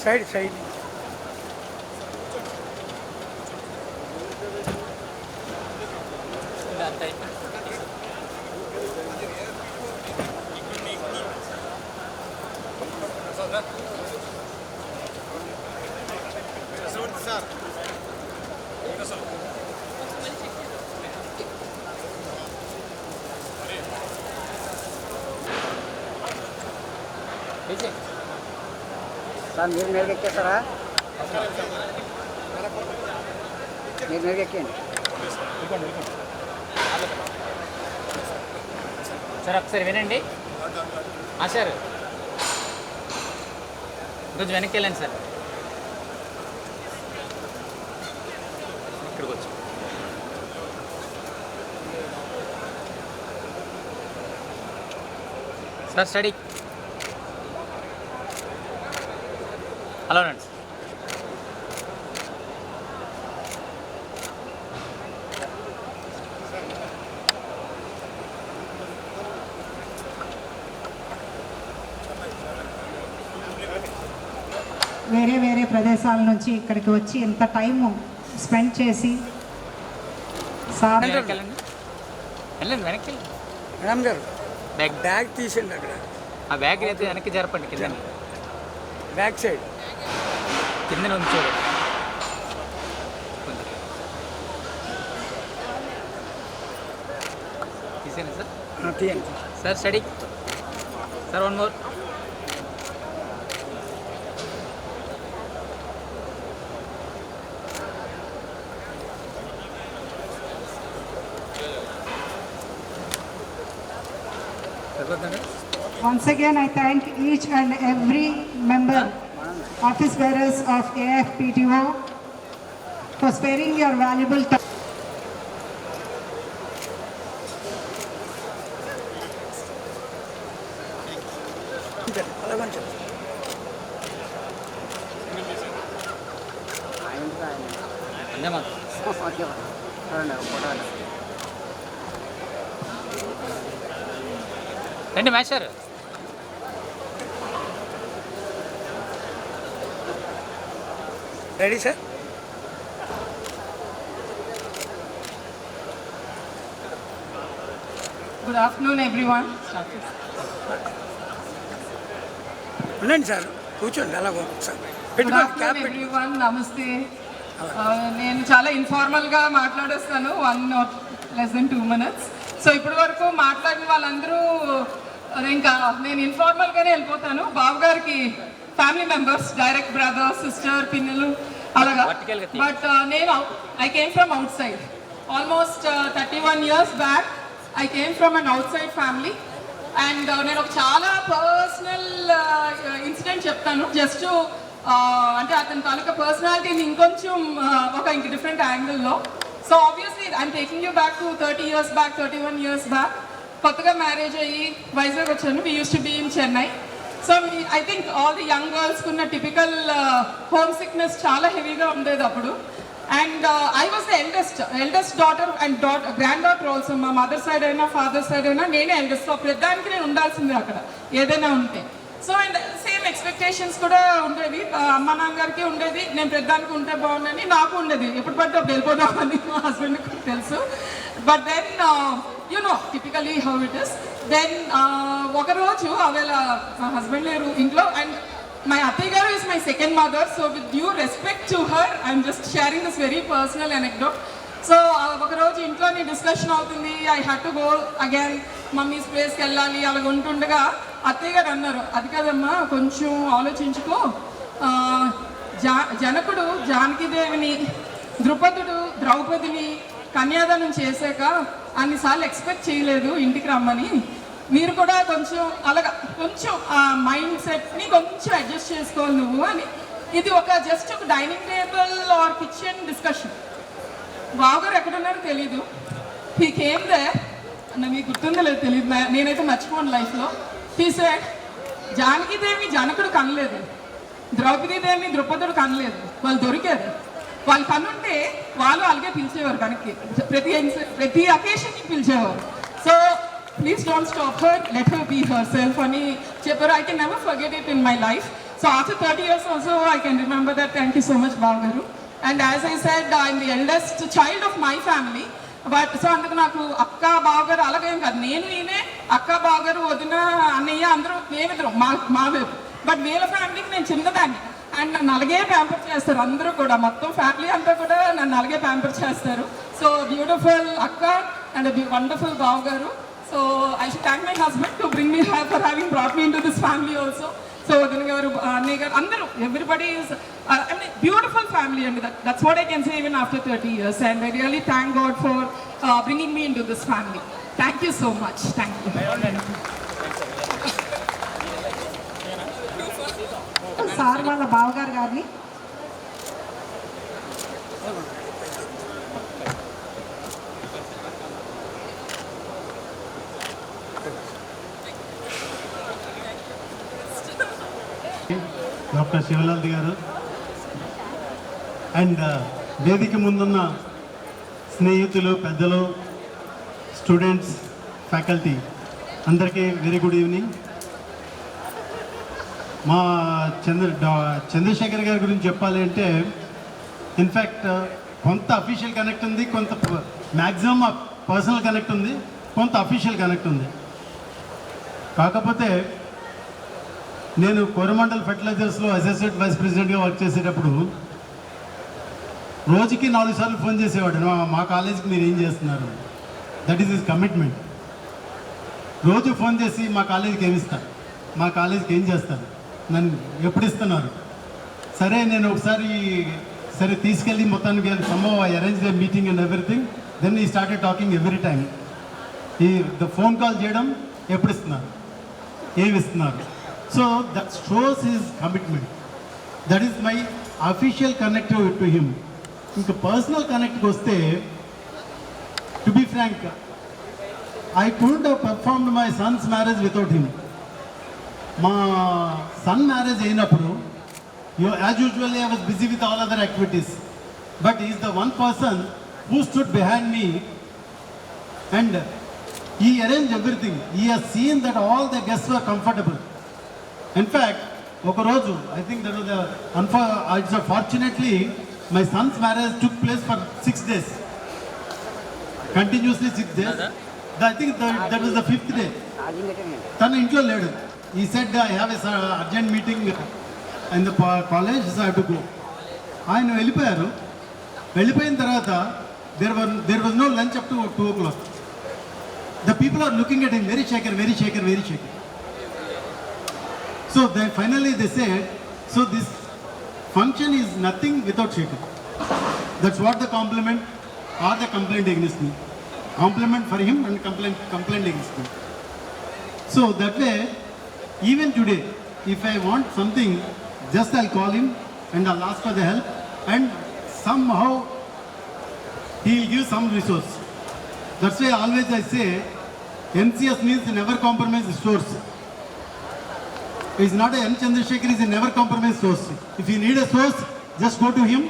Side side sir sir మీరు మీద ఎక్కేస్తారా? మీరు మీద ఎక్కండి సార్. ఒకసారి వినండి సార్, కొంచెం వెనక్కి వెళ్ళండి సార్. ఇక్కడికి వచ్చి సార్ స్టడీ హలో అండి. వేరే వేరే ప్రదేశాల నుంచి ఇక్కడికి వచ్చి ఇంత టైము స్పెండ్ చేసి సార్ వెళ్ళండి వెనక్కి వెళ్ళండి. మేడం గారు బ్యాగ్ బ్యాగ్ తీసేయండి అక్కడ, ఆ బ్యాగ్ అయితే వెనక్కి జరపండి. కింద బ్యాక్ సైడ్ కింద ఉంచోడు. తీసేయండి సార్. తీయండి. Sir study sir, one more. once again I thank each and every member, office bearers of AFPTO for sparing your valuable time. అలాగే అంతే మాకు రండి మేషర్. Ready sir? Good afternoon everyone. ఉండండి సార్, కూర్చోండి అలాగో సార్. Good పెట్టుకోండి, afternoon క్యాప్ పెట్టి. everyone. Namaste. నేను చాలా ఇన్ఫార్మల్గా మాట్లాడేస్తాను, 1 or less than 2 minutes. So ఇప్పటి వరకు మాట్లాడిన వాళ్ళందరూ ఇంకా నేను ఇన్ఫార్మల్గానే వెళ్ళిపోతాను. బాబు గారికి family members, direct brother, sister, పిల్లలు అలాగా. బట్ నేను I came from out side. Almost 31 years back I came from an out side family. And నేను ఒక చాలా పర్సనల్ ఇన్సిడెంట్ చెప్తాను, జస్ట్ అంటే అతని తాలూకా పర్సనాలిటీని ఇంకొంచెం ఒక ఇంక డిఫరెంట్ యాంగిల్లో. So obviously I'm taking you back to 30 years back, 31 years back. కొత్తగా మ్యారేజ్ అయ్యి వైజాగ్ వచ్చాను. We use to be in Chennai. So I think all the young గర్ల్స్కి ఉన్న టిపికల్ హోమ్ సిక్నెస్ చాలా హెవీగా ఉండేది అప్పుడు. And I was the eldest daughter and granddaughter also. మా మదర్ సైడ్ అయినా ఫాదర్ సైడ్ అయినా నేనే ఎల్డెస్ట్. సో ప్రతిదానికి నేను ఉండాల్సిందే అక్కడ ఏదైనా ఉంటే. సో అండ్ సేమ్ ఎక్స్పెక్టేషన్స్ కూడా ఉండేవి. అమ్మ నాన్నగారికి ఉండేది, నేను పెద్దానికి ఉంటే బాగుందని నాకు ఉండేది. ఎప్పుడు పడితే అప్పుడు వెళ్ళిపోదామని మా హస్బెండ్కి తెలుసు. But then you know typically how it is. దెన్ ఒకరోజు అవేళ మా హస్బెండ్ లేరు ఇంట్లో. అండ్ మై అత్తయ్య గారు is my second mother. So with due respect to her I'm just sharing this very personal anecdote. So ఒకరోజు ఇంట్లోని డిస్కషన్ అవుతుంది. I had to go again mummies ప్లేస్కి వెళ్ళాలి. అలాగ ఉంటుండగా అత్తయ్య గారు అన్నారు, అది కాదమ్మా కొంచెం ఆలోచించుకో, జనకుడు జానకీదేవిని, ద్రుపదుడు ద్రౌపదిని కన్యాదానం చేశాక అన్నిసార్లు ఎక్స్పెక్ట్ చేయలేదు ఇంటికి రమ్మని. మీరు కూడా కొంచెం అలాగా కొంచెం ఆ మైండ్ సెట్ని కొంచెం అడ్జస్ట్ చేసుకోవాలి నువ్వు అని. ఇది ఒక జస్ట్ ఒక dining table or kitchen discussion. బావగారు ఎక్కడున్నారో తెలీదు. హీ కేమ్ దేర్, మీకు గుర్తుందో లేదు తెలియదు, నేనైతే మర్చిపోను లైఫ్లో. హీ సెడ్, జానకీదేవి జనకుడు కనలేదు, ద్రౌపదీదేవి ద్రుపదుడు కనలేదు, వాళ్ళు దొరికారు. వాళ్ళు కనుంటే వాళ్ళు అలాగే పిలిచేవారు కనుక్కి, ప్రతి అకేషన్కి పిలిచేవారు. So please don't stop her, let her be herself అని చెప్పారు. I can never forget it in my life. So after 30 years also, I can remember that. Thank you so much, Bavgaru. And as I said, I'm the eldest child of my family. But so అందుకు నాకు అక్క బావగారు అలాగేం కాదు, నేను ఈయనే అక్క బావగారు వదిన అన్నయ్య అందరూ మేమిద్దరం మా వైపు. బట్ వీళ్ళ ఫ్యామిలీకి నేను చిన్నదాన్ని అండ్ నన్ను అలాగే ప్యాంపర్ చేస్తారు అందరూ కూడా, మొత్తం ఫ్యామిలీ అంతా కూడా నన్ను అలాగే ప్యాంపర్ చేస్తారు. సో బ్యూటిఫుల్ అక్క అండ్ వండర్ఫుల్ బావగారు. So I should thank my husband to bring me for having brought me in to this family also. So వదిన గారు అన్నయ్య గారు అందరూ ఎవ్రీబడి ఈస్ బ్యూటిఫుల్ ఫ్యామిలీ అండి. That's what I can say even after 30 years, and I really thank God for bringing me into this family. Thank you so much. Thank you. Sir వాళ్ళ బావగారు గారిని doctor Shivlal గారు and వేదిక ముందున్న స్నేహితులు, పెద్దలు, students, faculty అందరికీ వెరీ గుడ్ ఈవినింగ్. మా చంద్రశేఖర్ గారి గురించి చెప్పాలి అంటే ఇన్ఫ్యాక్ట్ కొంత అఫీషియల్ కనెక్ట్ ఉంది, కొంత మ్యాక్సిమం పర్సనల్ కనెక్ట్ ఉంది, కొంత అఫీషియల్ కనెక్ట్ ఉంది. కాకపోతే నేను కోరమండల్ ఫెర్టిలైజర్స్లో అసోసియేట్ వైస్ ప్రెసిడెంట్గా వర్క్ చేసేటప్పుడు రోజుకి 4 సార్లు ఫోన్ చేసేవాడు, మా కాలేజీకి మీరు ఏం చేస్తున్నారు, దట్ ఈస్ హిస్ కమిట్మెంట్. రోజు ఫోన్ చేసి మా కాలేజీకి ఏమి ఇస్తారు, మా కాలేజీకి ఏం చేస్తారు, నన్ను ఎప్పుడు ఇస్తున్నారు. సరే నేను ఒకసారి తీసుకెళ్ళి మొత్తానికి Sambhav I arrange the meeting and everything. Then he started talking every time. The phone call చేయడం, ఎప్పుడు ఇస్తున్నారు, ఏమి ఇస్తున్నారు. So that shows his commitment. That is my official connect to him. ఇంకా పర్సనల్ కనెక్ట్కి వస్తే, to be frank, I couldn't have performed my son's marriage without him. మా son marriage అయినప్పుడు as usually I was busy with all other activities, but is the one person who stood behind me and he arranged everything. He has seen that all the guests were comfortable. In fact, ఒకరోజు I think that was fortunately my son's marriage took place for 6 days. Continuously 6 days. I think that was the 5th day. తన ఇంట్లో లేడు. He said I have a urgent meeting in the college, so I have to go. ఆయన వెళ్ళిపోయారు. వెళ్ళిపోయిన తర్వాత there was no lunch up to 2 o'clock. The people are looking at him, very shaker, very shaker, very shaker. So then finally they said, so this function is nothing without shaker. That's what the compliment or the complaint against me. Compliment for him and complaint against me. So that way, even today, if I want something, just I'll call him and I'll ask for the help, and somehow he'll give some resource. That's why always I say, NCS means never compromise source. It's not a N. Chandrasekhar, is a never compromise source. If you need a source, just go to him,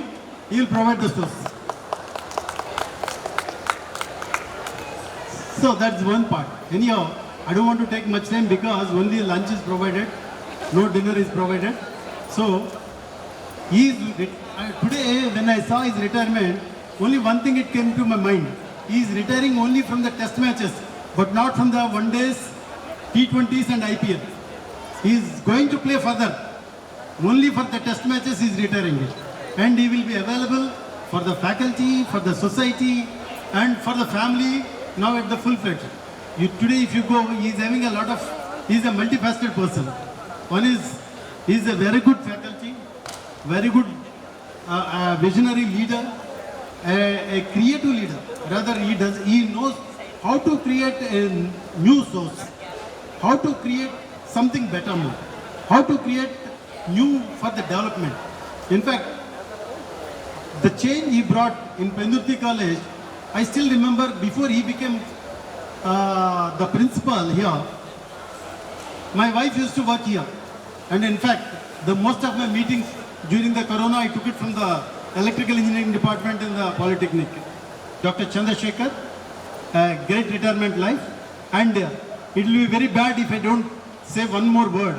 he will provide the source. So that's one part. Anyhow, I don't want to take much time because only lunch is provided, no dinner is provided. So, today when I saw his retirement, only one thing it came to my mind. He is retiring only from the test matches, but not from the one days, T20s and IPL. He is going to play further. Only for the test matches he is retiring it. And he will be available for the faculty, for the society and for the family now at the full-fledged. Today if you go, he is having a lot of, he is a multifaceted person. One is, he is a very good faculty, very good visionary leader, a creative leader. Rather, he knows how to create a new source, how to create something better more, how to create new for the development. In fact, the change he brought in Pendurthi College, I still remember before he became the principal here, my wife used to work here. And in fact, the most of my meetings during the corona, I took it from the electrical engineering department in the Polytechnic. Dr. Chandrasekhar, a great retirement life, and it will be very bad if I don't say one more word.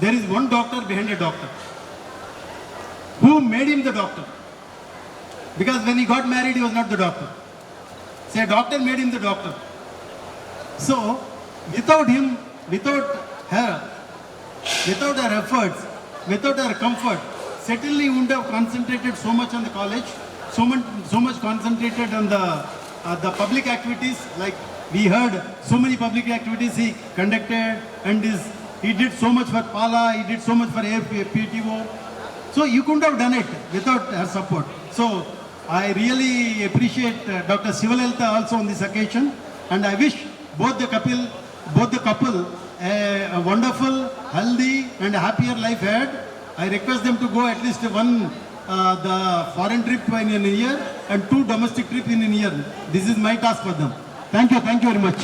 there is one doctor behind a doctor. Who made him the doctor? Because when he got married, he was not the doctor. So a doctor made him the doctor. So without him, without her efforts, without her comfort, certainly wouldn't have concentrated so much on the college, so much concentrated on the public activities. Like we heard, so many public activities he conducted, and he did so much for Pala, he did so much for PTO. So you couldn't have done it without her support. So I really appreciate Dr. Sivalalita also on this occasion, and I wish both the couple a wonderful, healthy and happier life ahead. I request them to go at least one the foreign trip in a year and 2 domestic trips in a year. This is my task for them. Thank you very much.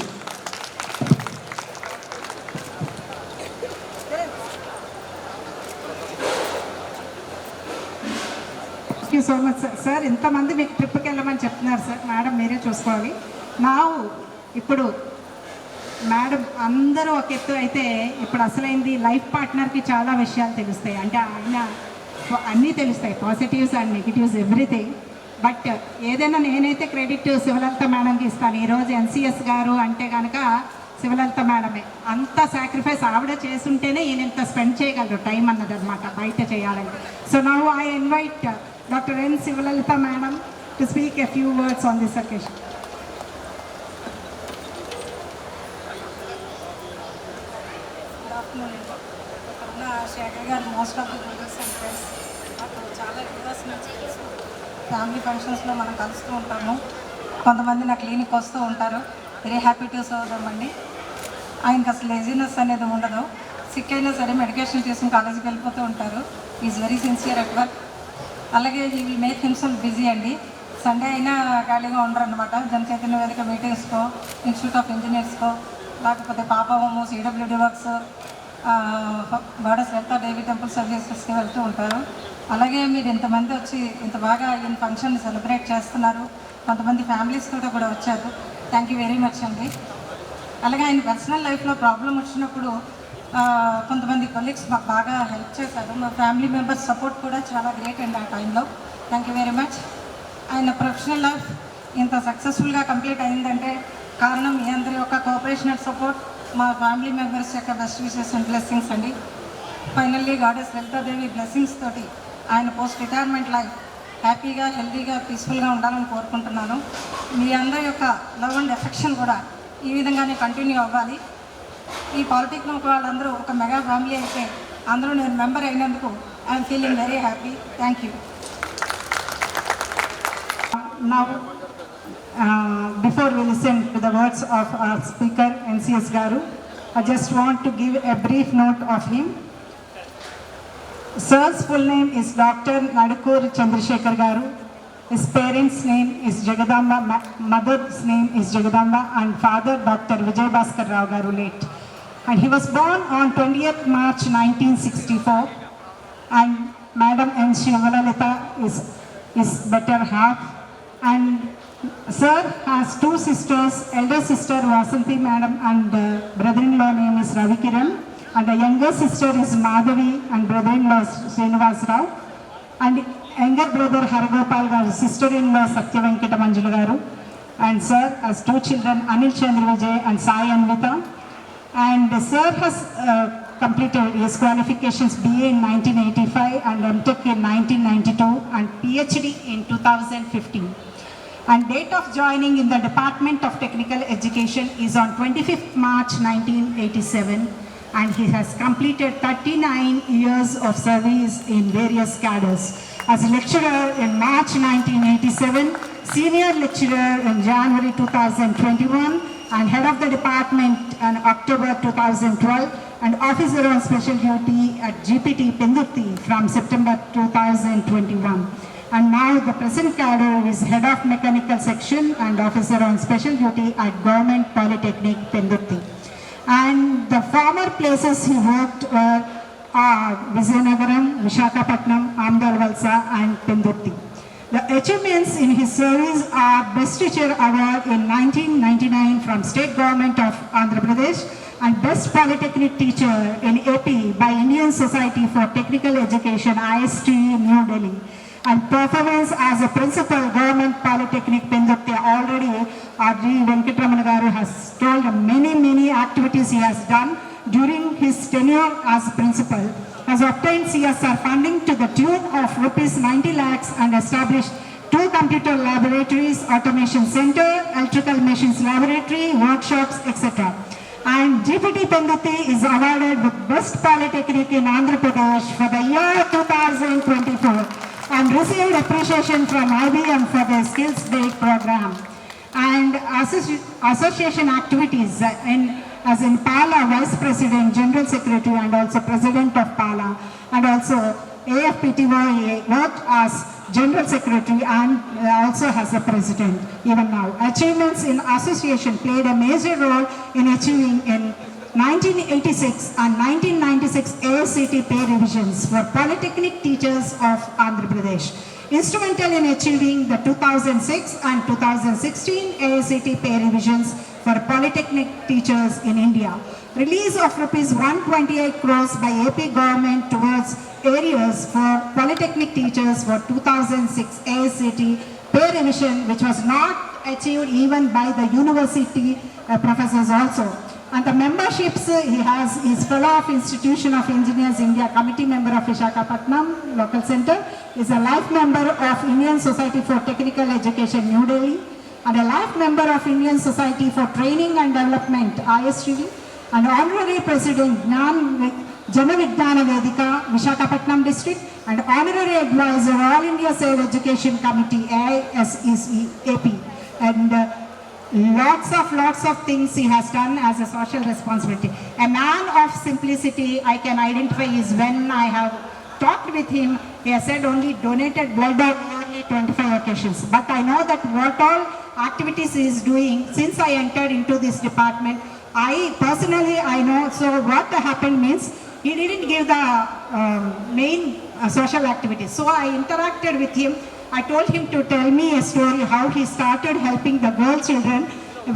Thank you so much sir. ఇంతమంది మీకు ట్రిప్కి వెళ్ళమని చెప్తున్నారు sir. Madam మీరే చూసుకోవాలి. ఇప్పుడు madam అందరూ ఒక ఎత్తు అయితే, ఇప్పుడు అసలైంది లైఫ్ పార్ట్నర్కి చాలా విషయాలు తెలుస్తాయి. అంటే ఆయన అన్నీ తెలుస్తాయి, positives and negatives everything. But ఏదైనా నేనైతే క్రెడిట్ శివలలిత మేడంకి ఇస్తాను. ఈరోజు ఎన్సిఎస్ గారు అంటే కనుక శివలలిత మేడమే. అంత సాక్రిఫైస్ ఆవిడ చేస్తుంటేనే ఈయన ఇంత స్పెండ్ చేయగలరు టైం అన్నది అనమాట బయట చేయాలంటే. So now I invite doctor N Sivalalitha madam to speak a few words on this occasion. Sekhar garu most of the brothers and friends నాకు చాలా యూఎస్ నుంచి తెలుసు. ఫ్యామిలీ ఫంక్షన్స్లో మనం కలుస్తూ ఉంటాము. కొంతమంది నా క్లినిక్ వస్తూ ఉంటారు. Very happy to serve them అండి. ఆయనకి అసలు లేజినెస్ అనేది ఉండదు. సిక్ అయినా సరే మెడికేషన్ తీసుకుని కాలేజీకి వెళ్ళిపోతూ ఉంటారు. Is very sincere at work. అలాగే ఈ విల్ మేక్ హిమ్సెల్ఫ్ బిజీ అండి. సండే అయినా ఖాళీగా ఉండరు అనమాట. జనచైతన్య వేదిక మీటింగ్స్కో, ఇన్స్టిట్యూట్ ఆఫ్ ఇంజనీర్స్కో, లేకపోతే పాప హోము, సిడబ్ల్యూడి వర్క్స్, బాడస్ వెళ్తా దేవి టెంపుల్ సర్వీసెస్కి వెళ్తూ ఉంటారు. అలాగే మీరు ఇంతమంది వచ్చి ఇంత బాగా ఈ ఫంక్షన్ సెలబ్రేట్ చేస్తున్నారు. కొంతమంది ఫ్యామిలీస్ కూడా వచ్చారు. థ్యాంక్ యూ వెరీ మచ్ అండి. అలాగే ఆయన పర్సనల్ లైఫ్లో ప్రాబ్లం వచ్చినప్పుడు కొంతమంది కొలీగ్స్ మాకు బాగా హెల్ప్ చేశారు. మా ఫ్యామిలీ మెంబర్స్ సపోర్ట్ కూడా చాలా గ్రేట్ అండి ఆ టైంలో. Thank you very much. ఆయన ప్రొఫెషనల్ లైఫ్ ఇంత సక్సెస్ఫుల్గా కంప్లీట్ అయిందంటే కారణం మీ అందరి యొక్క కోఆపరేషన్ అండ్ సపోర్ట్, మా ఫ్యామిలీ మెంబర్స్ యొక్క బెస్ట్ విషెస్ అండ్ బ్లెస్సింగ్స్ అండి. ఫైనల్లీ గాడెస్ లలితాదేవి బ్లెస్సింగ్స్ తోటి ఆయన పోస్ట్ రిటైర్మెంట్ లైఫ్ హ్యాపీగా, హెల్తీగా, పీస్ఫుల్గా ఉండాలని కోరుకుంటున్నాను. మీ అందరి యొక్క లవ్ అండ్ ఎఫెక్షన్ కూడా ఈ విధంగానే కంటిన్యూ అవ్వాలి. ఈ పాలిటెక్నిక్ వాళ్ళందరూ ఒక మెగా ఫ్యామిలీ అయితే అందరూ నేను మెంబర్ అయినందుకు I'm feeling very happy. Thank you. Now, before we listen to the words of our speaker, NCS Garu, I just want to give a brief note of him. Sir's full name is Dr. Nadukur Chandrasekhar Garu. His parents' name is Jagadamba, mother's name is Jagadamba, and father Dr. Vijay Bhaskar Rao Garu late. And he was born on 20th March 1964. And Madam N. Shivalalita is better half. And sir has 2 sisters, elder sister Vasanthi madam and brother-in-law name is Ravi Kiran, and the younger sister is Madhavi and brother-in-law Srinivas Rao, and younger brother Haragopal garu, sister-in-law Satya Venkata Manjula garu. And sir has 2 children, Anil Chandra Vijay and Sai Anvita. And sir has completed his qualifications BA in 1985 and MTech in 1992 and PhD in 2015. And date of joining in the Department of Technical Education is on 25th March 1987, and he has completed 39 years of service in various cadres. As a lecturer in March 1987, senior lecturer in January 2021, and head of the department in October 2012, and officer on special duty at GPT Pendurthi from September 2021. And now the present cadre is head of mechanical section and officer on special duty at Government Polytechnic Pendurthi. And the former places he worked were Vizianagaram, Vishakhapatnam, Amdalvalsa and Pendurthi. The achievements in his service are Best Teacher Award in 1999 from State Government of Andhra Pradesh, and Best Polytechnic Teacher in AP by Indian Society for Technical Education, IST, New Delhi. And performance as a principal, Government Polytechnic, Pendutti. Already R.G. Venkatramana Garu has told many activities he has done during his tenure as principal. Has obtained CSR funding to the tune of rupees 90 lakhs and established 2 computer laboratories, automation center, electrical machines laboratory, workshops, etc. And GPT Pendutti is awarded with Best Polytechnic in Andhra Pradesh for the year 2024 and received appreciation from IBM for their Skills Day program. And association activities as in PALA Vice President, General Secretary and also President of PALA, and also AFPTY worked as General Secretary and also as a President even now. Achievements in association played a major role in achieving in 1986 and 1996 ASCT pay revisions for Polytechnic teachers of Andhra Pradesh. Instrumental in achieving the 2006 and 2016 ASCT pay revisions for Polytechnic teachers in India. Release of rupees 128 crores by AP government towards areas for Polytechnic teachers for 2006 ASCT pay revision, which was not achieved even by the university professors also. And the memberships he has is Fellow of Institution of Engineers India, Committee Member of Visakhapatnam Local Center, is a life member of Indian Society for Technical Education, New Delhi, and a life member of Indian Society for Training and Development, ISTV, and Honorary President Jana Vijnana Vedika, Visakhapatnam District, and Honorary Advisor, All India Save Education Committee, AISEC AP. And lots of things he has done as a social responsibility. A man of simplicity I can identify is when I have talked with him, he has said only donated blood on only 25 occasions. But I know that what all activities he is doing since I entered into this department, I personally know. So what happened means he didn't give the main social activities. So I interacted with him. I told him to tell me a story how he started helping the girl children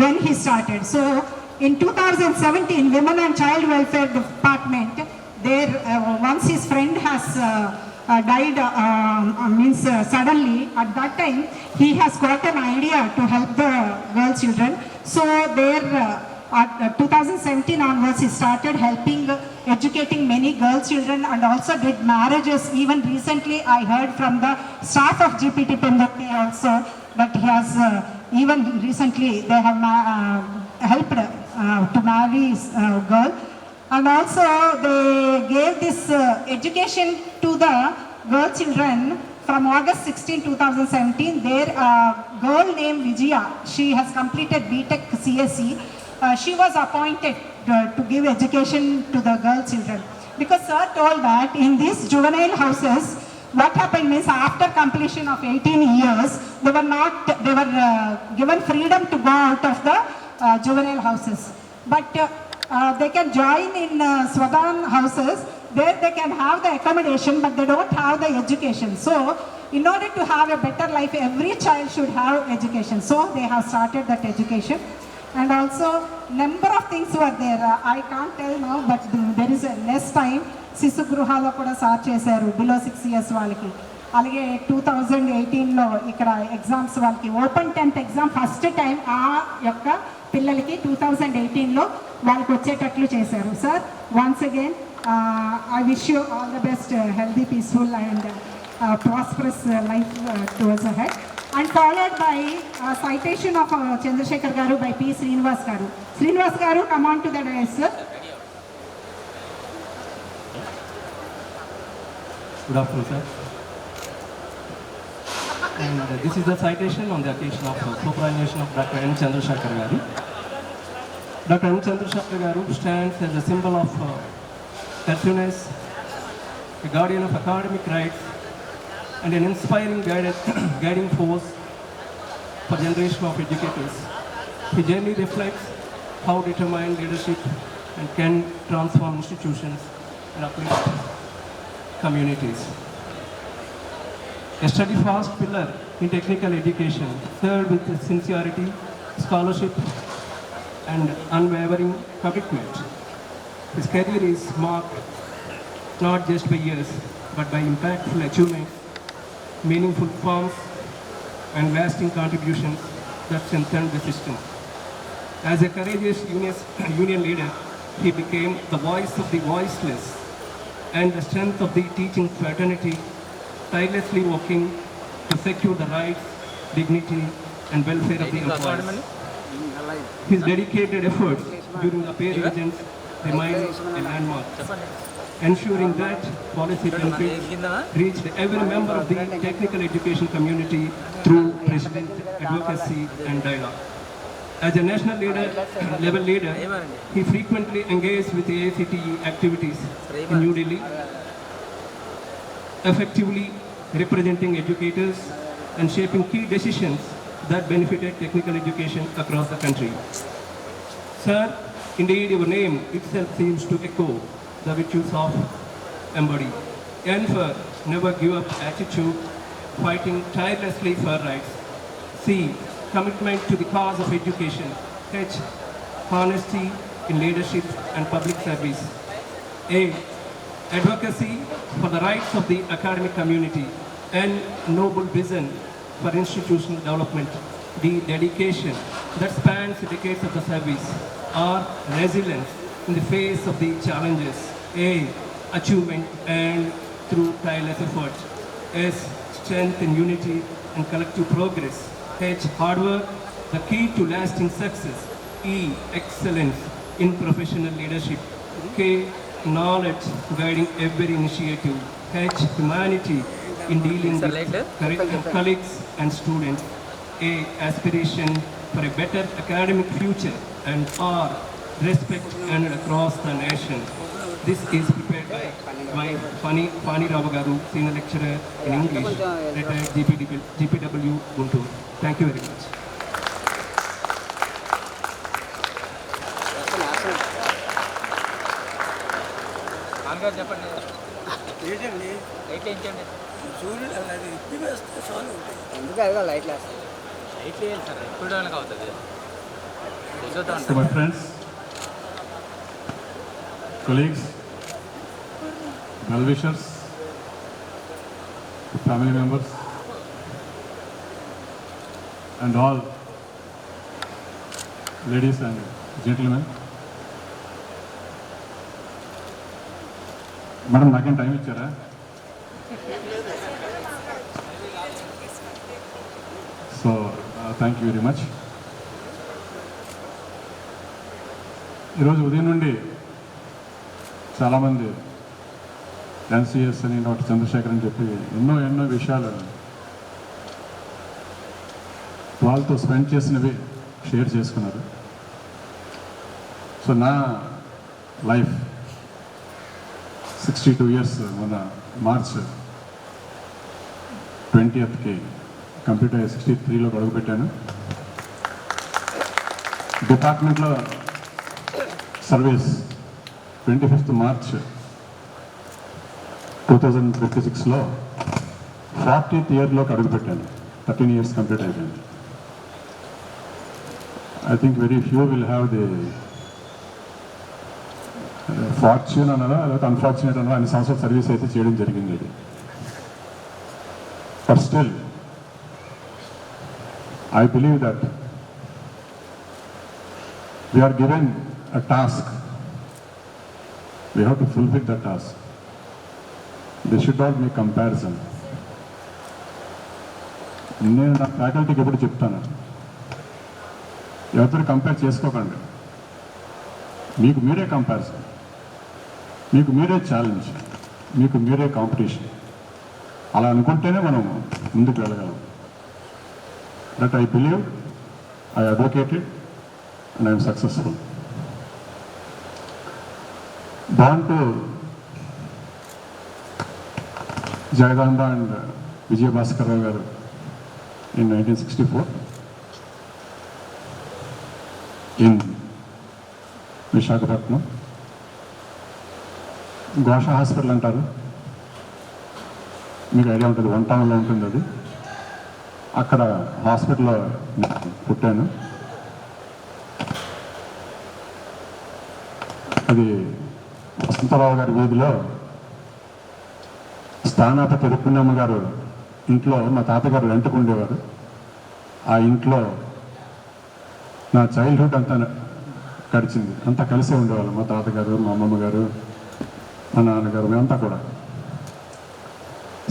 when he started. So in 2017, Women and Child Welfare Department, there once his friend has died suddenly, at that time he has got an idea to help the girl children. So there at 2017 onwards he started helping educating many girl children and also did marriages. Even recently I heard from the staff of GPT Pendutti also that he has even recently they have helped to marry a girl. And also they gave this education to the girl children from August 16, 2017. There girl named Vijaya, she has completed BTech CSE. She was appointed to give education to the girl children. Because sir told that in these juvenile houses, what happened means after completion of 18 years, they were given freedom to go out of the juvenile houses. But they can join in Swadhan houses, there they can have the accommodation but they don't have the education. So in order to have a better life, every child should have education. So they have started that education. And also number of things were there. I can't tell now, but there is a less time. Sisu Gruhala kuda start chesaru below 6 years వాళ్ళకి. అలాగే 2018లో ఇక్కడ exams వాళ్ళకి open 10th exam first time ఆ యొక్క పిల్లలకి 2018లో వాళ్ళకి వచ్చేటట్లు చేశారు. Sir once again I wish you all the best, healthy, peaceful and prosperous life towards ahead. And followed by a citation of Chandrasekhar Garu by P. Srinivas Garu. Srinivas Garu, come on to the dais, sir. Good afternoon, sir. And this is the citation on the occasion of superannuation of Dr. M. Chandrasekhar Garu. Dr. M. Chandrasekhar Garu stands as a symbol of cartoonist, a guardian of academic rights, and an inspiring guiding force for generation of educators. His journey reflects how determined leadership and can transform institutions and uplift communities. A steadfast pillar in technical education, served with sincerity, scholarship, and unwavering commitment. His career is marked not just by years, but by impactful achievements, meaningful reforms, and lasting contributions that strengthened the system. As a courageous union leader, he became the voice of the voiceless and the strength of the teaching fraternity, tirelessly working to secure the rights, dignity, and welfare of the employees. His dedicated efforts during the pay revisions remain a landmark, ensuring that policy benefits reached every member of the technical education community through president advocacy and dialogue. As a national level leader, he frequently engaged with AICTE activities in New Delhi, effectively representing educators and shaping key decisions that benefited technical education across the country. Sir, indeed your name itself seems to echo the virtues of embody. And for never give up attitude, fighting tirelessly for rights. C, commitment to the cause of education. H, honesty in leadership and public service. A, advocacy for the rights of the academic community. And noble vision for institutional development. D, dedication that spans decades of the service. R, resilience in the face of the challenges. A, achievement and through tireless effort. S, strength in unity and collective progress. H, hard work, the key to lasting success. E, excellence in professional leadership. K, knowledge guiding every initiative. H, humanity in dealing with colleagues and students. A, aspiration for a better academic future. And R, respect and across the nation. This is prepared by Pani Ravagaru, Senior Lecturer in English, retired GPW Guntur. Thank you very much. నాన్నగారు చెప్పండి. ఏంటండి లైట్లు ఏంటండి? సూర్యుడు అది ఇప్పి వేస్తే చాలు ఉంటాయి. ఎందుకు అదిగా లైట్లు వేస్తాయి? లైట్లు వేయాలి సార్, ఎప్పుడు అవుతుంది. చూద్దాం So my friends, colleagues, well-wishers, family members, and all ladies and gentlemen. Madam, నాకేం టైం ఇచ్చారా? So thank you very much. ఈరోజు ఉదయం నుండి చాలామంది ఎన్సిఎస్ అని డాక్టర్ చంద్రశేఖర్ అని చెప్పి ఎన్నో విషయాలు వాళ్ళతో స్పెండ్ చేసినవి షేర్ చేసుకున్నారు. సో నా లైఫ్ 62 years మొన్న మార్చ్ 20th కంప్యూటర్ 63లో అడుగుపెట్టాను. డిపార్ట్మెంట్లో service 25th March 2026లో 40th yearలోకి అడుగుపెట్టాను. 13 years complete అయిపోయింది. I think very few will have the fortune అన్నదా లేకపోతే అన్ఫార్చునేట్ అన్నదా అన్ని సంవత్సరాల సర్వీస్ అయితే చేయడం జరిగింది. అది but still I believe that we are given a task. We have to fulfill the task. They should not make comparison. నేను నా ఫ్యాకల్టీకి ఎప్పుడు చెప్తాను, ఎవరితో కంపేర్ చేసుకోకండి. మీకు మీరే కంపారిజన్, మీకు మీరే ఛాలెంజ్, మీకు మీరే కాంపిటీషన్. అలా అనుకుంటేనే మనం ముందుకు వెళ్ళగలం. That I believe, I advocated, and I am successful. Born to Jagadamba and Vijay Bhaskar Rao garu in 1964 in Visakhapatnam. Gosha Hospital అంటారు, మీకు ఐడియా ఉంటుంది, 1 townలో ఉంటుంది. అది అక్కడ హాస్పిటల్లో పుట్టాను. అది వసంతరావు గారి వీధిలో స్థానాపతి రుక్మిణమ్మ గారు ఇంట్లో మా తాతగారు రెంట్కు ఉండేవారు. ఆ ఇంట్లో నా చైల్డ్హుడ్ అంతా గడిచింది. అంతా కలిసే ఉండేవాళ్ళు. మా తాతగారు, మా అమ్మమ్మ గారు, మా నాన్నగారు, మేమంతా కూడా.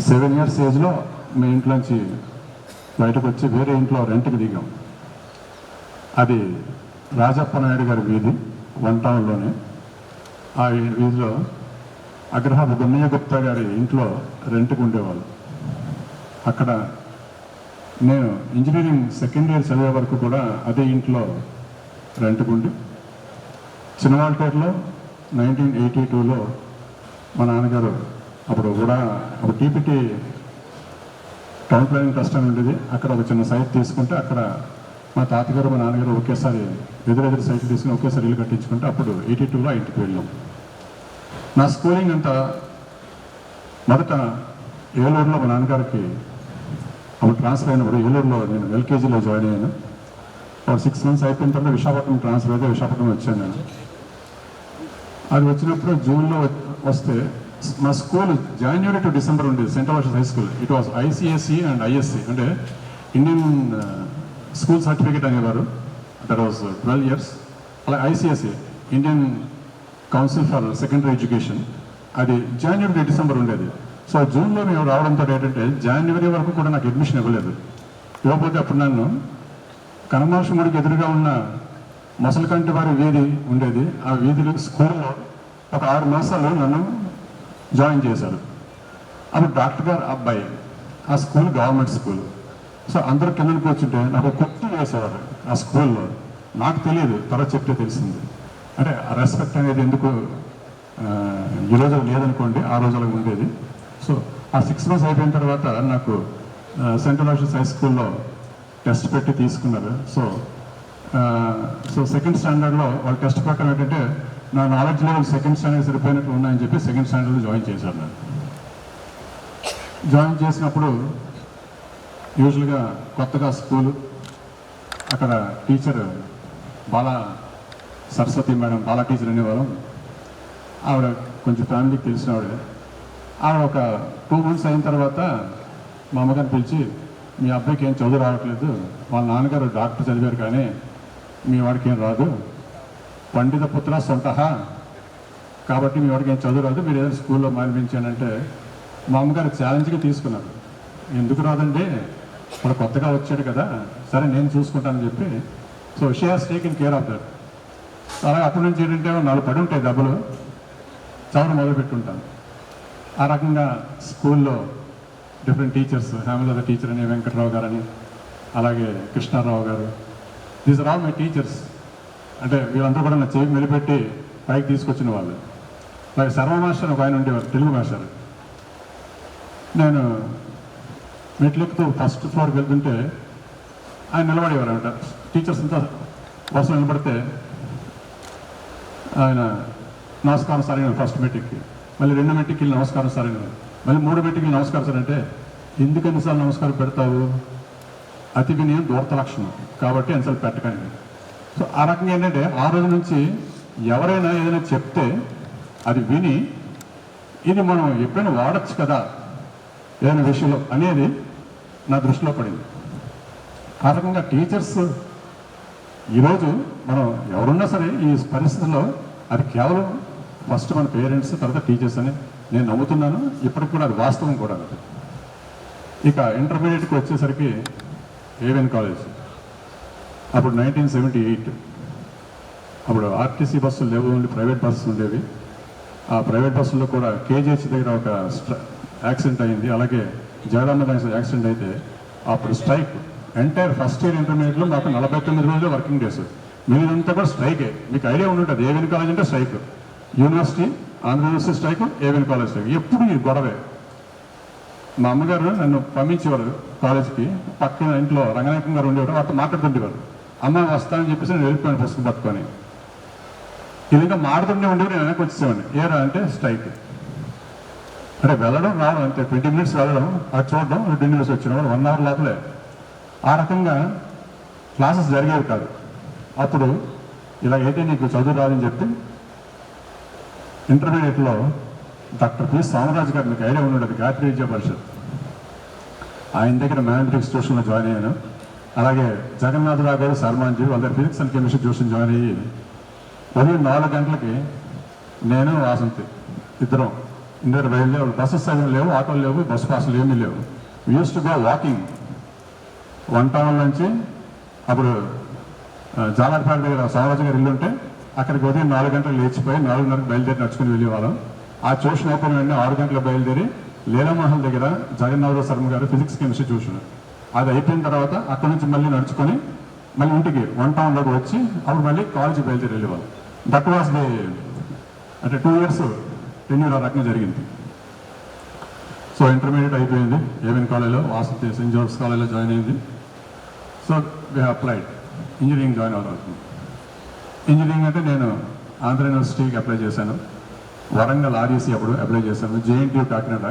7 years ఏజ్లో మీ ఇంట్లోంచి బయటకు వచ్చి వేరే ఇంట్లో రెంట్కి దిగాం. అది రాజప్ప నాయుడు గారి వీధి, 1 townలోనే. ఆ వీధిలో అగ్రహార గున్నయ్య గుప్తా గారి ఇంట్లో రెంట్కి ఉండేవాళ్ళు. అక్కడ నేను ఇంజనీరింగ్ 2nd year చదివే వరకు కూడా అదే ఇంట్లో రెంట్కుండి, చిన్నవాళ్ళపేటలో 1982లో మా నాన్నగారు అప్పుడు కూడా ఒక టీపీటీ టౌన్ ప్లానింగ్ ట్రస్ట్ అని ఉండేది. అక్కడ ఒక చిన్న సైట్ తీసుకుంటే అక్కడ మా తాతగారు, మా నాన్నగారు ఒకేసారి ఎదురెదురు సైట్ తీసుకుని ఒకేసారి ఇల్లు కట్టించుకుంటే అప్పుడు 82లో ఆ ఇంటికి వెళ్ళాం. నా స్కూలింగ్ అంతా మొదట ఏలూరులో మా నాన్నగారికి అప్పుడు ట్రాన్స్ఫర్ అయినప్పుడు ఏలూరులో నేను ఎల్కేజీలో జాయిన్ అయ్యాను. ఒక 6 months అయిపోయిన తర్వాత విశాఖపట్నం ట్రాన్స్ఫర్ అయితే విశాఖపట్నం వచ్చాను నేను. అది వచ్చినప్పుడు జూన్లో వస్తే మా స్కూల్ January to December ఉండేది. Central versus high school. It was ICSE and ISC, అంటే ఇండియన్ స్కూల్ సర్టిఫికేట్ అనేవారు. That was 12 years. అలా ICSE, Indian council for secondary education, అది January to December ఉండేది. సో జూన్లో మేము రావడంతో ఏంటంటే January వరకు కూడా నాకు అడ్మిషన్ ఇవ్వలేదు. ఇవ్వకపోతే అప్పుడు నన్ను కనమార్షముడికి ఎదురుగా ఉన్న మొసలికంటి వారి వీధి ఉండేది. ఆ వీధిలో స్కూల్లో ఒక 6 మాసాలు నన్ను జాయిన్ చేశారు. అప్పుడు డాక్టర్ గారు అబ్బాయి. ఆ స్కూల్ గవర్నమెంట్ స్కూల్. సో అందరూ కిందకి కూర్చుంటే నాకు కుర్తీ వేసేవారు ఆ స్కూల్లో. నాకు తెలియదు, తర్వాత చెప్తే తెలిసింది. అంటే ఆ రెస్పెక్ట్ అనేది ఎందుకు ఈ రోజు లేదనుకోండి, ఆ రోజు అలా ఉండేది. సో ఆ 6 months అయిపోయిన తర్వాత నాకు సెంట్రల్ వర్షస్ హై స్కూల్లో టెస్ట్ పెట్టి తీసుకున్నారు. సో 2nd standardలో వాళ్ళ టెస్ట్ ప్రకారం ఏంటంటే నా నాలెడ్జ్ లెవెల్ 2nd standard సరిపోయినట్టు ఉన్నాయని చెప్పి 2nd standardలో జాయిన్ చేశారు. నేను జాయిన్ చేసినప్పుడు యూజువల్గా కొత్తగా స్కూలు, అక్కడ teacher Bala Saraswati madam, Bala teacher అనేవారు. ఆవిడ కొంచెం ఫ్యామిలీకి తెలిసిన ఆవిడ ఒక 2 months అయిన తర్వాత మా అమ్మగారిని పిలిచి, మీ అబ్బాయికి ఏం చదువు రావట్లేదు, వాళ్ళ నాన్నగారు డాక్టర్ చదివారు కానీ మీ వాడికి ఏం రాదు, పండిత పుత్ర సొంతహ, కాబట్టి మీ వాడికి ఏం చదువు రాదు, మీరు ఏదైనా స్కూల్లో మానిపించానంటే మా అమ్మగారు ఛాలెంజ్గా తీసుకున్నారు. ఎందుకు రాదండి, ఇప్పుడు కొత్తగా వచ్చాడు కదా, సరే నేను చూసుకుంటానని చెప్పి. So she has taken care of that. అలాగే అప్పటి నుంచి ఏంటంటే 4 పడి ఉంటాయి డబ్బులు, చదవడం మొదలుపెట్టుంటాను. ఆ రకంగా స్కూల్లో డిఫరెంట్ టీచర్స్, హేమలత టీచర్ అని, వెంకటరావు గారని, అలాగే Krishnarao garu, these are all my teachers. అంటే వీళ్ళందరూ కూడా నా చేయి మెలిపెట్టి పైకి తీసుకొచ్చిన వాళ్ళు. అలాగే శర్మ మాస్టర్ ఒక ఆయన ఉండేవారు, తెలుగు మాస్టర్. నేను మెట్లెక్కుతూ 1st floorకి వెళ్తుంటే ఆయన నిలబడేవారు అనమాట. టీచర్స్ అంతా బస్సులో నిలబడితే ఆయన నమస్కారం సార్ అయిన 1st మెట్టికి, మళ్ళీ 2 మెట్టికి వెళ్ళి నమస్కారం సార్ అయిన, మళ్ళీ 3 మెట్టికి వెళ్ళి నమస్కారం సార్ అంటే, ఎందుకు ఎన్నిసార్లు నమస్కారం పెడతావు, అతి వినయం దూరత లక్షణం కాబట్టి ఎన్నిసార్లు పెట్టకండి. సో ఆ రకంగా ఏంటంటే ఆ రోజు నుంచి ఎవరైనా ఏదైనా చెప్తే అది విని ఇది మనం ఎప్పుడైనా వాడచ్చు కదా ఏదైనా విషయంలో అనేది నా దృష్టిలో పడింది. ఆ రకంగా టీచర్స్ ఈరోజు మనం ఎవరున్నా సరే ఈ పరిస్థితుల్లో అది కేవలం ఫస్ట్ మన పేరెంట్స్, తర్వాత టీచర్స్ అని నేను నమ్ముతున్నాను. ఇప్పటికి కూడా అది వాస్తవం కూడా. ఇక ఇంటర్మీడియట్కి వచ్చేసరికి ఏవిఎన్ కాలేజ్, అప్పుడు 1978. అప్పుడు ఆర్టీసీ బస్సులు లేవు, ఓన్లీ ప్రైవేట్ బస్సులు ఉండేవి. ఆ ప్రైవేట్ బస్సుల్లో కూడా కేజీహెచ్ దగ్గర ఒక యాక్సిడెంట్ అయింది. అలాగే జగదాంబ యాక్సిడెంట్ అయితే అప్పుడు స్ట్రైక్. ఎంటైర్ ఫస్ట్ ఇయర్ ఇంటర్మీడియట్లో మాకు 49 రోజులు వర్కింగ్ డేస్. మీదంతా కూడా స్ట్రైకే. మీకు ఐడియా ఉంటుంటుంది, ఏవిఎన్ కాలేజ్ అంటే strike, university, Andhra university strike, AVN college strike, ఎప్పుడు ఈ గొడవే. మా అమ్మగారు నన్ను పంపించేవారు కాలేజ్కి. పక్కన ఇంట్లో రంగనాయకం గారు ఉండేవారు, వాటితో మాట్లాడుతుండేవారు. అమ్మ వస్తానని చెప్పేసి నేను వెళ్ళిపోయాను పుస్తకం పట్టుకొని. ఇది ఇంకా మాడుతుండే ఉండేవారు, నేను వెనక్కి వచ్చేవాడిని. ఏరా అంటే స్ట్రైక్. అంటే వెళ్ళడం రావడం అంతే, 20 minutes వెళ్ళడం, అది చూడడం, 20 minutes వచ్చిన 1 hour లోపలే. ఆ రకంగా క్లాసెస్ జరిగేవి కాదు. అప్పుడు ఇలా అయితే నీకు చదువు రాదని చెప్పి ఇంటర్మీడియట్లో డాక్టర్ పి సోమరాజు గారు, మీకు ఐడియా ఉండదు, గాయత్రి విద్యా పరిషత్, ఆయన దగ్గర మ్యాథమెటిక్స్ ట్యూషన్లో జాయిన్ అయ్యాను. అలాగే జగన్నాథరావు గారు, సర్మాన్జీ వాళ్ళ దగ్గర physics and chemistry tuition join అయ్యి ఉదయం 4 గంటలకి నేను వాసంతి ఇద్దరం ఇందరు బయలుదేరి, బస్సెస్ అవి లేవు, ఆటోలు లేవు, బస్సు పాసులు ఏమీ లేవు. Use to go walking 1 town నుంచి. అప్పుడు జాలర్పేట దగ్గర సోమరాజు గారు ఇల్లు ఉంటే అక్కడికి ఉదయం 4 గంటలకు లేచిపోయి 4:30కి బయలుదేరి నడుచుకుని వెళ్ళేవాళ్ళం. ఆ ట్యూషన్ అయిపోయిన వెంటనే 6 గంటలకు బయలుదేరి లీలామహల్ దగ్గర జగన్నాథరావు శర్మ గారు ఫిజిక్స్ కెమిస్ట్రీ ట్యూషన్, అది అయిపోయిన తర్వాత అక్కడి నుంచి మళ్ళీ నడుచుకొని మళ్ళీ ఇంటికి 1 టౌన్లోకి వచ్చి అప్పుడు మళ్ళీ కాలేజీకి బయలుదేరి వెళ్ళేవాళ్ళం. దట్ వాస్ ది అంటే 2 ఇయర్స్ టెన్యూర్ ఆ రకంగా జరిగింది. సో ఇంటర్మీడియట్ అయిపోయింది, ఏవిఎన్ కాలేజ్లో, వాసంతి సెయింట్ జోసెఫ్ కాలేజ్లో జాయిన్ అయింది. So we applied engineering join అవ్వాలి. ఇంజనీరింగ్ అంటే నేను ఆంధ్ర యూనివర్సిటీకి అప్లై చేశాను, వరంగల్ ఆర్ఈసీ అప్పుడు అప్లై చేశాను, JNTU Kakinada,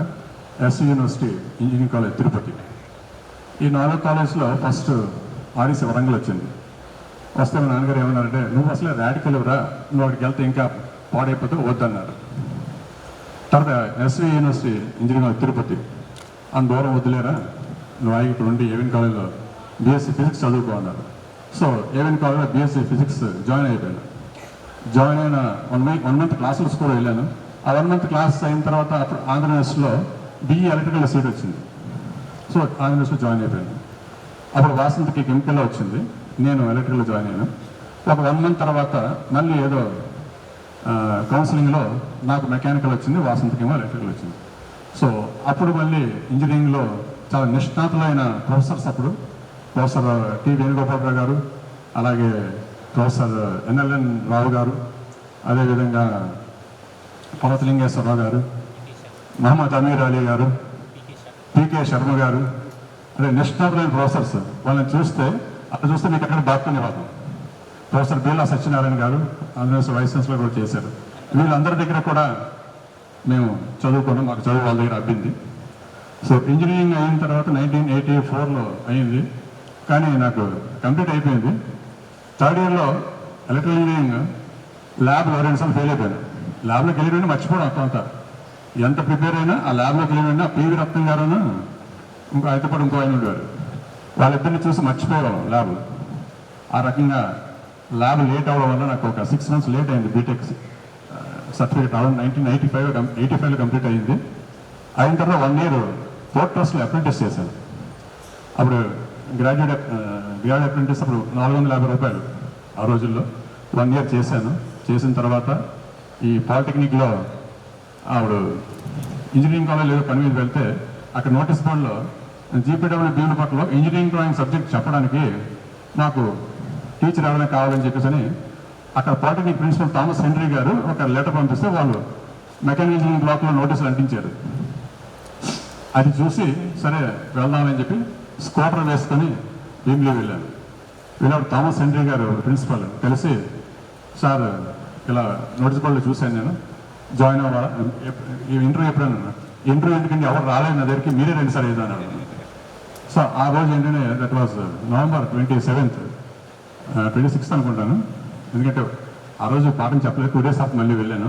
SC university engineering college Tirupati. ఈ 4 కాలేజ్లో ఫస్ట్ ఆర్ఈసీ వరంగల్ వచ్చింది. వస్తే మా నాన్నగారు ఏమన్నారంటే, నువ్వు అసలే రాడికల్ రా, నువ్వు అక్కడికి వెళ్తే ఇంకా పాడైపోతే వద్దన్నారు. తర్వాత SV university engineering college Tirupati, అంత దూరం వద్దులేరా, నువ్వు ఆగి ఇక్కడ ఉండి ఏవిఎన్ కాలేజ్లో బీఎస్సీ ఫిజిక్స్ చదువుకో అన్నారు. సో ఏవిఎన్ కాలేజ్లో బీఎస్సీ ఫిజిక్స్ జాయిన్ అయిపోయాను. జాయిన్ అయిన 1 మంత్ క్లాసులు కూడా వెళ్ళాను. ఆ 1 మంత్ క్లాస్ అయిన తర్వాత అప్పుడు ఆంధ్ర యూనివర్సిటీలో బీఈ ఎలక్ట్రికల్ సీట్ వచ్చింది. సో ఆంధ్ర యూనివర్సిటీ జాయిన్ అయిపోయాను. అప్పుడు వాసంతికి కెమికల్లో వచ్చింది, నేను ఎలక్ట్రికల్లో జాయిన్ అయ్యాను. ఒక 1 మంత్ తర్వాత మళ్ళీ ఏదో కౌన్సిలింగ్లో నాకు మెకానికల్ వచ్చింది, వాసంతికి ఏమో ఎలక్ట్రికల్ వచ్చింది. సో అప్పుడు మళ్ళీ ఇంజనీరింగ్లో చాలా నిష్ణాతులైన ప్రొఫెసర్స్, అప్పుడు ప్రొఫెసర్ టి వేణుగోపాలరావు గారు, అలాగే ప్రొఫెసర్ ఎన్ఎల్ఎన్ రావు గారు, అదేవిధంగా పర్వతలింగేశ్వరరావు గారు, మహమ్మద్ అమీర్ అలీ గారు, పికే శర్మ గారు, అదే నిష్ణాతులైన ప్రొఫెసర్స్. వాళ్ళని చూస్తే మీకు అక్కడ డాక్టర్ని వాళ్ళు ప్రొఫెసర్ బీలా సత్యనారాయణ గారు ఆంధ్రప్రదేశ్ వైస్ ఛాన్సలర్ కూడా చేశారు. వీళ్ళందరి దగ్గర కూడా మేము చదువుకున్నాం, మాకు చదువు వాళ్ళ దగ్గర అబ్బింది. సో ఇంజనీరింగ్ అయిన తర్వాత 1984లో అయింది, కానీ నాకు కంప్లీట్ అయిపోయింది. 3rd ఇయర్లో ఎలక్ట్రికల్ ఇంజనీరింగ్ ల్యాబ్లో 2 సార్లు ఫెయిల్ అయిపోయాను. ల్యాబ్లోకి వెళ్ళిపోయినా మర్చిపోవడం అంతా, ఎంత ప్రిపేర్ అయినా ఆ ల్యాబ్లోకి వెళ్ళిపోయినా పివి రత్నం గారును ఇంకో ఆయనతో ఇంకో ఆయన ఉండేవారు, వాళ్ళిద్దరిని చూసి మర్చిపోయేవాళ్ళం ల్యాబ్. ఆ రకంగా ల్యాబ్ లేట్ అవ్వడం వల్ల నాకు ఒక 6 months లేట్ అయింది బీటెక్ సర్టిఫికేట్ అరౌండ్ 1985లో కంప్లీట్ అయింది. అయిన తర్వాత 1 year పోర్ట్ ట్రస్ట్లో అప్రెంటిస్ చేశాను. అప్పుడు గ్రాడ్యుయేట్ అప్రెంటిస్ అప్పుడు 450 రూపాయలు ఆ రోజుల్లో. 1 year చేశాను. చేసిన తర్వాత ఈ పాలిటెక్నిక్లో ఆవిడ ఇంజనీరింగ్ కాలేజ్ ఏదో పని మీద వెళ్తే అక్కడ నోటీస్ బోర్డులో జీపీడబ్ల్యూ భీములపట్లలో ఇంజనీరింగ్ డ్రాయింగ్ సబ్జెక్ట్ చెప్పడానికి నాకు టీచర్ ఎవరైనా కావాలని చెప్పేసి అక్కడ పాలిటెక్నిక్ ప్రిన్సిపల్ థామస్ హెన్రీ గారు ఒక లెటర్ పంపిస్తే వాళ్ళు మెకానికల్ ఇంజనీరింగ్ బ్లాక్లో నోటీసులు అంటించారు. అది చూసి సరే వెళ్దామని చెప్పి స్కూటర్ వేసుకొని భీమిలి వెళ్ళాను. వెళ్ళినప్పుడు థామస్ హెన్రీ గారు ప్రిన్సిపల్ కలిసి, సార్ ఇలా నోటీస్ బోర్డులో చూశాను, నేను జాయిన్ అవ్వాలా, ఇంటర్వ్యూ ఎప్పుడన్నా, ఇంటర్వ్యూ ఎందుకంటే ఎవరు రాలేదు నా దగ్గరికి, మీరే రండి సార్ ఏదో అన్నారు. సో ఆ రోజు ఏంటంటే that was November 27th 26th అనుకుంటాను, ఎందుకంటే ఆ రోజు పాఠం చెప్పలేదు, 2 days after మళ్ళీ వెళ్ళాను.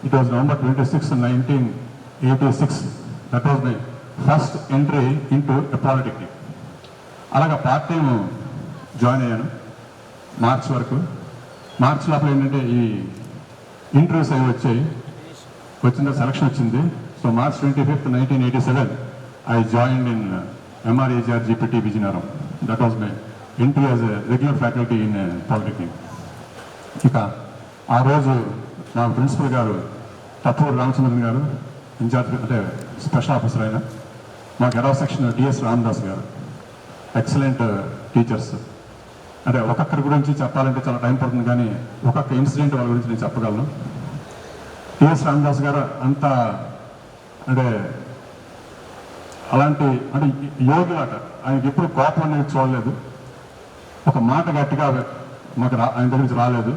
It was November 26, 1986. That was my first entry into a polytechnic. అలాగా పార్ట్ టైం జాయిన్ అయ్యాను మార్చ్ వరకు. మార్చ్ లోపల ఏంటంటే ఈ ఇంటర్వ్యూస్ అవి వచ్చాయి, వచ్చిన సెలక్షన్ వచ్చింది. So March 25th, 1987 I joined in MRAGR GPT Vizianagaram. That was my entry as a regular faculty in polytechnic. ఇక ఆ రోజు మా ప్రిన్సిపల్ గారు తప్పూరు రామచంద్రన్ గారు, ఇన్ఛార్జ్ అంటే స్పెషల్ ఆఫీసర్ అయిన, మాకు ఎడవ సెక్షన్ టిఎస్ రామదాస్ గారు, ఎక్సలెంట్ టీచర్స్. అంటే ఒక్కొక్కరి గురించి చెప్పాలంటే చాలా టైం పడుతుంది, కానీ ఒక్కొక్క ఇన్సిడెంట్ వాళ్ళ గురించి నేను చెప్పగలను. టిఎస్ రామదాస్ గారు అంత అంటే అలాంటి అంటే యోగి ఆట, ఆయనకి ఎప్పుడు కోపం అనేది చూడలేదు, ఒక మాట గట్టిగా మాకు ఆయన దగ్గర నుంచి రాలేదు,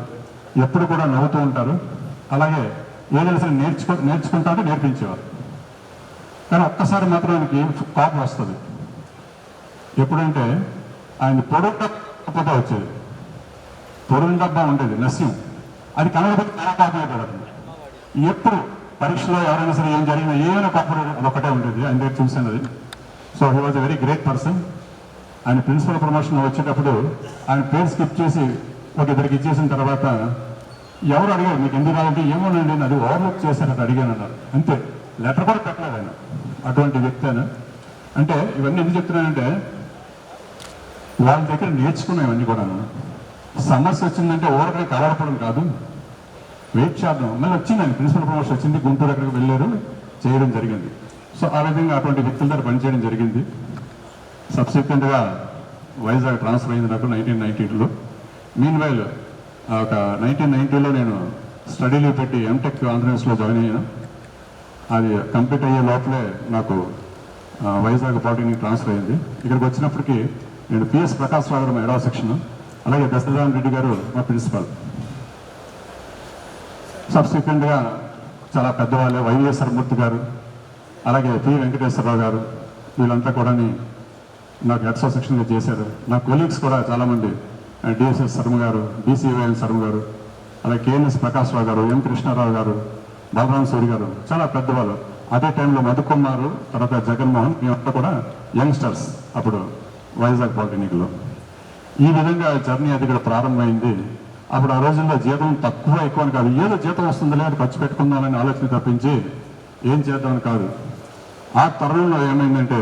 ఎప్పుడు కూడా నవ్వుతూ ఉంటారు. అలాగే ఏదైనా సరే నేర్చుకుంటా అంటే నేర్పించేవారు. కానీ ఒక్కసారి మాత్రం ఆయనకి కోపం వస్తుంది. ఎప్పుడంటే ఆయన పొడుగు డబ్బా వచ్చేది, పొడుగు డబ్బా ఉండేది నస్యం, అది కనబడిపోతే చాలా కోపం అయిపోతుంది. ఎప్పుడు పరీక్షలో ఎవరైనా సరే ఏం జరిగినా ఏమైనా కాకపోతే అదొక్కటే ఉండేది, ఆయన దగ్గర చూసాను అది. So he was a very great person. ఆయన ప్రిన్సిపల్ ప్రమోషన్ వచ్చేటప్పుడు ఆయన పేరు స్కిప్ చేసి ఒక ఇద్దరికి ఇచ్చేసిన తర్వాత ఎవరు అడిగారు మీకు ఎందుకు రావాలంటే ఏమోనండి అది ఓవర్లుక్ చేశారని అడిగాను అన్నారు. అంతే, లెటర్ కూడా పెట్టలేదు ఆయన. అటువంటి వ్యక్తి ఆయన. అంటే ఇవన్నీ ఎందుకు చెప్తున్నానంటే వాళ్ళ దగ్గర నేర్చుకున్నాం ఇవన్నీ కూడా. సమస్య వచ్చిందంటే ఓవర్గా కలవడపడం కాదు, వెయిట్ చేద్దాం. మళ్ళీ వచ్చింది ఆయన ప్రిన్సిపల్ ప్రమోషన్ వచ్చింది, గుంటూరు అక్కడికి వెళ్ళారు, చేయడం జరిగింది. సో ఆ విధంగా అటువంటి వ్యక్తుల దగ్గర పనిచేయడం జరిగింది. సబ్సిక్వెంట్గా వైజాగ్ ట్రాన్స్ఫర్ అయింది నాకు 1992లో. మీన్ వైల్ ఒక 1990లో నేను స్టడీ లీవ్ పెట్టి ఎంటెక్ ఆంధ్రప్రదేశ్లో జాయిన్ అయ్యాను. అది కంప్లీట్ అయ్యే లోపలే నాకు వైజాగ్ పాలిటెక్నిక్ ట్రాన్స్ఫర్ అయింది. ఇక్కడికి వచ్చినప్పటికీ నేను పిఎస్ ప్రకాష్ రావు గారు మా ఎడవ సెక్షన్, అలాగే దశరథన్ రెడ్డి గారు మా ప్రిన్సిపల్. సబ్సిక్వెంట్గా చాలా పెద్దవాళ్ళే వైఎస్ఆర్ మూర్తి గారు, అలాగే పి వెంకటేశ్వరరావు గారు, వీళ్ళంతా కూడా నాకు హెడ్స్ ఆఫ్ సెక్షన్గా చేశారు. నా కొలీగ్స్ కూడా చాలామంది, డిఎస్ఎస్ శర్మ గారు, బీసీవైఎన్ శర్మ గారు, అలాగే కేఎన్ఎస్ ప్రకాష్ రావు గారు, ఎం కృష్ణారావు గారు, బలరాం సూరి గారు, చాలా పెద్దవాళ్ళు. అదే టైంలో మధుకుమారు, తర్వాత జగన్మోహన్, మేమంతా కూడా యంగ్స్టర్స్ అప్పుడు వైజాగ్ పాలిటెక్నిక్లో. ఈ విధంగా జర్నీ అది ఇక్కడ ప్రారంభమైంది. అప్పుడు ఆ రోజుల్లో జీతం తక్కువ ఎక్కువ అని కాదు, ఏదో జీతం వస్తుంది లేదు ఖర్చు పెట్టుకుందామని ఆలోచన తప్పించి ఏం చేద్దామని కాదు. ఆ తరుణంలో ఏమైందంటే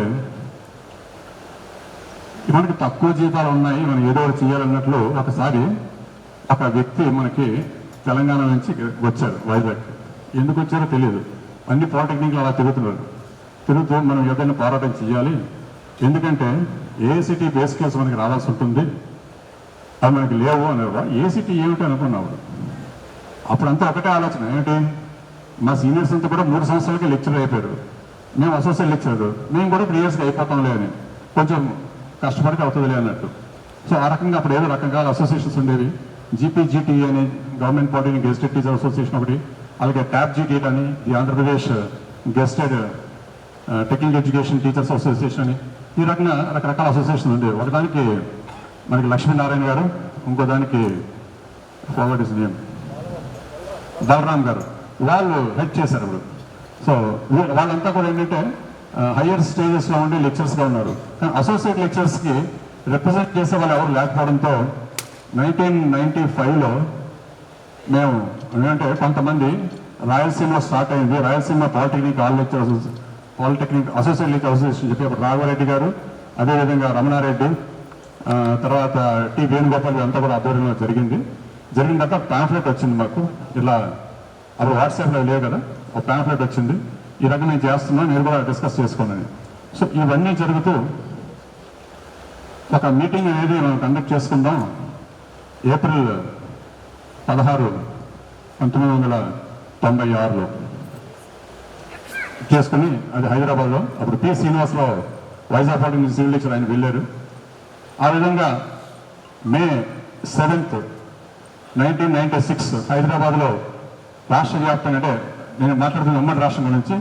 మనకి తక్కువ జీతాలు ఉన్నాయి, మనం ఏదో ఒకటి చేయాలన్నట్లు ఒకసారి ఒక వ్యక్తి మనకి తెలంగాణ నుంచి వచ్చారు వైజాగ్. ఎందుకు వచ్చారో తెలియదు. అన్ని పాలిటెక్నిక్లు అలా తిరుగుతూ మనం ఏదైనా పోరాటం చేయాలి, ఎందుకంటే ఏఐసిటీ బేస్ కేసు మనకి రావాల్సి ఉంటుంది, అవి మనకి లేవు అనేవా. ఏసీటీ ఏమిటి అనుకున్నావు. అప్పుడంతా ఒకటే ఆలోచన ఏమిటి, మా సీనియర్స్ అంతా కూడా 3 సంవత్సరాలకి లెక్చరర్ అయిపోయారు, మేము అసోసియేట్ లెక్చరర్, మేము కూడా 3 ఇయర్స్కి అయిపోతాంలే అని, కొంచెం కష్టపడితే అవుతుందిలే అన్నట్టు. సో ఆ రకంగా అప్పుడు ఏదో రకరకాల అసోసియేషన్స్ ఉండేవి. జీపీజీటీ అని గవర్నమెంట్ పాలిటెక్నిక్ గెస్టెడ్ టీచర్ అసోసియేషన్ ఒకటి, అలాగే ట్యాప్ జీటీ అని the Andhra Pradesh గెస్టెడ్ technical education teachers association అని, ఈ రకంగా రకరకాల అసోసియేషన్ ఉండేవి. ఒకదానికి మనకి లక్ష్మీనారాయణ గారు, ఇంకో దానికి ఫార్వర్డ్ ఇస్ నేమ్ బలరాం గారు, వాళ్ళు హెడ్ చేశారు ఇప్పుడు. సో వాళ్ళంతా కూడా ఏంటంటే హయ్యర్ స్టేజెస్లో ఉండే లెక్చర్స్గా ఉన్నారు. కానీ అసోసియేట్ లెక్చర్స్కి రిప్రజెంట్ చేసే వాళ్ళు ఎవరు లేకపోవడంతో 1995లో మేము ఏంటంటే కొంతమంది రాయలసీమలో స్టార్ట్ అయింది, Rayalaseema polytechnic polytechnic associate lecture association చెప్పి అప్పుడు రాఘవరెడ్డి గారు, అదేవిధంగా రమణారెడ్డి, తర్వాత టి వేణుగోపాల్, అంతా కూడా ఆధ్వర్యంలో జరిగిన తర్వాత ప్యాంఫ్లెట్ వచ్చింది మాకు. ఇలా అప్పుడు వాట్సాప్లో లేవు కదా, ఒక ప్యాంఫ్లెట్ వచ్చింది, ఈ రకంగా నేను చేస్తున్నాను, మీరు కూడా డిస్కస్ చేసుకోండి. సో ఇవన్నీ జరుగుతూ ఒక మీటింగ్ అనేది మనం కండక్ట్ చేసుకుందాం. ఏప్రిల్ 16, 1996లో చేసుకుని, అది హైదరాబాద్లో. అప్పుడు P Srinivasarao Vizag polytechnic civil lecture, ఆయన వెళ్ళారు. ఆ విధంగా మే 7, 1996 హైదరాబాద్లో రాష్ట్ర వ్యాప్తంగా, అంటే నేను మాట్లాడుతున్న ఉమ్మడి రాష్ట్రం గురించి,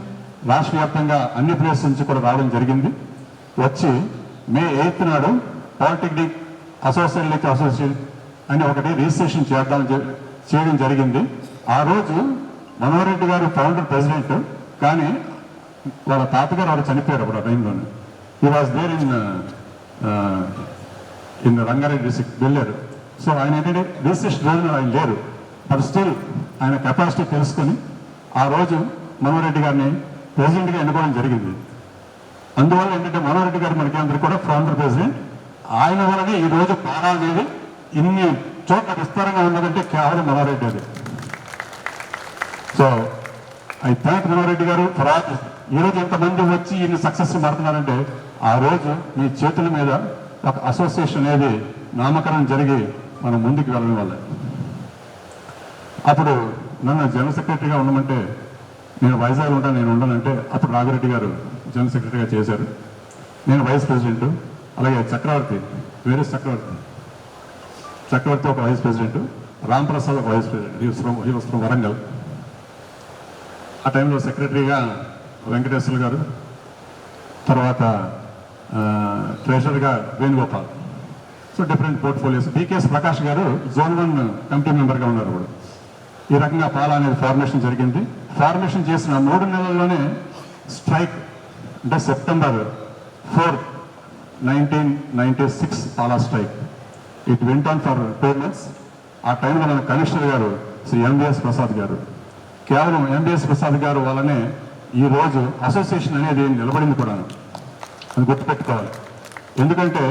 రాష్ట్ర వ్యాప్తంగా అన్ని ప్లేసెస్ నుంచి కూడా రావడం జరిగింది. వచ్చి మే 8 నాడు పాలిటెక్నిక్ అసోసియేట్ లెక్చర్ అసోసియేషన్ అని ఒకటి రిజిస్ట్రేషన్ చేయడం జరిగింది. ఆ రోజు మనోహర్ రెడ్డి గారు ఫౌండర్ ప్రెసిడెంట్, కానీ వాళ్ళ తాతగారు వారు చనిపోయారు అప్పుడు ఆ టైంలోనే. He was there in Rangareddy district వెళ్ళారు. సో ఆయన ఏంటంటే రిజిస్ట్రేషన్ రోజున ఆయన లేరు, బట్ స్టిల్ ఆయన కెపాసిటీ తెలుసుకొని ఆ రోజు మనోహర్ రెడ్డి గారిని ప్రెసిడెంట్గా ఎన్నుకోవడం జరిగింది. అందువల్ల ఏంటంటే మనోహర్ రెడ్డి గారు మనకి అందరూ కూడా ఫౌండర్ ప్రెసిడెంట్. ఆయన వల్లనే ఈ రోజు పారా అనేది ఇన్ని చోట్ల విస్తారంగా ఉన్నదంటే కేవలం మనోహర్ రెడ్డి అది. So I thank Manohar Reddy గారు. తర్వాత ఈరోజు ఎంతమంది వచ్చి ఇన్ని సక్సెస్ పడుతున్నారంటే ఆ రోజు మీ చేతుల మీద ఒక అసోసియేషన్ అనేది నామకరణం జరిగి మనం ముందుకు వెళ్ళడం వల్ల. అప్పుడు నన్ను జనరల్ సెక్రటరీగా ఉండమంటే, నేను వైజాగ్ ఉంటాను, నేను ఉండనంటే అప్పుడు రాఘరెడ్డి గారు జనరల్ సెక్రటరీగా చేశారు. నేను వైస్ ప్రెసిడెంట్, అలాగే చక్రవర్తి, వేరే చక్రవర్తి ఒక వైస్ ప్రెసిడెంట్, రాంప్రసాద్ ఒక vice president, he was from Warangal. ఆ టైంలో సెక్రటరీగా వెంకటేశ్వర గారు, తర్వాత ట్రెజరర్గా Venugopal. So different portfolios. DKS Prakash garu zone 1 committee మెంబర్గా ఉన్నారు. ఇప్పుడు ఈ రకంగా పాలా అనేది ఫార్మేషన్ జరిగింది. ఫార్మేషన్ చేసిన 3 నెలల్లోనే స్ట్రైక్ అంటే September 4, 1996 Pala strike. It went on for 2 months. ఆ టైంలో మన కమిషనర్ గారు శ్రీ ఎంబీఎస్ ప్రసాద్ గారు, కేవలం ఎంబీఎస్ ప్రసాద్ గారు వల్లనే ఈరోజు అసోసియేషన్ అనేది నిలబడింది కూడా, అది గుర్తుపెట్టుకోవాలి. ఎందుకంటే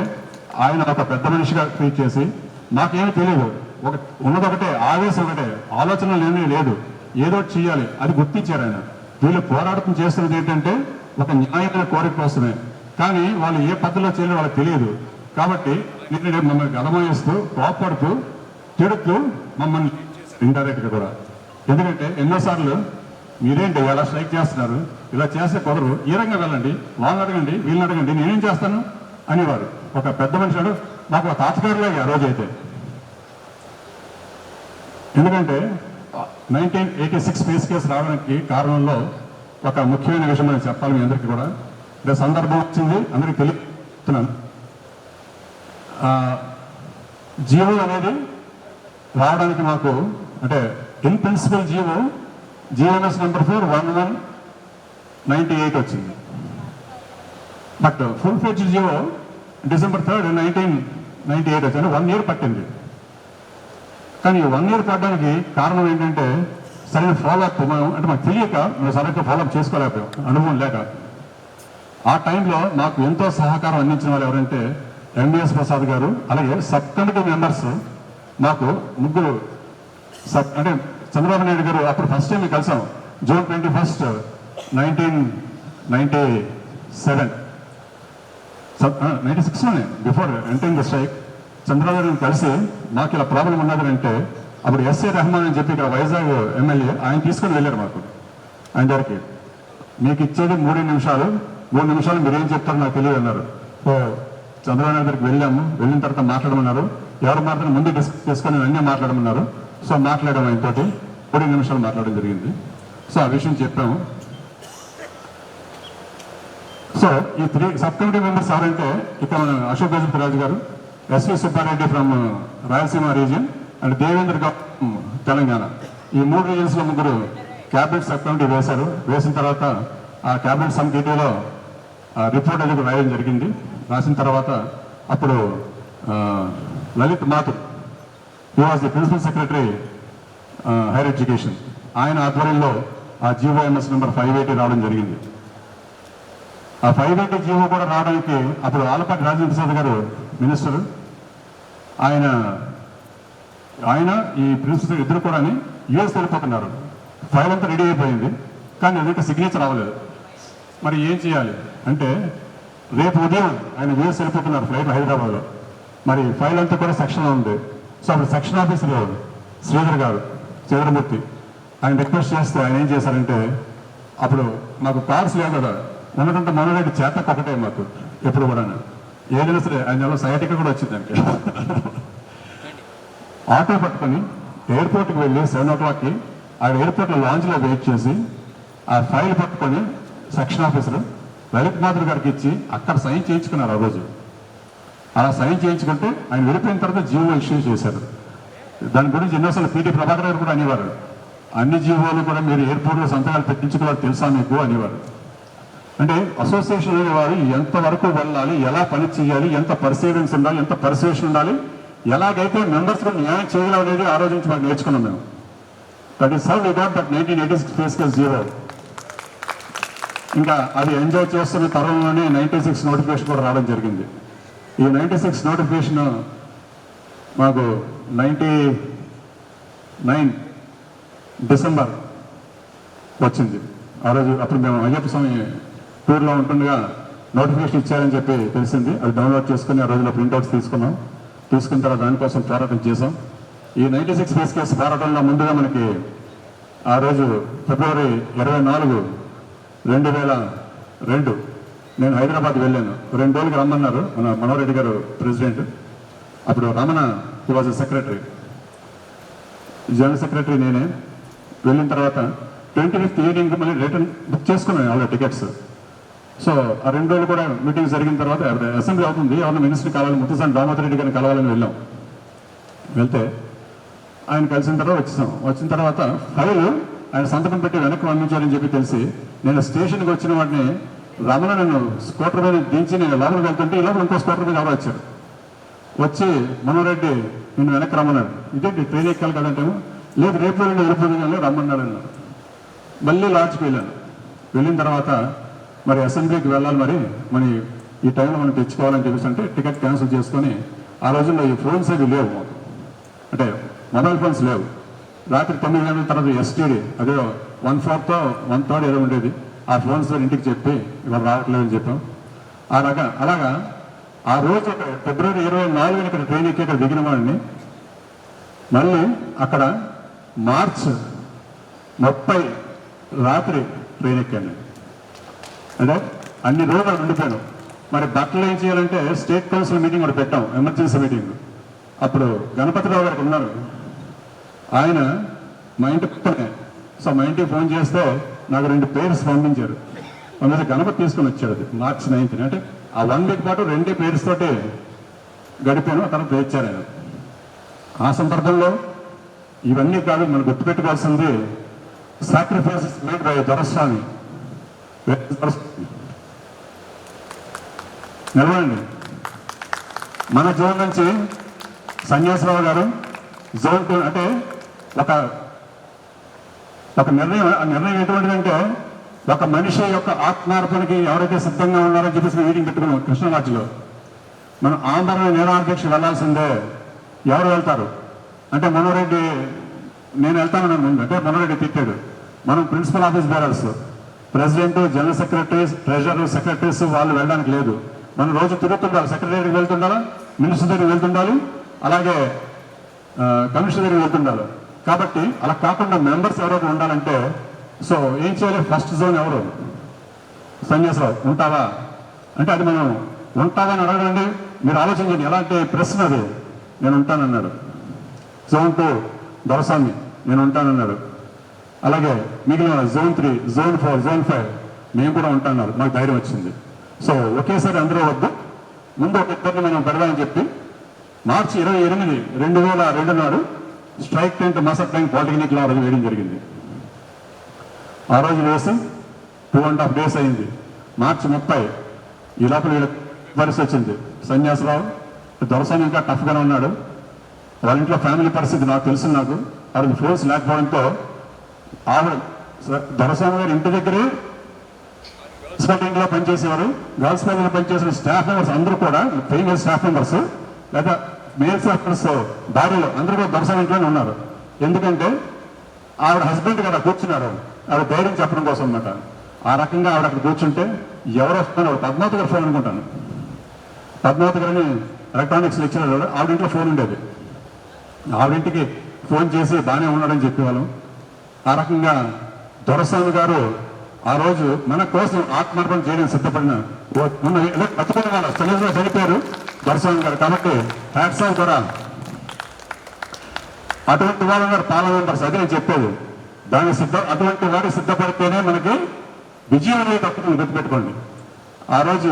ఆయన ఒక పెద్ద మనిషిగా ట్రీట్ చేసి, నాకేమీ తెలియదు, ఉన్నదొకటే ఆవేశం, ఒకటే ఆలోచనలు ఏమీ లేదు, ఏదో చేయాలి, అది గుర్తించారు ఆయన. వీళ్ళు పోరాటం చేస్తున్నది ఏంటంటే ఒక న్యాయమైన కోరిక కోసమే, కానీ వాళ్ళు ఏ పద్ధతిలో చేయాలో వాళ్ళకి తెలియదు. కాబట్టి నేను మమ్మల్ని గలమేస్తూ కోపడుతూ తిడుతూ మమ్మల్ని ఇండైరెక్ట్గా కూడా, ఎందుకంటే ఎన్నోసార్లు మీరేంటి ఎలా స్ట్రైక్ చేస్తున్నారు, ఇలా చేస్తే కుదరు, ఈ రంగా వెళ్ళండి, వాళ్ళని అడగండి, వీళ్ళని అడగండి, నేనేం చేస్తాను అనేవారు. ఒక పెద్ద మనిషి నాకు ఒక తాతగారులాగా ఆ రోజైతే. ఎందుకంటే 1986 స్పేస్ కేసు రావడానికి కారణంలో ఒక ముఖ్యమైన విషయం నేను చెప్పాలి మీ అందరికీ కూడా. అంటే సందర్భం వచ్చింది, అందరికీ తెలియతున్నాను. జీవో అనేది రావడానికి మాకు అంటే ఇన్ ప్రిన్సిపల్ జీవోఎంఎస్ నెంబర్ 4/11/98 వచ్చింది. But full fledged GO December 3rd, 1998 వచ్చింది. 1 year పట్టింది. కానీ 1 year పడడానికి కారణం ఏంటంటే సరైన ఫాలోఅప్ అంటే మాకు తెలియక మేము సరైన ఫాలోఅప్ చేసుకోలేకపోయాం, అనుభవం లేక. ఆ టైంలో నాకు ఎంతో సహకారం అందించిన వాళ్ళు ఎవరంటే ఎంబీఎస్ ప్రసాద్ గారు, అలాగే సబ్ కమిటీ మెంబర్స్ మాకు 3 అంటే చంద్రబాబు నాయుడు గారు అప్పుడు ఫస్ట్ టైం కలిసాం June 21st, 1997 96లోనే before entering the strike. Chandrababu గారిని కలిసి మాకు ఇలా ప్రాబ్లం ఉన్నది అంటే అప్పుడు ఎస్ఏ రెహమాన్ అని చెప్పి ఇక్కడ వైజాగ్ ఎమ్మెల్యే, ఆయన తీసుకొని వెళ్ళారు మాకు ఆయన దగ్గరికి. మీకు ఇచ్చేది 3 నిమిషాలు, 3 నిమిషాలు మీరేం చెప్తారో నాకు తెలియదు అన్నారు. సో చంద్రబాబు నాయుడు దగ్గరికి వెళ్ళాము, వెళ్ళిన తర్వాత మాట్లాడమన్నారు. ఎవరు మాట్లాడిన ముందు డిస్కస్ చేసుకొని అన్నీ మాట్లాడమన్నారు. సో మాట్లాడడం ఆయనతోటి 3 నిమిషాలు మాట్లాడడం జరిగింది. సో ఆ విషయం చెప్పాము. సో ఈ 3 సబ్ కమిటీ మెంబర్స్ ఎవరంటే ఇక్కడ మన Ashok Gajapathiraju garu, SV Subbareddy from Rayalaseema region and Devendra Goud Telangana. ఈ 3 రీజియన్స్లో 3 క్యాబినెట్ సబ్ కమిటీ వేశారు. వేసిన తర్వాత ఆ క్యాబినెట్ సబ్ కమిటీలో రిపోర్ట్ అనేది రాయడం జరిగింది. రాసిన తర్వాత అప్పుడు Lalit Mathur, he was the principal secretary higher education, ఆయన ఆధ్వర్యంలో ఆ జీవోఎంఎస్ నెంబర్ 580 రావడం జరిగింది. ఆ 580 జీవో కూడా రావడానికి అప్పుడు ఆలపాటి రాజేంద్ర ప్రసాద్ గారు మినిస్టర్, ఆయన ఈ ప్రిన్సిపల్ ఇద్దరు కూడా యుఎస్ వెళ్ళిపోతున్నారు. ఫైల్ అంతా రెడీ అయిపోయింది, కానీ అదొక సిగ్నేచర్ అవ్వలేదు. మరి ఏం చేయాలి అంటే రేపు ఉదయం ఆయన యుఎస్ వెళ్ళిపోతున్నారు ఫ్లైట్ హైదరాబాద్లో. మరి ఫైల్ అంతా కూడా సెక్షన్లో ఉంది. సో అప్పుడు సెక్షన్ ఆఫీసర్ శ్రీధర్ గారు, శ్రీధరమూర్తి, ఆయన రిక్వెస్ట్ చేస్తే ఆయన ఏం చేశారంటే, అప్పుడు మాకు కార్స్ లేవు కదా, ఉన్నదంటే మనోరెడ్డి చేతకు ఒకటే మాకు ఎప్పుడు కూడా, ఏదైనా సరే ఆయన సైటిక్ కూడా వచ్చిందంటే ఆటో పట్టుకొని ఎయిర్పోర్ట్కి వెళ్ళి 7 o'clockకి ఆ ఎయిర్పోర్ట్లో లాంచ్లో వెయిట్ చేసి ఆ ఫైల్ పట్టుకొని సెక్షన్ ఆఫీసర్ లలిత్ మాధుర్ గారికి ఇచ్చి అక్కడ సైన్ చేయించుకున్నారు. ఆ రోజు అలా సైన్ చేయించుకుంటే ఆయన వెళ్ళిపోయిన తర్వాత జీవో ఇష్యూ చేశారు. దాని గురించి ఎన్నోసార్లు పీటీ ప్రభాకర్ గారు కూడా అనేవారు, అన్ని జీవోలు కూడా మీరు ఎయిర్పోర్ట్లో సంతకాలు పెట్టించుకోవాలి తెలుసా మీకు అనేవారు. అంటే అసోసియేషన్ అనేవారు ఎంతవరకు వెళ్ళాలి, ఎలా పని చేయాలి, ఎంత పర్సీవెన్స్ ఉండాలి, ఎంత పర్సువేషన్ ఉండాలి, ఎలాగైతే మెంబర్స్ కూడా న్యాయం చేయాలి అనేది ఆ రోజు నుంచి మాకు నేర్చుకున్నాం మేము. That is how we got that 1986 space case GO. ఇంకా అది ఎంజాయ్ చేస్తున్న తరంలోనే 96 నోటిఫికేషన్ కూడా రావడం జరిగింది. ఈ 96 నోటిఫికేషన్ మాకు 99 డిసెంబర్ వచ్చింది. ఆ రోజు అప్పుడు మేము అయ్యప్ప స్వామి టూర్లో ఉంటుండగా నోటిఫికేషన్ ఇచ్చారని చెప్పి తెలిసింది. అది డౌన్లోడ్ చేసుకుని ఆ రోజులో ప్రింట్అవుట్స్ తీసుకున్న తర్వాత దానికోసం పోరాటం చేసాం. ఈ 96 స్పేస్ కేసు పోరాటంలో ముందుగా మనకి ఆ రోజు ఫిబ్రవరి 24, 2002 నేను హైదరాబాద్ వెళ్ళాను. 2 రోజులకి రమ్మన్నారు మన మనోరెడ్డి గారు ప్రెసిడెంట్. అప్పుడు Ramana he was secretary, general secretary నేనే. వెళ్ళిన తర్వాత 25th ఈవినింగ్ మళ్ళీ రిటర్న్ బుక్ చేసుకున్నాను వాళ్ళ టికెట్స్. సో ఆ 2 రోజులు కూడా మీటింగ్ జరిగిన తర్వాత అసెంబ్లీ అవుతుంది, ఎవరిని మినిస్టర్ని కలవాలి, ముత్తుసాని దామోదర్ రెడ్డి గారిని కలవాలని వెళ్తే ఆయన కలిసిన తర్వాత వచ్చిన తర్వాత ఫైల్ ఆయన సంతకం పెట్టి వెనక్కి పంపించాలని చెప్పి తెలిసి నేను స్టేషన్కి వచ్చిన వాడిని రమణ నన్ను స్కూటర్ మీద దించి నేను లోపలికి వెళ్తుంటే ఈ లోపల ఇంకో స్కూటర్ మీద ఎవరో వచ్చారు. వచ్చి మనోరెడ్డి నేను వెనక్కి రమ్మన్నాడు. ఇదేంటి ట్రైన్ ఎక్కాలి కదంటే లేదు రేపు వెళ్ళిపోయింది కానీ రమ్మన్నాడు అన్నారు. మళ్ళీ లాడ్జ్కి వెళ్ళిన తర్వాత మరి అసెంబ్లీకి వెళ్ళాలి, మరి ఈ టైంలో మనం తెచ్చుకోవాలని చెప్పేసి అంటే టికెట్ క్యాన్సిల్ చేసుకొని ఆ రోజుల్లో ఈ ఫోన్స్ అవి లేవు, అంటే మొబైల్ ఫోన్స్ లేవు. రాత్రి 9 గంటల తర్వాత ఎస్టీడీ అదే 1/4 1/3 ఏదో ఉండేది. ఆ ఫోన్స్ ఇంటికి చెప్పి ఇవాళ రావట్లేదని చెప్పాం. అలాగా ఆ రోజు ఫిబ్రవరి 24 ఇక్కడ ట్రైన్ ఎక్కి ఇక్కడ దిగిన వాడిని మళ్ళీ అక్కడ మార్చ్ 30 రాత్రి ట్రైన్ ఎక్కాను. అంటే అన్ని రోజులు ఉండిపోయాను. మరి బట్టలు ఏం చేయాలంటే స్టేట్ కౌన్సిల్ మీటింగ్ కూడా పెట్టాం, ఎమర్జెన్సీ మీటింగ్. అప్పుడు గణపతిరావు గారికి ఉన్నారు, ఆయన మా ఇంటి పక్కనే. సో మా ఇంటికి ఫోన్ చేస్తే నాకు 2 పేర్స్ పంపించారు. పంపిస్తే గణపతి తీసుకొని వచ్చాడు. అది మార్చ్ 9th. అంటే ఆ 1 వీక్ పాటు 2 పేర్స్ తోటి గడిపాను. ఆ తర్వాత తెచ్చారు ఆయన. ఆ సందర్భంలో ఇవన్నీ కాదు, మనం గుర్తుపెట్టుకోవాల్సింది సాక్రిఫైసెస్ మేడ్ బై దొరస్వామి. నిలవండి. మన జోన్ నుంచి సన్యాసరావు గారు జోన్ 2 అంటే ఒక నిర్ణయం. ఆ నిర్ణయం ఎటువంటిదంటే ఒక మనిషి యొక్క ఆత్మార్పణకి ఎవరైతే సిద్ధంగా ఉన్నారో చెప్పేసి మీటింగ్ పెట్టుకున్నాం కృష్ణరాజులో. మనం ఆంధ్ర నిరాధ్యక్ష వెళ్లాల్సిందే. ఎవరు వెళ్తారు అంటే మనోరెడ్డి, నేను వెళ్తానన్నాను ముందు. అంటే మనోరెడ్డి తిట్టాడు. మనం principal office bearers, president, general secretaries, treasurer, secretaries వాళ్ళు వెళ్ళడానికి లేదు. మనం రోజు తిరుగుతుండాలి. సెక్రటరీకి వెళ్తుండాలి, మినిస్టర్ దగ్గరికి వెళ్తుండాలి, అలాగే కమిషనర్ దగ్గరికి వెళ్తుండాలి. కాబట్టి అలా కాకుండా మెంబర్స్ ఎవరైనా ఉండాలంటే సో ఏం చేయాలి? ఫస్ట్ జోన్ ఎవరు? సన్యాసరావు. ఉంటావా అంటే అది మనం ఉంటావా అని అడగండి. మీరు ఆలోచించండి, ఎలాంటి ప్రశ్న అది. నేను ఉంటానన్నాడు. జోన్ 2 దొరస్వామి నేను ఉంటానన్నాడు. అలాగే మిగిలిన జోన్ 3, జోన్ 4, జోన్ 5 మేము కూడా ఉంటాన్నారు. మాకు ధైర్యం వచ్చింది. సో ఒకేసారి అందరూ వద్దు, ముందు ఒక ఇద్దరిని మనం పెడదామని చెప్పి మార్చి 28, 2002 నాడు స్ట్రైక్ టెంట్ మసట్ బ్యాంక్ పాలిటెక్నిక్లో ఆ రోజు వేయడం జరిగింది. ఆ రోజు వేసి 2.5 days అయింది. మార్చి 30 ఈ లోపల వీళ్ళ పరిస్థితి వచ్చింది. సన్యాసరావు దొరస్వామి ఇంకా టఫ్గానే ఉన్నాడు. వాళ్ళ ఇంట్లో ఫ్యామిలీ పరిస్థితి నాకు తెలుసు. నాకు ఆ రోజు ఫోన్స్ లేకపోవడంతో ఆవిడ దొరస్వామి గారు ఇంటి దగ్గరే లో పనిచేసేవారు. గర్ల్స్ కాలేజీలో పనిచేసిన స్టాఫ్ మెంబర్స్ అందరూ కూడా ఫీమేల్ స్టాఫ్ మెంబర్స్ లేదా మేల్ స్టాఫ్ మెంబర్స్ భార్యలు అందరూ కూడా దొరస్వామి ఇంట్లోనే ఉన్నారు. ఎందుకంటే ఆవిడ హస్బెండ్ కదా కూర్చున్నారు, ఆవిడ ధైర్యం చెప్పడం కోసం అన్నమాట. ఆ రకంగా ఆవిడ అక్కడ కూర్చుంటే ఎవరు వస్తున్నారు? పద్మావతి గారు ఫోన్ అనుకుంటాను. పద్మావతి గారిని ఎలక్ట్రానిక్స్ లెక్చరర్, ఆవిడ ఇంట్లో ఫోన్ ఉండేది. ఆవిడింటికి ఫోన్ చేసి బాగానే ఉన్నాడని చెప్పేవాళ్ళం. ఆ రకంగా దొరస్వామి గారు ఆ రోజు మన కోసం ఆత్మార్పణ చేయడానికి సిద్ధపడిన బతుకున్న వాళ్ళు చనిపోయారు దొరస్వామి గారు. కాబట్టి హ్యాట్స్ ఆఫ్ కూడా అటువంటి వాళ్ళు ఉన్నారు పాలన మెంబర్స్. అదే నేను చెప్పేది. అటువంటి వాడు సిద్ధపడితేనే మనకి విజయం అనేది తప్పుతుంది, గుర్తుపెట్టుకోండి. ఆ రోజు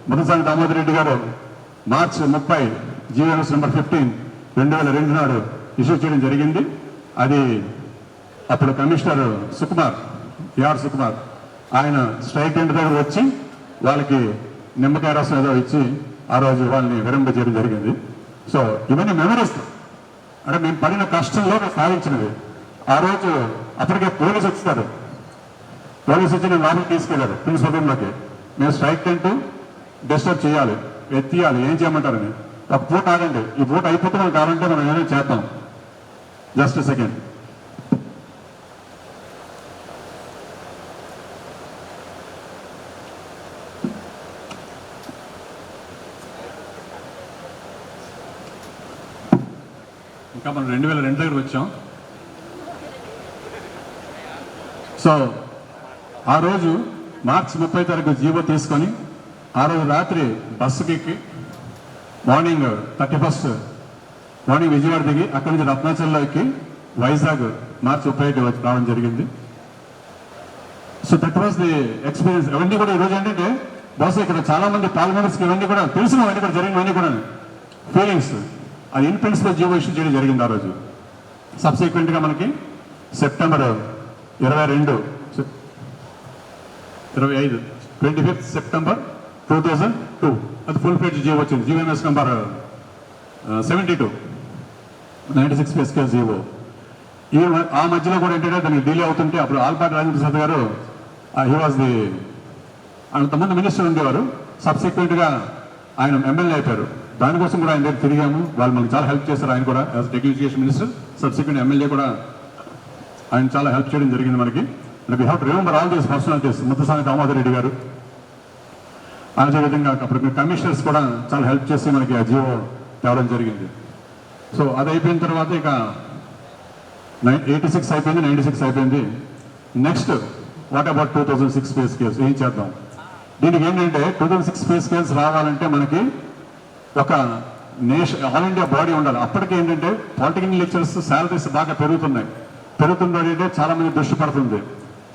ముద్దసాని దామోదర్ రెడ్డి గారు మార్చి 30 జీవోఎస్ నెంబర్ 15 2002 నాడు ఇష్యూ చేయడం జరిగింది. అది అప్పుడు కమిషనర్ సుకుమార్, ఏఆర్ సుకుమార్, ఆయన స్ట్రైక్ టెంట్ దగ్గర వచ్చి వాళ్ళకి నిమ్మకాయ రసం ఏదో ఇచ్చి ఆ రోజు వాళ్ళని విరంభించడం జరిగింది. సో ఇవన్నీ మెమరీస్. అంటే మేము పడిన కష్టంలో సాధించినవి. ఆ రోజు అప్పటికే పోలీసు వచ్చారు. పోలీసు వచ్చి నేను లోపలికి తీసుకెళ్ళారు ప్రిన్సిపల్ రూమ్లోకి. మేము స్ట్రైక్ టెంట్ డిస్టర్బ్ చేయాలి, ఎత్తియాలి, ఏం చేయమంటారని. ఒక పూట ఆగండి, ఈ పూట అయిపోతే మనం కావాలంటే మనం ఏమైనా చేద్దాం. Just second. ఇంకా మనం 2002 దగ్గర వచ్చాం. సో ఆ రోజు మార్చి 30 తారీఖు జీవో తీసుకొని ఆ రోజు రాత్రి బస్సుకి ఎక్కి మార్నింగ్ 31 మార్నింగ్ విజయవాడ దిగి అక్కడి నుంచి రత్నాచల్లో ఎక్కి వైజాగ్ మార్చి 31 రావడం జరిగింది. So that was the experience. ఇవన్నీ కూడా ఈరోజు ఏంటంటే బహుశా ఇక్కడ చాలా మంది పార్లమెంటర్స్కి ఇవన్నీ కూడా తెలిసినవన్నీ కూడా జరిగినవన్నీ కూడా ఫీలింగ్స్. అది ఇన్ ప్రిన్సిపల్ జీవో ఇష్యూ చేయడం జరిగింది ఆ రోజు. సబ్సిక్వెంట్గా మనకి సెప్టెంబర్ 25 25 సెప్టెంబర్ 2002 అది ఫుల్ ఫ్లెడ్జ్ జీవో వచ్చింది. GOMS number 72 96 pay scale GO. ఈ ఆ మధ్యలో కూడా ఏంటంటే దానికి డిలే అవుతుంటే అప్పుడు ఆల్పాటి రాజేంద్ర ప్రసాద్ గారు హీ వాజ్ ది అంతమంది మినిస్టర్ ఉండేవారు. సబ్సిక్వెంట్గా ఆయన ఎమ్మెల్యే అయిపోయారు. దానికోసం కూడా ఆయన దగ్గర తిరిగాము. వాళ్ళు మనకు చాలా హెల్ప్ చేశారు. ఆయన కూడా as education minister, subsequent MLA కూడా ఆయన చాలా హెల్ప్ చేయడం జరిగింది మనకి. We have to remember all these personalities. Muttaswamy Damodar Reddy garu, అదేవిధంగా అప్పుడు కమిషనర్స్ కూడా చాలా హెల్ప్ చేసి మనకి ఆ జీవో తేవడం జరిగింది. సో అది అయిపోయిన తర్వాత ఇక 86 అయిపోయింది, 96 అయిపోయింది. Next what about 2006 pay scales ఏం చేద్దాం? దీనికి ఏంటంటే 2006 పే స్కేల్స్ రావాలంటే మనకి ఒక ఆల్ ఇండియా బాడీ ఉండాలి. అప్పటికి ఏంటంటే పాలిటెక్నిక్ లెక్చరర్స్ శాలరీస్ బాగా పెరుగుతుందంటే చాలా మంది దృష్టి పడుతుంది.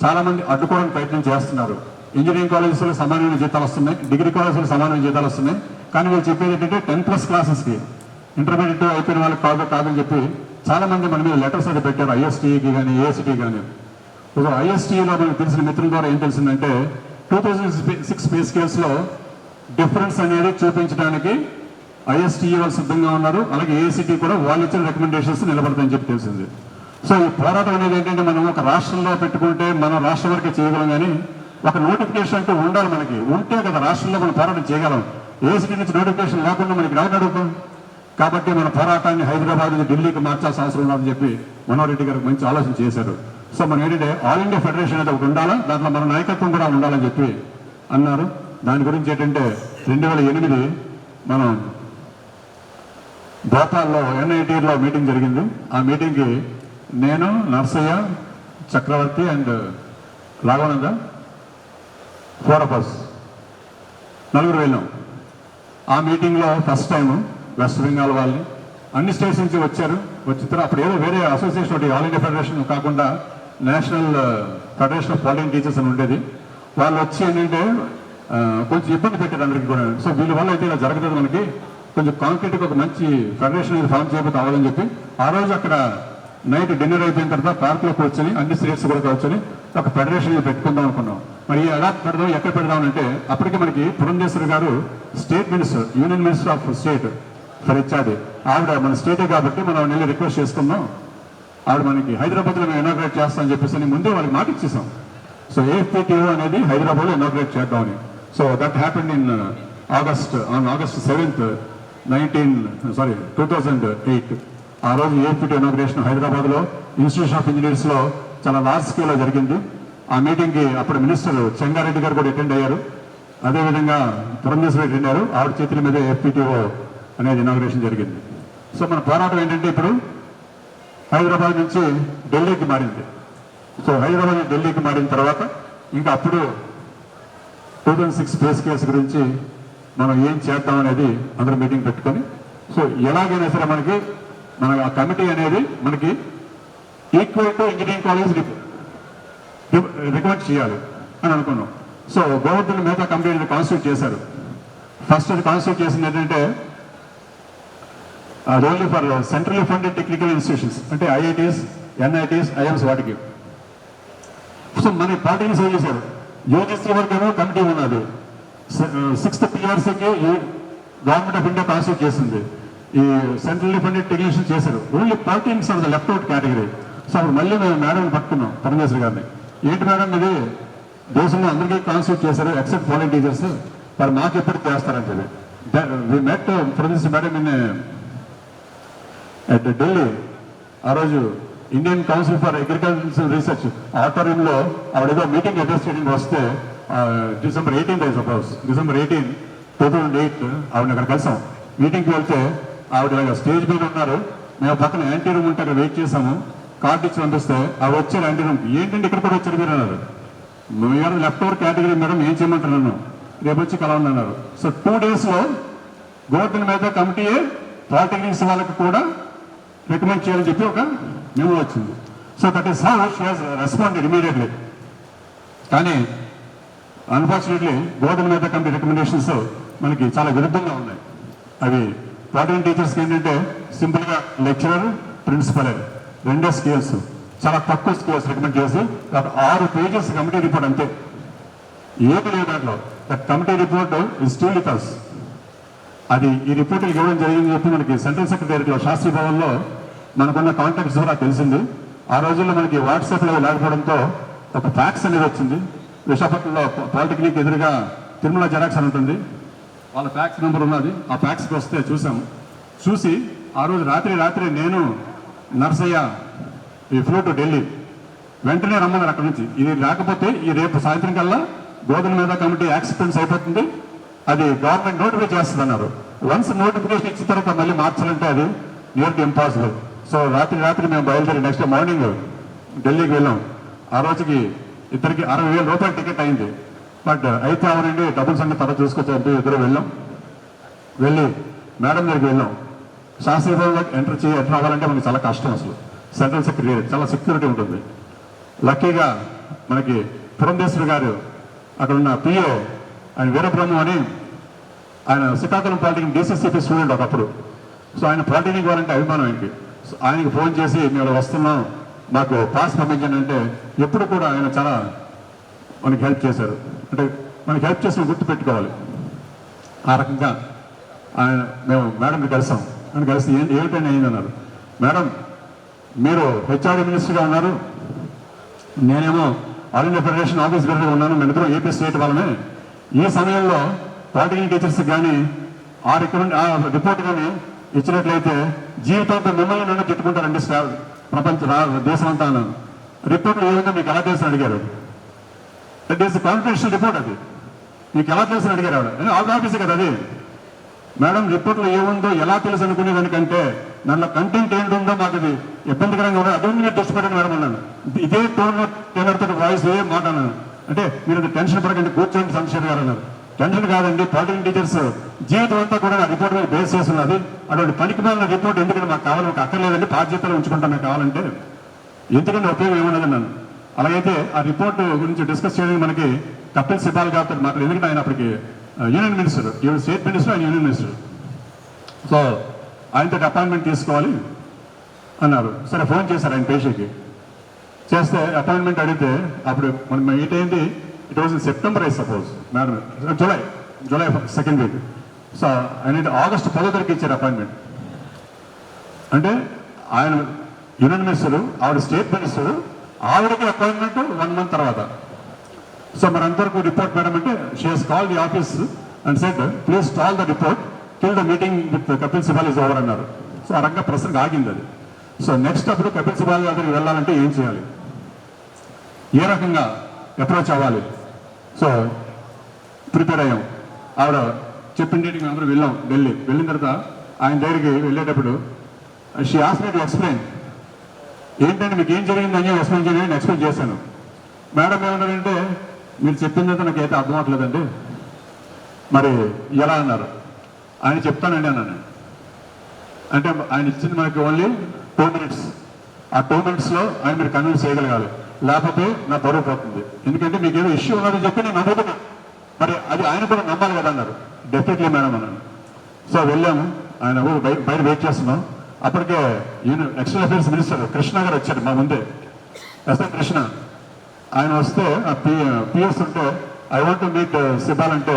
చాలా మంది అడ్డుకోవడానికి ప్రయత్నం చేస్తున్నారు. ఇంజనీరింగ్ కాలేజెస్లో సమానమైన జీతాలు వస్తున్నాయి, డిగ్రీ కాలేజెస్లో సమానమైన జీతాలు వస్తున్నాయి. కానీ వీళ్ళు చెప్పేది ఏంటంటే 10+ క్లాసెస్కి ఇంటర్మీడియట్ అయిపోయిన వాళ్ళకి కాదని చెప్పి చాలా మంది మన మీద లెటర్స్ అయితే పెట్టారు, ఐఎస్టీకి కానీ ఏఎస్టీ కానీ. సో ఐఎస్టీలో మనకు తెలిసిన మిత్రుల ద్వారా ఏం తెలిసిందంటే 2006 పే స్కేల్స్లో డిఫరెన్స్ అనేది చూపించడానికి ఐఎస్టీ వాళ్ళు సిద్ధంగా ఉన్నారు. అలాగే ఏఐసిటీ కూడా వాళ్ళు ఇచ్చిన రికమెండేషన్స్ నిలబడతాయని చెప్పి తెలిసింది. సో ఈ పోరాటం అనేది ఏంటంటే మనం ఒక రాష్ట్రంలో పెట్టుకుంటే మనం రాష్ట్రం వరకే చేయగలం, కానీ ఒక నోటిఫికేషన్ అంటే ఉండాలి. మనకి ఉంటే కదా రాష్ట్రంలో మనం పోరాటం చేయగలం. ఏఐసిటీ నుంచి నోటిఫికేషన్ లేకుండా మనకి రావడం అడుగుతాం. కాబట్టి మన పోరాటాన్ని హైదరాబాద్ నుంచి ఢిల్లీకి మార్చాల్సిన అవసరం ఉందని చెప్పి మనోహర్ రెడ్డి గారికి మంచి ఆలోచన చేశారు. సో మనం ఏంటంటే ఆల్ ఇండియా ఫెడరేషన్ అనేది ఒకటి ఉండాలా, దాంట్లో మన నాయకత్వం కూడా ఉండాలని చెప్పి అన్నారు. దాని గురించి ఏంటంటే 2008 మనం భోపాల్లో ఎన్ఐటీలో మీటింగ్ జరిగింది. ఆ మీటింగ్కి నేను, నర్సయ్య, చక్రవర్తి అండ్ రాఘవానంద 4 of us నలుగురు వెళ్ళాం. ఆ మీటింగ్లో ఫస్ట్ టైం వెస్ట్ బెంగాల్ వాళ్ళని అన్ని స్టేట్స్ నుంచి వచ్చారు. వచ్చిన తర్వాత అప్పుడు ఏదో వేరే అసోసియేషన్ ఒకటి ఆల్ ఇండియా ఫెడరేషన్ కాకుండా national federation of polytechnic teachers అని ఉండేది. వాళ్ళు వచ్చి ఏంటంటే కొంచెం ఇబ్బంది పెట్టారు అందరికీ కూడా. సో వీళ్ళ వల్ల అయితే ఇలా జరగదు, మనకి కొంచెం కాంక్రీట్గా ఒక మంచి ఫెడరేషన్ అనేది ఫామ్ చేయకపోతే అవ్వాలని చెప్పి ఆ రోజు అక్కడ నైట్ డిన్నర్ అయిపోయిన తర్వాత పార్క్లో కూర్చొని అన్ని స్టేట్స్ కూడా కూర్చొని ఒక ఫెడరేషన్ పెట్టుకుందాం అనుకున్నాం. మరి ఎలా పెడదాం, ఎక్కడ పెడదాం అంటే అప్పటికి మనకి Purandeswari garu state minister, union minister of state for ఇచ్చాది. ఆవిడ మన స్టేటే కాబట్టి మనం వెళ్ళి రిక్వెస్ట్ చేసుకున్నాం. ఆవిడ మనకి హైదరాబాద్లో మేము ఇనాగ్రేట్ చేస్తామని చెప్పేసి ముందే వాళ్ళకి మాట ఇచ్చేసాం. సో ఏఎఫ్పిటిఓ అనేది హైదరాబాద్లో ఇనాగ్రేట్ చేద్దామని. So that happened in August 7th 2008. ఆ రోజు ఏఎఫ్పిటి ఇనాగ్రేషన్ హైదరాబాద్లో ఇన్స్టిట్యూషన్ ఆఫ్ ఇంజనీర్స్లో చాలా లార్జ్ స్కేల్లో జరిగింది. ఆ మీటింగ్కి అప్పుడు మినిస్టర్ చెంగారెడ్డి గారు కూడా అటెండ్ అయ్యారు. అదేవిధంగా పురంధేశ్వరి అటెండ్ అయ్యారు. ఆవిడ చేతుల మీద ఏఎఫ్పిటిఓ అనేది ఇనాగ్రేషన్ జరిగింది. సో మన పోరాటం ఏంటంటే ఇప్పుడు హైదరాబాద్ నుంచి ఢిల్లీకి మారింది. సో హైదరాబాద్ నుంచి ఢిల్లీకి మారిన తర్వాత ఇంకా అప్పుడు 2006 పే స్కేల్స్ గురించి మనం ఏం చేద్దాం అనేది అందరూ మీటింగ్ పెట్టుకొని, సో ఎలాగైనా సరే మనకి మన ఆ కమిటీ అనేది మనకి equal to engineering college recommend చేయాలి అని అనుకున్నాం. సో గోవర్ధన్ మేతా కమిటీ అనేది కాన్స్టిట్యూట్ చేశారు. ఫస్ట్ అది కాన్స్టిట్యూట్ చేసింది ఏంటంటే అది only for central funded technical institutions అంటే ఐఐటీస్, ఎన్ఐటీస్, ఐఎమ్స్ వాటికి. సో మన పార్టీని సేవ్ చేశారు. యూజీసీ వరకు ఏమో కమిటీ ఉన్నది. 6th పిఆర్సీకి గవర్నమెంట్ ఆఫ్ ఇండియా కాన్స్టిట్యూట్ చేసింది. ఈ సెంట్రల్ ఫండెడ్ టెక్నీషియన్స్ చేశారు. Only polytechnics are the left out category. So అప్పుడు మళ్ళీ మేము మేడం పట్టుకున్నాం పురంధేశ్వరి గారిని. ఏంటి మేడం ఇది దేశంలో అందరికీ కాన్స్టిట్యూట్ చేశారు ఎక్సెప్ట్ పాలిటెక్నిక్ టీచర్స్, మరి మాకు ఎప్పుడు చేస్తారంటే we met Purandeswari madam in at Delhi. ఆ రోజు Indian council for agricultural research ఆడిటోరియంలో ఆవిడ ఏదో మీటింగ్ అడ్రస్ చేయడానికి వస్తే December 18, 2008 ఆవిడ అక్కడ కలిసాం. మీటింగ్కి వెళ్తే ఆవిడ స్టేజ్ మీద ఉన్నారు. మేము పక్కన యాంటీ రూమ్ ఉంటే అక్కడ వెయిట్ చేసాము. కార్డు ఇచ్చి పంపిస్తే ఆవిడ వచ్చారు యాంటీ రూమ్. ఏంటంటే ఇక్కడ కూడా వచ్చారు మీరు అన్నారు. మీరు లెఫ్ట్ ఓవర్ కేటగిరీ మేడం ఏం చేయమంటారు నన్ను, రేపు వచ్చి కలవండి అన్నారు. సో 2 daysలో గోవర్ధన్ మేతా కమిటీయే పాలిటెక్నిక్స్ వాళ్ళకి కూడా రికమెండ్ చేయాలని చెప్పి ఒక మెమో వచ్చింది. So that is how she has responded immediately. కానీ unfortunately Govardhan Mehta committee recommendations మనకి చాలా విరుద్ధంగా ఉన్నాయి. అవి పాలిటెక్నిక్ టీచర్స్కి ఏంటంటే సింపుల్గా లెక్చరర్, ప్రిన్సిపలే. 2 స్కేల్స్, చాలా తక్కువ స్కేల్స్ రికమెండ్ చేసి ఒక 6 పేజెస్ కమిటీ రిపోర్ట్ అంతే, ఏమి లేదు దాంట్లో. That committee report is still with us. అది ఈ రిపోర్ట్ ఇవ్వడం జరిగిందని చెప్పి మనకి సెంట్రల్ సెక్రటేరియట్లో శాస్త్రీ భవన్లో మనకున్న కాంటాక్ట్స్ ద్వారా తెలిసింది. ఆ రోజుల్లో మనకి వాట్సాప్లో లేకపోవడంతో ఒక ఫ్యాక్స్ అనేది వచ్చింది. విశాఖపట్నంలో పాలిటెక్నిక్ ఎదురుగా తిరుమల జెరాక్స్ అని ఉంటుంది, వాళ్ళ ఫ్యాక్స్ నెంబర్ ఉన్నది. ఆ ఫ్యాక్స్కి వస్తే చూసాము. చూసి ఆ రోజు రాత్రి నేను నర్సయ్య ఈ ఫ్లూ టు ఢిల్లీ, వెంటనే రమ్మన్నారు అక్కడ నుంచి. ఇది లేకపోతే ఈ రేపు సాయంత్రం కల్లా గోధుమ మీద కమిటీ యాక్సెప్టెన్స్ అయిపోతుంది, అది గవర్నమెంట్ నోటిఫై చేస్తుంది అన్నారు. వన్స్ నోటిఫికేషన్ ఇచ్చిన తర్వాత మళ్ళీ మార్చాలంటే అది నియర్ టు ఇంపాసిబుల్. సో రాత్రి మేము బయలుదేరి నెక్స్ట్ మార్నింగ్ ఢిల్లీకి వెళ్ళాం. ఆ రోజుకి ఇద్దరికి 60,000 రూపాయలు టికెట్ అయింది. బట్ అయితే అవనండి డబ్బుల సంగతి తర్వాత చూసుకొచ్చారంటే ఇద్దరు వెళ్ళి మేడం దగ్గరికి వెళ్ళాం. శాస్త్రీ భవన్లోకి ఎంటర్ అవ్వాలంటే మనకి చాలా కష్టం. అసలు సెంట్రల్ సెక్రటరీ చాలా సెక్యూరిటీ ఉంటుంది. లక్కీగా మనకి పురంధేశ్వరి గారు అక్కడ ఉన్న పిఏ ఆయన వీరబ్రహ్మం అని, ఆయన శ్రీకాకుళం పాలిటెక్నిక్ డీసీసీపీ స్టూడెంట్ ఒకప్పుడు. సో ఆయన పాలిటెక్నిక్ వాళ్ళంటే అభిమానం ఆయనకి. సో ఆయనకి ఫోన్ చేసి మేము వస్తున్నాం, మాకు పాస్ పంపించండి అంటే ఎప్పుడు కూడా ఆయన చాలా మనకి హెల్ప్ చేశారు. అంటే మనకి హెల్ప్ చేసిన గుర్తు పెట్టుకోవాలి. ఆ రకంగా ఆయన మేము మేడంని కలిసాం. ఆయన కలిసి ఏమిటని అయిందన్నారు. మేడం మీరు హెచ్ఆర్డీ మినిస్టర్గా ఉన్నారు, నేనేమో ఆల్ ఇండియా ఫెడరేషన్ ఆఫీస్ బేరర్గా ఉన్నాను, మేమిద్దరం ఏపీ స్టేట్ వాళ్ళమే. ఈ సమయంలో పాలిటెక్నిక్ టీచర్స్ కానీ ఆ రిపోర్ట్ కానీ ఇచ్చినట్లయితే జీవితంతో మిమ్మల్ని నన్ను తిట్టుకుంటారండి ప్రపంచ దేశం అంతా. రిపోర్ట్లు ఏముందో మీకు ఎలా తెలుసు అడిగారు. దట్ ఈస్ కాన్ఫిడెన్షియల్ రిపోర్ట్, అది మీకు ఎలా తెలుసు అడిగారు ఆవిడ. ఆవిడ ఆఫీసే కదా అది. మేడం రిపోర్ట్లో ఏముందో ఎలా తెలుసు అనుకునే దానికంటే దాంట్లో కంటెంట్ ఏంటుందో మాకు అది ఇబ్బందికరంగా ఉండదు, అదే మీరు దృష్టి పెట్టండి మేడం అన్నాను. ఇదే టోన్తో వాయిస్ ఏ మాట అన్నాను. అంటే మీరు టెన్షన్ పడకండి, కూర్చోండి చంద్రశేఖర్ గారు అన్నారు. టెన్షన్ కాదండి, పాలిటెక్నిక్ టీచర్స్ జీవితం అంతా కూడా ఆ రిపోర్ట్ మీద బేస్ చేస్తున్నది. అటువంటి పనికి మాలిన రిపోర్ట్ ఎందుకంటే మాకు కావాలి, మాకు అక్కర్లేదండి, బాధ్యతలు ఉంచుకుంటాం మీకు కావాలంటే, ఎందుకంటే ఉపయోగం ఏమన్నది అన్నాను. అలాగైతే ఆ రిపోర్ట్ గురించి డిస్కస్ చేయడానికి మనకి కపిల్ సిబాల్ గారితో మాట్లాడు. ఎందుకంటే ఆయన అప్పటికి union minister, even state minister, ఆయన యూనియన్ మినిస్టర్. సో ఆయనతో అపాయింట్మెంట్ తీసుకోవాలి అన్నారు. సరే ఫోన్ చేశారు ఆయన పేషెంట్కి. చేస్తే అపాయింట్మెంట్ అడిగితే అప్పుడు మనం మీట్ అయింది. It was in September I suppose, madam July 2nd week. So ఆయన ఆగస్టు 10వ తారీఖు ఇచ్చారు అపాయింట్మెంట్. అంటే ఆయన యూనియన్ మినిస్టరు, ఆవిడ స్టేట్ మినిస్టరు, ఆవిడకి అపాయింట్మెంట్ 1 month తర్వాత. సో మరి అంతవరకు రిపోర్ట్ మేడం అంటే she has call the office and said please stall the report till the meeting with Kapil Sibal is over అన్నారు. సో ఆ రంగ ప్రస్తుతం ఆగింది అది. సో నెక్స్ట్ అప్పుడు కపిల్ సిబాల్ దగ్గరికి వెళ్ళాలంటే ఏం చేయాలి, ఏ రకంగా అప్రోచ్ అవ్వాలి. సో ప్రిపేర్ అయ్యాం. ఆవిడ చెప్పిన డేట్కి మేము అందరూ వెళ్ళాం ఢిల్లీ. వెళ్ళిన తర్వాత ఆయన దగ్గరికి వెళ్ళేటప్పుడు she asked me to explain, ఏంటంటే మీకు ఏం జరిగిందని ఎక్స్ప్లెయిన్ చేయండి. నేను ఎక్స్ప్లెయిన్ చేశాను. మేడం ఏమన్నారంటే మీరు చెప్పిందంటే నాకైతే అర్థం అవ్వట్లేదండి, మరి ఎలా అన్నారు. ఆయన చెప్తానండి అన్నాను. అంటే ఆయన ఇచ్చింది మనకి ఓన్లీ 2 minutes. ఆ 2 minutesలో ఆయన మీరు కన్విన్స్ చేయగలగాలి, లేకపోతే నా బరువు పోతుంది. ఎందుకంటే మీకు ఏదో ఇష్యూ ఉన్నదని చెప్పి నేను నమ్ముతున్నా, మరి అది ఆయన కూడా నమ్మాలి కదా అన్నారు. డెఫినెట్లీ మేడం అన్నాను. సో వెళ్ళాము. ఆయన బయట వెయిట్ చేస్తున్నాం. అప్పటికే ఎక్స్టర్నల్ అఫేర్స్ మినిస్టర్ కృష్ణ గారు వచ్చారు మా ముందే, ఎస్ఎం కృష్ణ. ఆయన వస్తే ఆ పిఎస్ ఉంటే I want to meet Sibal అంటే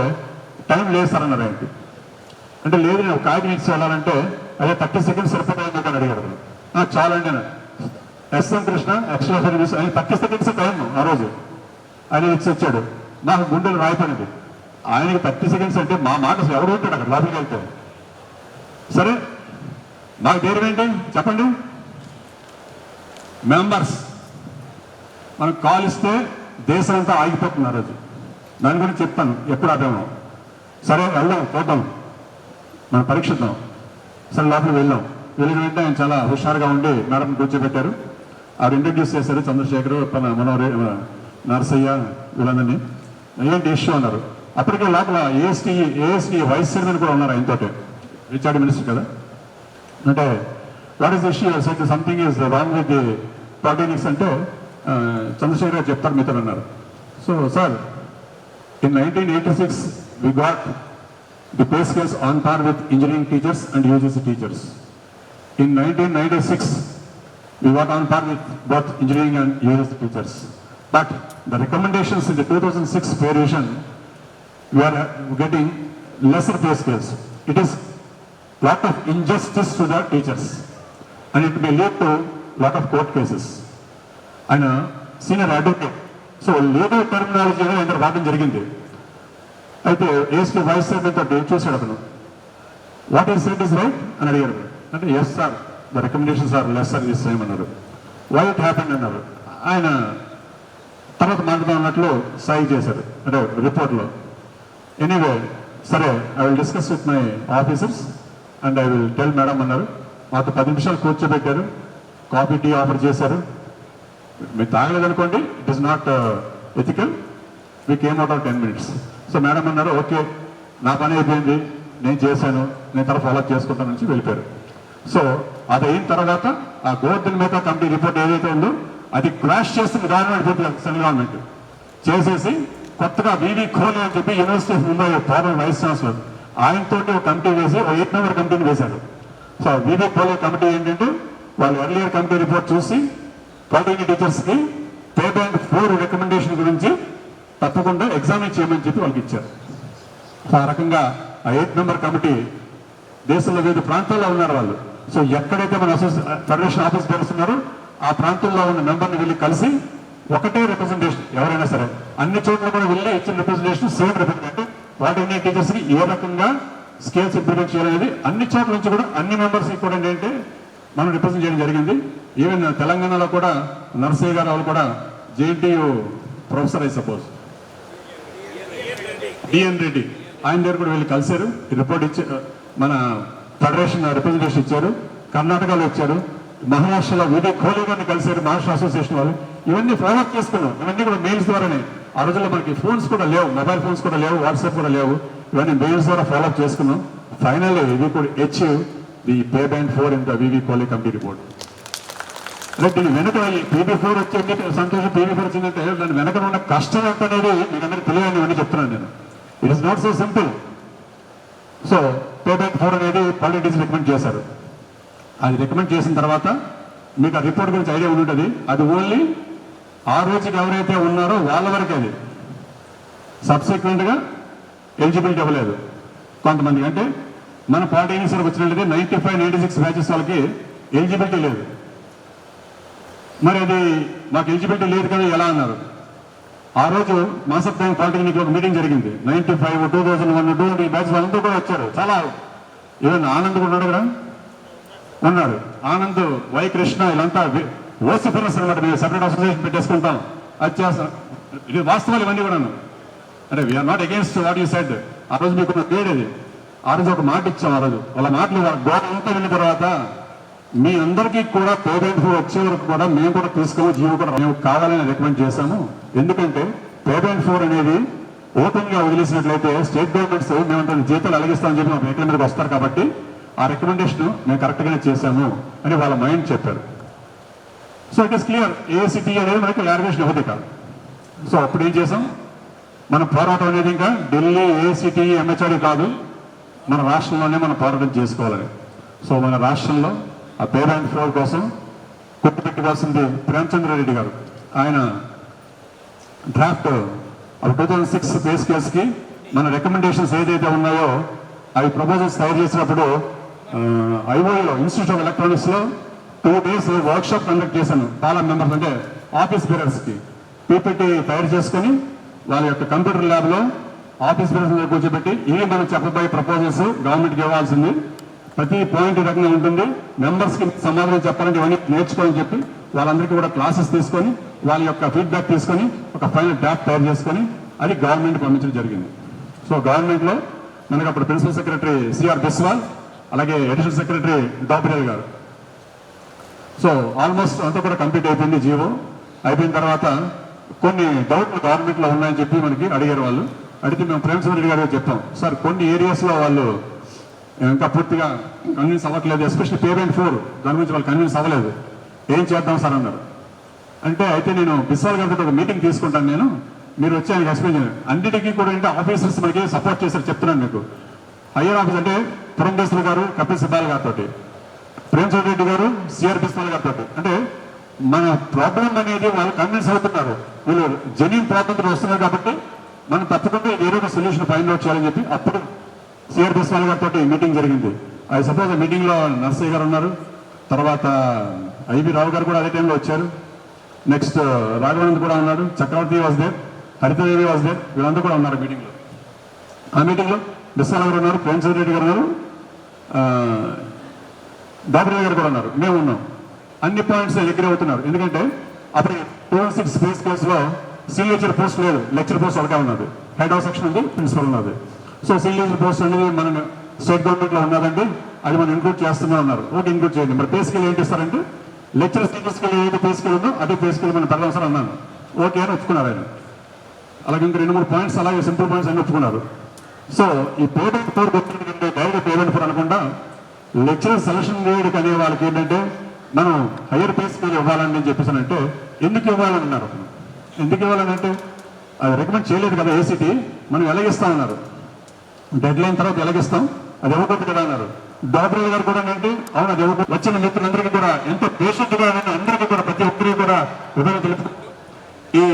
టైం లేదు సార్ అన్నారు ఆయనకి. అంటే లేదు నేను 5 minutes వెళ్ళాలంటే అదే 30 seconds సరిపోతాయని అని అడిగారు. చాలండి అన్న. ఎస్ఎం కృష్ణ ఎక్స్ట్రా సర్వీస్ ఆయన 30 seconds టైం ఆ రోజు ఆయన ఇచ్చి వచ్చాడు. నాకు గుండెలు రాయిపోయింది. ఆయనకి 30 seconds అంటే మా మాట అసలు ఎవరు ఉంటాడు అక్కడ లోపలికి వెళ్తే. సరే నాకు ధైర్యం ఏంటి చెప్పండి. మెంబర్స్ మనకు కాల్ ఇస్తే దేశం అంతా ఆగిపోతుంది ఆ రోజు. దాని గురించి చెప్తాను ఎప్పుడు అదేమో. సరే వెళ్దాం, చూద్దాం, మనం పరీక్షిద్దాం. సరే లోపలికి వెళ్ళాం. వెళ్ళిన వెంటనే ఆయన చాలా హుషారుగా ఉండి మేడం కూర్చోబెట్టారు. ఆవిడ ఇంట్రడ్యూస్ చేశారు, చంద్రశేఖర్ మనోహర్ నరసయ్య వీళ్ళందరినీ. ఏంటి ఇష్యూ అన్నారు. అప్పటికే లోపల ఏఎస్టీ వైస్ చైర్మన్ కూడా ఉన్నారు ఆయనతోటే, హెచ్ఆర్డీ మినిస్టర్ కదా. అంటే what is the issue, set something is wrong with the polytechnics అంటే చంద్రశేఖర్ గారు చెప్తారు మీతో అన్నారు. So sir in 1986 we got the pay scales on par with engineering teachers and UGC teachers. In 1996 we got on par with both engineering and university teachers. But the recommendations in the 2006 pay revision, we are getting lesser pay scales. It is lot of injustice to the teachers, and it may lead to lot of court cases. And senior advocate, so legal terminology అనేది వాడడం జరిగింది. అయితే AST vice chairman తోటి చూశాడు అతను. What is said is right అని అడిగారు. అంటే yes sir, the recommendations are less sir this same అన్నారు. వై ఇట్ హ్యాపెండ్ అన్నారు. ఆయన తర్వాత మాట్లాడదాం అన్నట్లు సైన్ చేశారు అంటే రిపోర్ట్లో. ఎనీవే సరే, I will discuss with my officers and I will tell madam అన్నారు. మాకు 10 నిమిషాలు కూర్చోబెట్టారు, కాఫీ టీ ఆఫర్ చేశారు. మీరు తాగలేదనుకోండి, it is not ethical. We came out of 10 minutes. So madam అన్నారు, ఓకే నా పని అయిపోయింది, నేను చేశాను, నేను తర్వాత ఫాలో చేసుకుంటాను నుంచి వెళ్ళిపోయారు. సో అది అయిన తర్వాత ఆ గోవర్ధన్ మేతా కమిటీ రిపోర్ట్ ఏదైతే ఉందో అది క్రాష్ చేస్తుంది గవర్నమెంట్, సెంట్రల్ గవర్నమెంట్ చేసేసి కొత్తగా వివి కోహ్లీ అని చెప్పి university of Mumbai foreign vice chancellor ఆయనతో ఒక కమిటీ వేసి 8 member కమిటీని వేశారు. సో వివి కోహ్లీ కమిటీ ఏంటంటే వాళ్ళు ఎర్లియర్ కమిటీ రిపోర్ట్ చూసి పాలిటెక్నిక్ టీచర్స్కి పే బ్యాండ్ 4 రికమెండేషన్ గురించి తప్పకుండా ఎగ్జామిన్ చేయమని చెప్పి వాళ్ళకి ఇచ్చారు. సో ఆ రకంగా ఆ 8 member కమిటీ దేశంలో వివిధ ప్రాంతాల్లో ఉన్నారు వాళ్ళు. సో ఎక్కడైతే మన ఫెడరేషన్ ఆఫీస్ తెలుస్తున్నారో ఆ ప్రాంతంలో ఉన్న మెంబర్ని వెళ్ళి కలిసి ఒకటే రిప్రజెంటేషన్, ఎవరైనా సరే అన్ని చోట్ల కూడా వెళ్ళి ఇచ్చిన రిప్రజెంటేషన్ సేమ్ రిప్రజెంటేషన్. పాలిటెక్నిక్ టీచర్స్కి ఏ రకంగా స్కేల్స్ ఇంప్లిమెంట్ చేయాలనేది అన్ని చోట్ల నుంచి కూడా అన్ని మెంబర్స్కి కూడా ఏంటంటే మనం రిప్రజెంట్ చేయడం జరిగింది. ఈవెన్ తెలంగాణలో కూడా నర్సయ్య గారు వాళ్ళు కూడా JNTU professor I suppose DN Reddy ఆయన దగ్గర కూడా వెళ్ళి కలిశారు. రిపోర్ట్ ఇచ్చి మన ఫెడరేషన్ రిప్రజెంటేషన్ ఇచ్చారు. కర్ణాటకలో ఇచ్చారు. మహారాష్ట్రలో వివి కోహ్లీ గారిని కలిశారు, మహారాష్ట్ర అసోసియేషన్ వాళ్ళు. ఇవన్నీ ఫాలోఅప్ చేసుకున్నాం. ఇవన్నీ కూడా మెయిల్స్ ద్వారానే. ఆ రోజుల్లో మనకి ఫోన్స్ కూడా లేవు, మొబైల్ ఫోన్స్ కూడా లేవు, వాట్సాప్ కూడా లేవు. ఇవన్నీ మెయిల్స్ ద్వారా ఫాలోఅప్ చేసుకున్నాం. Finally we could achieve the pay band 4 in the VV Kohli committee report. అంటే దీని వెనుక ఈ PB4 వచ్చేది సంతోషం, PB4 వచ్చిందంటే దాని వెనక ఉన్న కష్టం ఎంత అనేది మీకు అందరికీ తెలియని ఇవన్నీ చెప్తున్నాను నేను. It is not so simple. So pay band 4 అనేది పాలిటిక్స్ రికమెండ్ చేశారు. అది రికమెండ్ చేసిన తర్వాత మీకు ఆ రిపోర్ట్ గురించి ఐడియా ఉంటుంది. అది ఓన్లీ ఆ రోజుకి ఎవరైతే ఉన్నారో వాళ్ళ వరకు, అది సబ్సిక్వెంట్గా ఎలిజిబిలిటీ ఇవ్వలేదు కొంతమంది. అంటే మన పాలిటెక్నిక్స్ వచ్చినట్లయితే 95-96 బ్యాచెస్ వాళ్ళకి ఎలిజిబిలిటీ లేదు. మరి అది మాకు ఎలిజిబిలిటీ లేదు కదా ఎలా అన్నారు. ఆ రోజు మాసప్ టైం పాలిటెక్నిక్ ఒక మీటింగ్ జరిగింది. 95, 2001, 2000 బ్యాచెస్ వాళ్ళంతా కూడా వచ్చారు. చాలా ఈవెన్ ఆనంద్ కూడా ఉన్నాడు కదా, ఉన్నాడు. ఆనంద్, వై కృష్ణ, వీళ్ళంతా ఓసిఫరస్ అనమాట. మేము సెపరేట్ అసోసియేషన్ పెట్టేసుకుంటాం, అది చేస్తాం. ఇది వాస్తవాలు ఇవన్నీ కూడా. అంటే we are not against what you said. ఆ రోజు మీకున్న పేరు అది. ఆ రోజు ఒక మాట ఇచ్చాం. ఆ రోజు వాళ్ళ మాటలు గోడ అంతా వెళ్ళిన తర్వాత మీ అందరికీ కూడా పే బ్యాండ్ 4 వచ్చే వరకు కూడా మేము కూడా తీసుకోము, జీవో కూడా మేము కావాలని రికమెండ్ చేశాము. ఎందుకంటే పే బ్యాండ్ 4 అనేది ఓపెన్ గా వదిలేసినట్లయితే స్టేట్ గవర్నమెంట్స్ మేము జీతాలు అలగిస్తామని చెప్పి మా వెహికల్ మీదకి వస్తారు. కాబట్టి ఆ రికమెండేషన్ మేము కరెక్ట్గానే చేశాము అని వాళ్ళ మైండ్ చెప్పారు. So it is clear, AICTE అనేది మనకి లారిగేషన్ ఇవ్వదు కాదు. సో అప్పుడు ఏం చేసాం, మన పోరాటం అనేది ఇంకా ఢిల్లీ ఏఐసిటి ఎంహెచ్ఆర్డి కాదు, మన రాష్ట్రంలోనే మనం పోరాటం చేసుకోవాలని. సో మన రాష్ట్రంలో ఆ పే బ్యాండ్ 4 కోసం కొట్టుపెట్టుకోవాల్సింది ప్రేమచంద్రారెడ్డి గారు. ఆయన డ్రాఫ్ట్ 2006 పే స్కేల్స్కి మన రికమెండేషన్స్ ఏదైతే ఉన్నాయో అవి ప్రపోజల్స్ తయారు చేసినప్పుడు ఐఓఈలో ఇన్స్టిట్యూట్ ఆఫ్ ఎలక్ట్రానిక్స్లో 2 days వర్క్షాప్ కండక్ట్ చేశాను. చాలా మెంబర్స్ అంటే ఆఫీస్ బేరర్స్కి పీపీటీ తయారు చేసుకొని వాళ్ళ యొక్క కంప్యూటర్ ల్యాబ్లో ఆఫీస్ బేరర్స్ మీద కూర్చోబెట్టి ఇవి మనం చెప్పబోయే ప్రపోజల్స్ గవర్నమెంట్కి ఇవ్వాల్సింది, ప్రతి పాయింట్ రకంగా ఉంటుంది, మెంబర్స్కి సమాధానం చెప్పాలంటే ఇవన్నీ నేర్చుకోవాలని చెప్పి వాళ్ళందరికీ కూడా క్లాసెస్ తీసుకొని వాళ్ళ యొక్క ఫీడ్బ్యాక్ తీసుకొని ఒక ఫైనల్ డ్రాఫ్ట్ తయారు చేసుకొని అది గవర్నమెంట్ పంపించడం జరిగింది. సో గవర్నమెంట్లో మనకి అప్పుడు ప్రిన్సిపల్ సెక్రటరీ సిఆర్ బిస్వాల్, అలాగే అడిషనల్ సెక్రటరీ డాబిరేల్ గారు. సో ఆల్మోస్ట్ అంతా కూడా కంప్లీట్ అయిపోయింది. జీవో అయిపోయిన తర్వాత కొన్ని డౌట్లు గవర్నమెంట్లో ఉన్నాయని చెప్పి మనకి అడిగారు వాళ్ళు. అడిగితే మేము ప్రేమచంద్ర రెడ్డి గారికి చెప్పాం, సార్ కొన్ని ఏరియాస్లో వాళ్ళు ఇంకా పూర్తిగా కన్విన్స్ అవ్వట్లేదు, ఎస్పెషల్లీ పే బ్యాండ్ 4 దాని గురించి వాళ్ళు కన్విన్స్ అవ్వలేదు, ఏం చేద్దాం సార్ అన్నారు. అంటే అయితే నేను బిస్వాల్ గారితో ఒక మీటింగ్ తీసుకుంటాను, నేను మీరు వచ్చి ఆయనకి ఎక్స్ప్లెయిన్ చేయండి. అన్నిటికీ కూడా అంటే ఆఫీసర్స్ మనకి సపోర్ట్ చేశారు. చెప్తున్నాను మీకు, హయ్యర్ ఆఫీస్ అంటే పురంధేశ్వరి గారు, కపిల్ సిబాల్ గారితో ప్రేమచంద్ర రెడ్డి గారు సిఆర్ బిస్వాల్ గారితో. అంటే మన ప్రాబ్లం అనేది వాళ్ళు కన్విన్స్ అవుతున్నారు, వీళ్ళు జెన్యూన్ ప్రాబ్లంతో వస్తున్నారు కాబట్టి మనం తప్పకుండా ఏదో ఒక సొల్యూషన్ ఫైండ్ అవుట్ చేయాలని చెప్పి అప్పుడు సిఆర్ బిస్వాల్ గారితో మీటింగ్ జరిగింది. ఐ సపోజ్ ఆ మీటింగ్లో నర్సయ్య గారు ఉన్నారు, తర్వాత ఐబి రావు గారు కూడా అదే టైంలో వచ్చారు, నెక్స్ట్ రాఘవానంద్ కూడా ఉన్నాడు, చక్రవర్తి వాజ్ దేర్, హరితదేవి వాజ్ దేర్, వీళ్ళందరూ కూడా ఉన్నారు మీటింగ్లో. ఆ మీటింగ్లో బిస్వాల్ గారు ఉన్నారు, ప్రేమచంద్ర రెడ్డి గారు ఉన్నారు, బాబురావు గారు కూడా ఉన్నారు, మేము ఉన్నాం. అన్ని పాయింట్స్ ఎగ్రీ అవుతున్నారు. ఎందుకంటే అప్పుడు 216 స్పేస్ కోర్స్లో సిగ్నేచర్ పోస్ట్ లేదు, లెక్చర్ పోస్ట్ ఒకటే ఉన్నది, హెడ్ ఆఫ్ సెక్షన్ ఉంది, ప్రిన్సిపల్ ఉన్నది. సో సిగ్నేచర్ పోస్ట్ అనేది మనం స్టేట్ గవర్నమెంట్లో ఉన్నదండి, అది మనం ఇంక్లూడ్ చేస్తూనే ఉన్నారు. ఓకే, ఇంక్లూడ్ చేయండి. మరి పే స్కేల్ ఏంటి ఇస్తారంటే లెక్చర్ స్కేల్ ఏదైతే పే స్కేల్ ఉందో అదే పే స్కేల్ మనం పెడదాం సార్ అన్నాను. ఓకే అని ఒప్పుకున్నారు ఆయన. అలాగే ఇంకా 2-3 పాయింట్స్ అలాగే సింపుల్ పాయింట్స్ అన్ని ఒప్పుకున్నారు. సో ఈ పేమెంట్ ఫోర్ గొప్పంటే డైరెక్ట్ పేమెంట్ ఫోర్ అనకుండా లెక్చరర్ సెలక్షన్ రేట్ అనే వాళ్ళకి ఏంటంటే మనం హయ్యర్ పే స్కేల్ ఇవ్వాలని నేను చెప్పేసానంటే ఎందుకు ఇవ్వాలని అన్నారు. ఎందుకు ఇవ్వాలని అంటే అది రికమెండ్ చేయలేదు కదా ఏసీటీ, మనం ఎలాగిస్తామన్నారు, డెడ్ లైన్ తర్వాత ఎలాగిస్తాం, అది ఇవ్వకూడదు కదా అన్నారు. డాక్టర్ గారు కూడా ఏంటంటే అవును అది ఇవ్వకూడదు. వచ్చిన మిత్రులందరికీ కూడా ఎంతో పేషెంట్గా అందరికీ కూడా ప్రతి ఒక్కరికి కూడా వివరణ తెలుపు. ఈ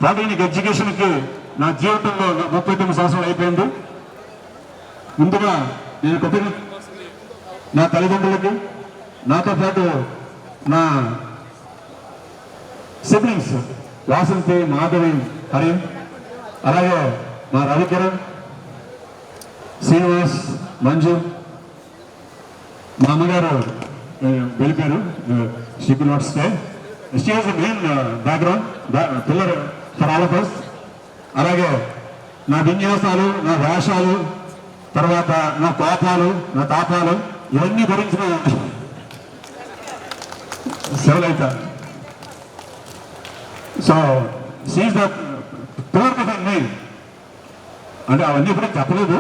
పాలిటెక్నిక్ ఎడ్యుకేషన్కి నా జీవితంలో 39 సంవత్సరాలు అయిపోయింది. ముందుగా నేను నా తల్లిదండ్రులకి, నాతో పాటు నా సిబ్లింగ్స్ వాసంతి, మాధవి, హరి, అలాగే మా రవికిరణ్, శ్రీనివాస్, మంజు, మా అమ్మగారు వెళ్ళిపోయారు, she could not stay. She is the main background pillar for all of us. అలాగే నా విన్యాసాలు, నా వేషాలు, తర్వాత నా కోపాలు, నా తాపాలు ఇవన్నీ భరించిన Sivalalitha. So she's the pillar of mine. అంటే అవన్నీ ఇప్పుడు చెప్పలేదు,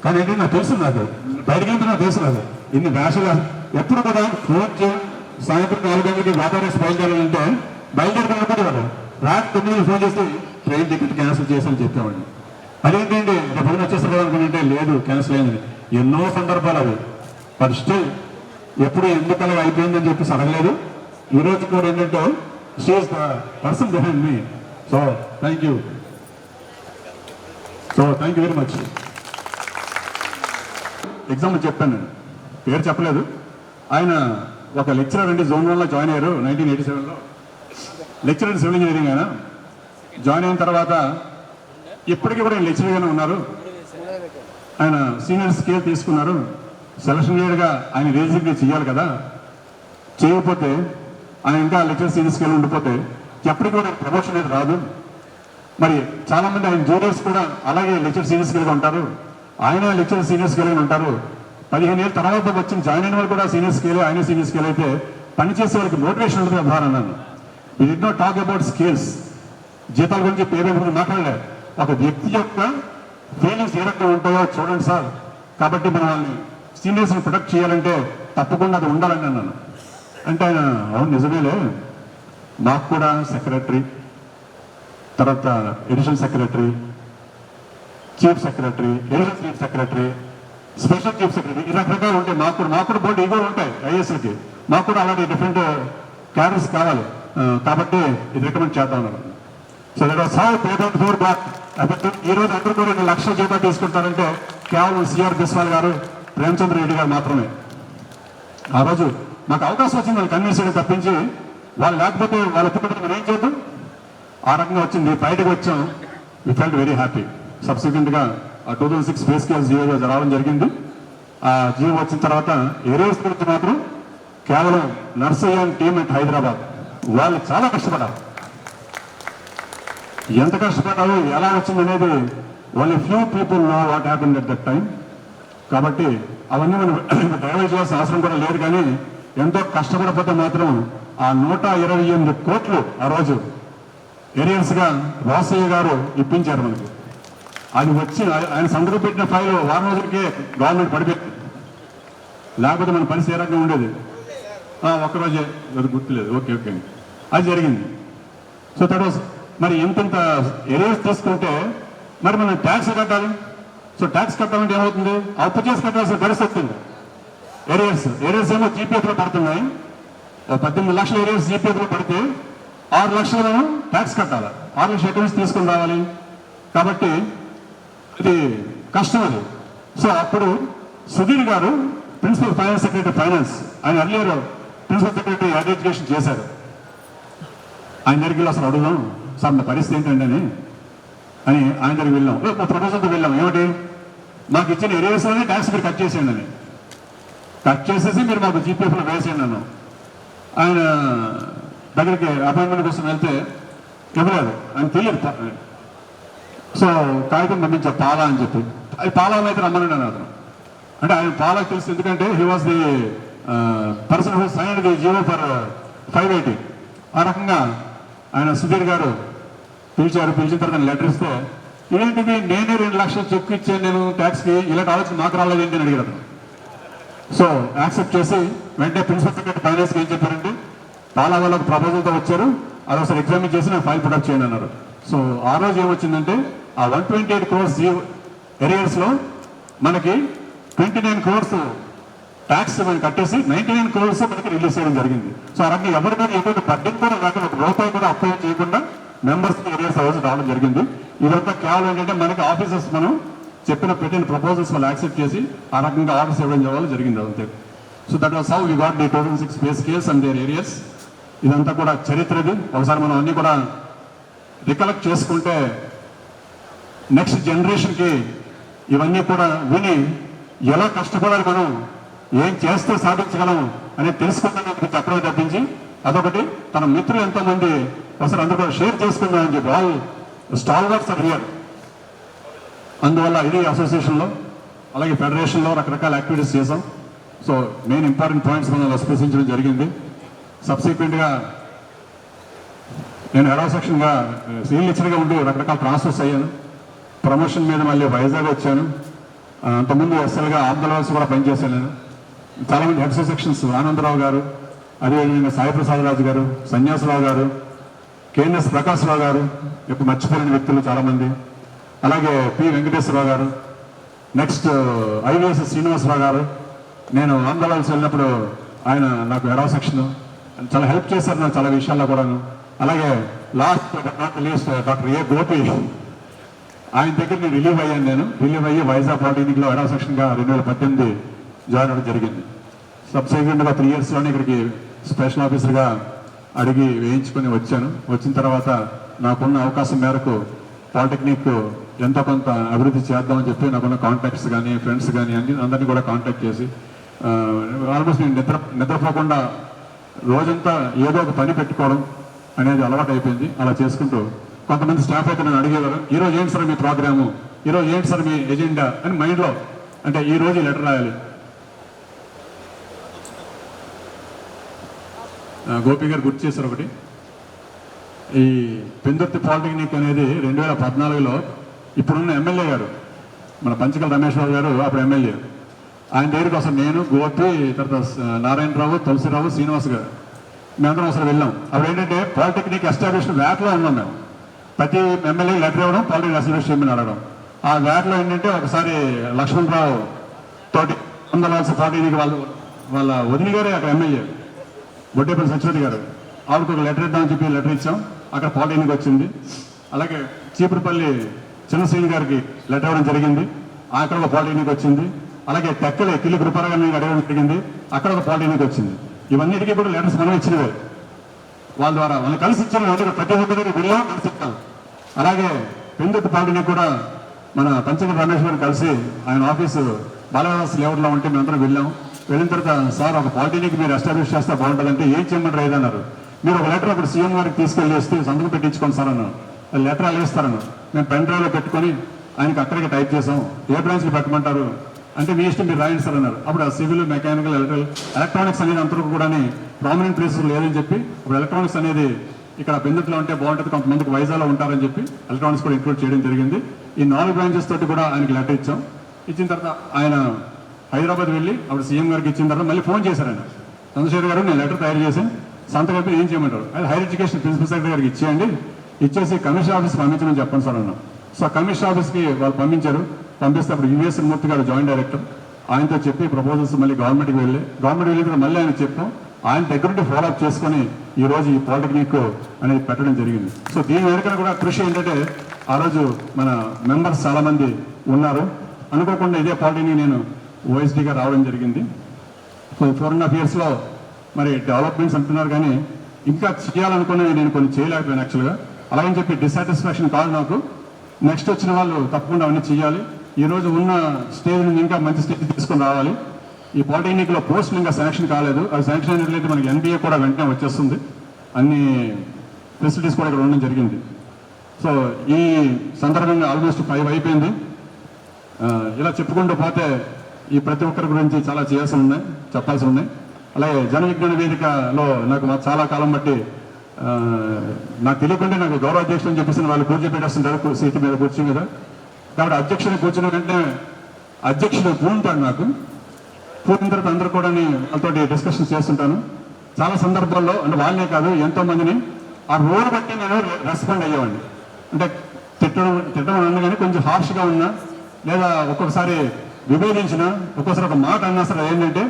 కానీ ఏంటంటే నాకు తెలుసు, నాకు బయటకి వెళ్తే నాకు తెలుసు. నాకు ఇన్ని వేషలు ఎప్పుడు కూడా ఫోన్ సాయంత్రం 4 గంటలకి వ్యాపారేసి బయలుదేరాలంటే బయలుదేరుకున్నప్పుడు కదా రాత్రి 9 ఫోన్ చేస్తే ట్రైన్ టికెట్ క్యాన్సిల్ చేసామని చెప్పేవాడిని. అదేంటండి రేపు వచ్చేస్తారు కదా అనుకుంటే లేదు క్యాన్సిల్ అయిందని. ఎన్నో సందర్భాలు అవి. బట్ స్టిల్ ఎప్పుడు ఎందుకు అలా అయిపోయిందని చెప్పేసి అడగలేదు. ఈరోజు కూడా ఏంటంటే she is the person behind me. So thank you very much. Example చెప్పాను, నేను పేరు చెప్పలేదు. ఆయన ఒక లెక్చరర్ అండి, జోన్ 1లో జాయిన్ అయ్యారు 1987లో. లెక్చరర్ సివిల్ ఇంజనీరింగ్ ఆయన జాయిన్ అయిన తర్వాత ఇప్పటికీ కూడా లెక్చరర్గానే ఉన్నారు. ఆయన సీనియర్ స్కేల్ తీసుకున్నారు. సెలక్షన్ లీడర్గా ఆయన రిజిగ్నేట్ చేయాలి కదా, చేయకపోతే ఆయన ఇంకా లెక్చరర్ సీనియర్ స్కేల్ ఉండిపోతే ఎప్పటికీ కూడా ప్రమోషన్ అనేది రాదు. మరి చాలామంది ఆయన జూనియర్స్ కూడా అలాగే లెక్చర్ సీనియర్ స్కేల్గా ఉంటారు, ఆయన లెక్చర్ సీనియర్ స్కేల్గా ఉంటారు. 15 ఏళ్ళ తర్వాత వచ్చిన జాయిన్ అయిన వాళ్ళు కూడా సీనియర్ స్కేల్, ఆయన సీనియర్ స్కేల్ అయితే పనిచేసే వాళ్ళకి మోటివేషన్ ఉంటుంది కదా అన్నాను. We did not talk about skills, జీతాల గురించి పేమెంట్ గురించి మాట్లాడలే. ఒక వ్యక్తి యొక్క ఫీలింగ్స్ ఏ రకంగా ఉంటాయో చూడండి సార్. కాబట్టి మనం వాళ్ళని సీనియర్స్ని ప్రొటెక్ట్ చేయాలంటే తప్పకుండా అది ఉండాలని అన్నాను. అంటే ఆయన అవును నిజమేలే, మాకు కూడా సెక్రటరీ, తర్వాత additional secretary, chief secretary, additional chief secretary, special chief secretary, ఈ రకరకాలు ఉంటాయి. మాకు కూడా బోర్డు ఇవి కూడా ఉంటాయి ఐఏఎస్లకి. మాకు కూడా అలాంటి డిఫరెంట్ క్యాడర్స్ కావాలి, కాబట్టి ఇది రికమెండ్ చేద్దాం అన్నారు. So that was how payment four back. ఈ రోజు అందరూ కూడా 2 లక్షల జీతాలు తీసుకుంటారంటే కేవలం సిఆర్ బిస్వాల్ గారు, ప్రేమచంద్ర రెడ్డి గారు మాత్రమే. ఆ రోజు మాకు అవకాశం వచ్చింది వాళ్ళు కన్విన్స్ చేయడం తప్పించి, వాళ్ళు లేకపోతే వాళ్ళు ఒప్పుకుంటే మనం ఏం చేద్దాం. ఆ రకంగా వచ్చింది, బయటకు వచ్చాం. We felt very happy. సబ్సిక్వెంట్గా 2006 స్పేస్ కేస్ జియో రావడం జరిగింది. ఆ జియో వచ్చిన తర్వాత ఏరియాస్ గురించి మాత్రం కేవలం నర్సయ్య టీమ్ అట్ హైదరాబాద్ వాళ్ళు చాలా కష్టపడ్డారు. ఎంత కష్టపడ్డారు, ఎలా వచ్చింది అనేది only few people know what happened at that time. కాబట్టి అవన్నీ మనం డైవర్ట్ చేయాల్సిన అవసరం కూడా లేదు. కానీ ఎంతో కష్టపడకపోతే మాత్రం ఆ 128 కోట్లు ఆ రోజు ఏరియన్స్గా వాసయ్య గారు ఇప్పించారు మనకి. అది వచ్చి ఆయన సంతకం పెట్టిన ఫైల్ వారం రోజులకే గవర్నమెంట్ పడిపోయింది. లేకపోతే మన పరిస్థితి ఏ రకంగా ఉండేది. ఒక్కరోజే గుర్తులేదు. ఓకే అది జరిగింది. So that was. మరి ఎంతంత ఏరియాస్ తీసుకుంటే మరి మనం ట్యాక్స్ కట్టాలి. సో ట్యాక్స్ కట్టాలంటే ఏమవుతుంది, అప్పు చేసి కట్టాల్సిన పరిస్థితి వస్తుంది. ఏరియాస్ ఏమో జీపీఎఫ్లో పడుతున్నాయి. 18 లక్షల ఏరియాస్ జీపీఎఫ్లో పడితే 6 లక్షలు మనం ట్యాక్స్ కట్టాలి. 6 లక్షల ఎక్కడి నుంచి తీసుకుని రావాలి? కాబట్టి ఇది కష్టం అది. సో అప్పుడు సుధీర్ గారు ప్రిన్సిపల్ ఫైనాన్స్ సెక్రటరీ ఫైనాన్స్, ఆయన ఎర్లియర్ ప్రిన్సిపల్ సెక్రటరీ ఎడ్యుకేషన్ చేశారు. ఆయన దగ్గరికి అసలు అడుగుదాం సార్ నా పరిస్థితి ఏంటండి అని ఆయన దగ్గరికి వెళ్ళాం. మా ప్రపోజల్తో వెళ్ళాం. ఏమిటి, మాకు ఇచ్చిన ఏరియాస్లోనే ట్యాక్స్ మీరు కట్ చేసేయండి అని. కట్ చేసేసి మీరు మాకు జీపీఎఫ్లో వేసేయండి అన్నాను. ఆయన దగ్గరికి అపాయింట్మెంట్ కోసం వెళ్తే ఇవ్వలేదు, ఆయన తెలియదు. సో కాగితం పంపించా పాలా అని చెప్పి, అది పాలా అయితే రమ్మనండి అని అతను. అంటే ఆయన పాలా తెలుసు, ఎందుకంటే he was the person who signed the GO for 580. ఆ రకంగా ఆయన సుధీర్ గారు పిలిచిన తర్వాత లెటర్ ఇస్తే, ఇదేంటిది నేనే 2 లక్షలు చెక్ ఇచ్చాను నేను ట్యాక్స్కి, ఇలాంటి ఆలోచన నాకు రాలేదు ఏంటి అని అడిగారు. సో యాక్సెప్ట్ చేసి వెంటనే ప్రిన్సిపల్ సెక్రటరీ ఫైనాన్స్కి ఏం చెప్పారంటే, పాలా వాళ్ళకు ప్రపోజల్తో వచ్చారు, అది ఒకసారి ఎగ్జామిన్ చేసి నేను ఫైల్ ప్రొడక్ట్ చేయండి అన్నారు. సో ఆ రోజు ఏమొచ్చిందంటే, ఆ 128 crores ఏరియాస్లో మనకి 29 crores ట్యాక్స్ మనం కట్టేసి 99 crores మనకి రిలీజ్ చేయడం జరిగింది. సో ఆ రకంగా ఎవరికైనా ఎటువంటి పడ్డం కూడా లేకుండా, 1 రూపాయి కూడా అప్లై చేయకుండా మెంబర్స్కి ఏరియాస్ అవర్స్ రావడం జరిగింది. ఇదంతా కేవలం ఏంటంటే మనకి ఆఫీసర్స్ మనం పెట్టిన ప్రపోజల్స్ వాళ్ళు యాక్సెప్ట్ చేసి ఆ రకంగా ఆర్డర్స్ ఇవ్వడం జరిగింది అంతే. So that was how we got the 2006 base case and there areas. ఇదంతా కూడా చరిత్రది. ఒకసారి మనం అన్ని కూడా రికలెక్ట్ చేసుకుంటే నెక్స్ట్ జనరేషన్కి ఇవన్నీ కూడా విని ఎలా కష్టపడాలి, మనం ఏం చేస్తే సాధించగలం అనేది తెలుసుకుంటానికి చెప్పడం తప్పించి, అదొకటి తన మిత్రులు ఎంతోమంది ఒకసారి అందరూ కూడా షేర్ చేసుకుందామని చెప్పి ఆల్ స్టాల్వర్స్ ఆర్ హియర్. అందువల్ల ఇది అసోసియేషన్లో అలాగే ఫెడరేషన్లో రకరకాల యాక్టివిటీస్ చేసాం. సో మెయిన్ ఇంపార్టెంట్ పాయింట్స్ మనం స్పృశించడం జరిగింది. సబ్సిక్వెంట్గా నేను ఎడవ సెక్షన్గా సీనియర్ లెక్చరర్గా ఉండి రకరకాల ట్రాన్స్ఫర్స్ అయ్యాను. ప్రమోషన్ మీద మళ్ళీ వైజాగ్ వచ్చాను. అంతకుముందు ఎస్ఎల్గా ఆంధ్రవలస కూడా పనిచేశాను నేను. చాలామంది హెడ్ సెక్షన్స్ ఆనందరావు గారు, అదేవిధంగా సాయిప్రసాద్ రాజు గారు, సన్యాసరావు గారు, కేఎన్ఎస్ ప్రకాశ్రావు గారు, ఇప్పుడు మర్చిపోలేని వ్యక్తులు చాలామంది, అలాగే పి వెంకటేశ్వరరావు గారు, నెక్స్ట్ ఐవిఎస్ శ్రీనివాసరావు గారు. నేను ఆంధ్రవలస వెళ్ళినప్పుడు ఆయన నాకు ఎడవ సెక్షన్ చాలా హెల్ప్ చేశారు నాకు చాలా విషయాల్లో కూడాను. అలాగే లాస్ట్ డాక్టర్ ఏ గోపి, ఆయన దగ్గర నేను రిలీవ్ అయ్యి వైజాగ్ పాలిటెక్నిక్లో ఎడవ సెక్షన్గా 2018 జాయిన్ అవ్వడం జరిగింది. సబ్సిక్వెంట్గా 3 yearsలోనే ఇక్కడికి స్పెషల్ ఆఫీసర్గా అడిగి వేయించుకొని వచ్చాను. వచ్చిన తర్వాత నాకున్న అవకాశం మేరకు పాలిటెక్నిక్ ఎంతో కొంత అభివృద్ధి చేద్దామని చెప్పి నాకున్న కాంటాక్ట్స్ కానీ ఫ్రెండ్స్ కానీ అందరినీ కూడా కాంటాక్ట్ చేసి ఆల్మోస్ట్ నేను నిద్రపోకుండా రోజంతా ఏదో ఒక పని పెట్టుకోవడం అనేది అలవాటు అయిపోయింది. అలా చేసుకుంటూ కొంతమంది స్టాఫ్ అయితే నేను అడిగేవారు, ఈరోజు ఏంటి సార్ మీ ప్రోగ్రాము, ఈరోజు ఏంటి సార్ మీ ఎజెండా అని మైండ్లో, అంటే ఈరోజు ఈ లెటర్ రాయాలి. గోపి గారు గుర్తు చేశారు ఒకటి, ఈ పెందుర్తి పాలిటెక్నిక్ అనేది 2014లో ఇప్పుడున్న ఎమ్మెల్యే గారు మన పంచకల రమేష్ బాబు గారు అప్పుడు ఎమ్మెల్యే, ఆయన దగ్గరికి అసలు నేను గోపి తర్వాత నారాయణరావు, తులసిరావు, శ్రీనివాస్ గారు మేమందరం అసలు వెళ్ళాం. అప్పుడు ఏంటంటే పాలిటెక్నిక్ ఎస్టాబ్లిష్డ్ వ్యాట్లో ఉన్నాం మేము. ప్రతి ఎమ్మెల్యే లెటర్ ఇవ్వడం, పాలిటెక్నిక్ ఎస్టాబ్లిష్ చేయమని అడగడం. ఆ వ్యాట్లో ఏంటంటే ఒకసారి లక్ష్మణరావు తోటి అందవలస పాలిటెక్నిక్ వాళ్ళ వదిలి గారే అక్కడ ఎమ్మెల్యే బొడ్డేపల్లి సత్యవతి గారు, ఆవిడకు ఒక లెటర్ ఇద్దామని చెప్పి లెటర్ ఇచ్చాం. అక్కడ పాలిటెక్నిక్ వచ్చింది. అలాగే చీపురుపల్లి చిన్నశ్రీని గారికి లెటర్ ఇవ్వడం జరిగింది, అక్కడ ఒక పాలిటెక్నిక్ వచ్చింది. అలాగే తెక్కలే కిల్లి కృపారాగాన్ని అడగడం జరిగింది, అక్కడ ఒక పాలిటెక్నిక్ వచ్చింది. ఇవన్నిటికీ కూడా లెటర్స్ మనం ఇచ్చినవే, వాళ్ళ ద్వారా వాళ్ళని కలిసి ఇచ్చాను. ప్రతి ఒక్కరికి వెళ్ళాం, కలిసి ఇచ్చాం. అలాగే పెందుర్తి పాలిటెక్నిక్ కూడా మన పంచకల రమేష్ గారిని కలిసి ఆయన ఆఫీసు బాలవాస్ లేఅవుట్లో ఉంటే మేమందరం వెళ్ళాం. వెళ్ళిన తర్వాత సార్ ఒక పాలిటెక్నిక్ మీరు ఎస్టాబ్లిష్ చేస్తే బాగుంటుందంటే ఏం చేయమంటారు ఏదన్నారు. మీరు ఒక లెటర్ అప్పుడు సీఎం గారికి తీసుకెళ్ళి వేస్తే సంతకం పెట్టించుకోండి సార్ అన్నారు. లెటర్ అలా వేస్తారన్నారు. మేము పెన్ డ్రైవ్లో పెట్టుకొని ఆయనకి అక్కడికి టైప్ చేసాం. ఏ బ్రాంచ్లో పెట్టమంటారు అంటే మీ ఇష్టం మీరు రాయండి సార్ అన్నారు. అప్పుడు సివిల్, మెకానికల్, ఎలక్ట్రానిక్స్ అనేది అంతవరకు కూడా ప్రామినెంట్ ప్లేసెస్ లేదని చెప్పి ఇప్పుడు ఎలక్ట్రానిక్స్ అనేది ఇక్కడ పెందుర్తిలో ఉంటే బాగుంటుంది, కొంతమందికి వైజాగ్లో ఉంటారని చెప్పి ఎలక్ట్రానిక్స్ కూడా ఇంక్లూడ్ చేయడం జరిగింది. ఈ 4 బ్రాంచెస్ తోటి కూడా ఆయనకి లెటర్ ఇచ్చాం. ఇచ్చిన తర్వాత ఆయన హైదరాబాద్ వెళ్ళి అప్పుడు సీఎం గారికి ఇచ్చిన తర్వాత మళ్ళీ ఫోన్ చేశారు ఆయన, చంద్రశేఖర్ గారు నేను లెటర్ తయారు చేసి సంతకం ఏం చేయమంటారు, అది హైయర్ ఎడ్యుకేషన్ ప్రిన్సిపల్ సెక్రటరీ గారికి ఇచ్చేయండి, ఇచ్చేసి కమిషన్ ఆఫీస్ పంపించమని చెప్పండి సార్ అన్నాం. సో కమిషన్ ఆఫీస్కి వాళ్ళు పంపించారు. పంపిస్తే అప్పుడు యుఎస్ మూర్తి గారు జాయింట్ డైరెక్టర్, ఆయనతో చెప్పి ప్రపోజల్స్ మళ్ళీ గవర్నమెంట్కి వెళ్ళిన తర్వాత మళ్ళీ ఆయన చెప్పాం. ఆయన దగ్గరుండి ఫాలోఅప్ చేసుకొని ఈరోజు ఈ పాలిటెక్నిక్ అనేది పెట్టడం జరిగింది. సో దీని వెనుక కూడా కృషి ఏంటంటే ఆ రోజు మన మెంబర్స్ చాలామంది ఉన్నారు. అనుకోకుండా ఇదే పాలిటెక్నిక్ నేను ఓఎస్డీగా రావడం జరిగింది. సో 4.5 yearsలో మరి డెవలప్మెంట్స్ అంటున్నారు కానీ ఇంకా చేయాలనుకున్నవి నేను కొన్ని చేయలేకపోయాను యాక్చువల్గా. అలాగని చెప్పి డిసాటిస్ఫాక్షన్ కాదు నాకు. నెక్స్ట్ వచ్చిన వాళ్ళు తప్పకుండా అవన్నీ చేయాలి. ఈరోజు ఉన్న స్టేజ్ నుంచి ఇంకా మంచి స్టేజ్ తీసుకొని రావాలి. ఈ పాలిటెక్నిక్లో పోస్టులు ఇంకా శాంక్షన్ కాలేదు. అది శాంక్షన్ అయినట్లయితే మనకి NBA కూడా వెంటనే వచ్చేస్తుంది. అన్ని ఫెసిలిటీస్ కూడా ఇక్కడ ఉండడం జరిగింది. సో ఈ సందర్భంగా ఆల్మోస్ట్ 5 అయిపోయింది. ఇలా చెప్పుకుంటూ పోతే ఈ ప్రతి ఒక్కరి గురించి చాలా చెప్పాల్సి ఉన్నాయి. అలాగే జన విజ్ఞాన వేదికలో నాకు చాలా కాలం బట్టి నాకు తెలియకుండా నాకు గౌరవ అధ్యక్షుడు అని చెప్పేసి వాళ్ళు కూర్చోబెట్టేస్తుంటారు సీటు మీద కూర్చుని మీద. కాబట్టి అధ్యక్షుని కూర్చున్న వెంటనే అధ్యక్షుడు పూనుతాడు. నాకు పూర్తిన తర్వాత అందరూ కూడా వాళ్ళతో డిస్కషన్ చేస్తుంటాను. చాలా సందర్భాల్లో అంటే వాళ్ళనే కాదు ఎంతో మందిని ఆ రోల్ బట్టి నేను రెస్పాండ్ అయ్యేవాడిని. అంటే తిట్టడం అన్నా కానీ కొంచెం హార్ష్గా ఉన్నా లేదా ఒక్కొక్కసారి విభేదించిన ఒక్కొక్కసారి ఒక మాట అన్నా సరే ఏంటంటే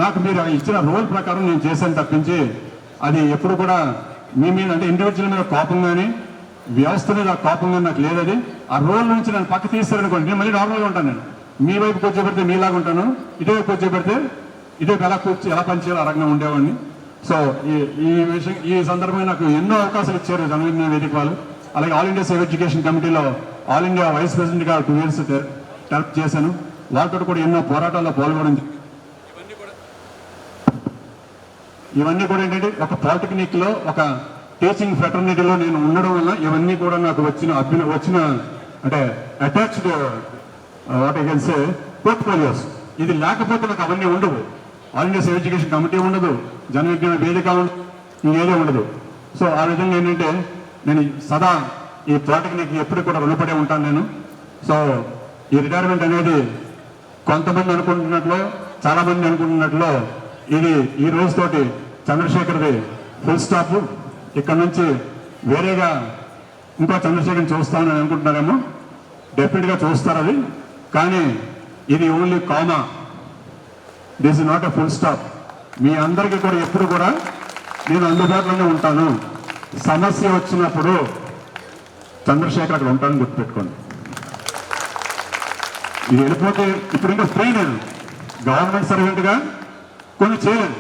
నాకు మీరు ఇచ్చిన రోల్ ప్రకారం నేను చేశాను తప్పించి అది ఎప్పుడు కూడా మీ మీద అంటే ఇండివిజువల్ మీద కోపం కానీ వ్యవస్థ మీద కోపం కానీ నాకు లేదు. అది ఆ రోల్ నుంచి నన్ను పక్క తీస్తారనుకోండి నేను మళ్ళీ నార్మల్గా ఉంటాను. నేను మీ వైపు కూర్చోబెడితే మీలాగా ఉంటాను, ఇటువైపు కూర్చోబెడితే ఇటువైపు ఎలా పనిచేయాలో అరగంగా ఉండేవాడిని. సో ఈ సందర్భంగా నాకు ఎన్నో అవకాశాలు ఇచ్చారు జన విజ్ఞాన వేదిక వాళ్ళు. అలాగే ఆల్ ఇండియా సేవ్ ఎడ్యుకేషన్ కమిటీలో ఆల్ ఇండియా వైస్ ప్రెసిడెంట్గా 2 years హెల్ప్ చేశాను. వాళ్ళతో కూడా ఎన్నో పోరాటాల్లో పాల్గొనడం. ఇవన్నీ కూడా ఏంటంటే ఒక పాలిటెక్నిక్లో ఒక టీచింగ్ ఫ్రెటర్నిటీలో నేను ఉండడం వల్ల ఇవన్నీ కూడా నాకు వచ్చిన అంటే attached what I can say portfolios. ఇది లేకపోతే నాకు అవన్నీ ఉండవు. All India save education committee ఉండదు, జన విజ్ఞాన వేదిక ఉండదు, ఇంకేదే ఉండదు. సో ఆ విధంగా ఏంటంటే నేను సదా ఈ పాలిటెక్నిక్ ఎప్పుడు కూడా రుణపడే ఉంటాను నేను. సో ఈ రిటైర్మెంట్ అనేది కొంతమంది అనుకుంటున్నట్లు చాలామంది అనుకుంటున్నట్లు ఇది ఈ రోజుతోటి చంద్రశేఖర్ది ఫుల్ స్టాప్. ఇక్కడ నుంచి వేరేగా ఇంకో చంద్రశేఖర్ని చూస్తామని అనుకుంటున్నారేమో. డెఫినెట్గా చూస్తారు అది. కానీ ఇది only comma, this is not a full stop. మీ అందరికీ కూడా ఎప్పుడు కూడా నేను అందుబాటులోనే ఉంటాను. సమస్య వచ్చినప్పుడు చంద్రశేఖర్ అక్కడ ఉంటానని గుర్తుపెట్టుకోండి. ఇది వెళ్ళిపోతే ఇప్పుడు ఇంకా ఫ్రీ నేను గవర్నమెంట్ సర్వెంట్గా కొన్ని చేయలేదు.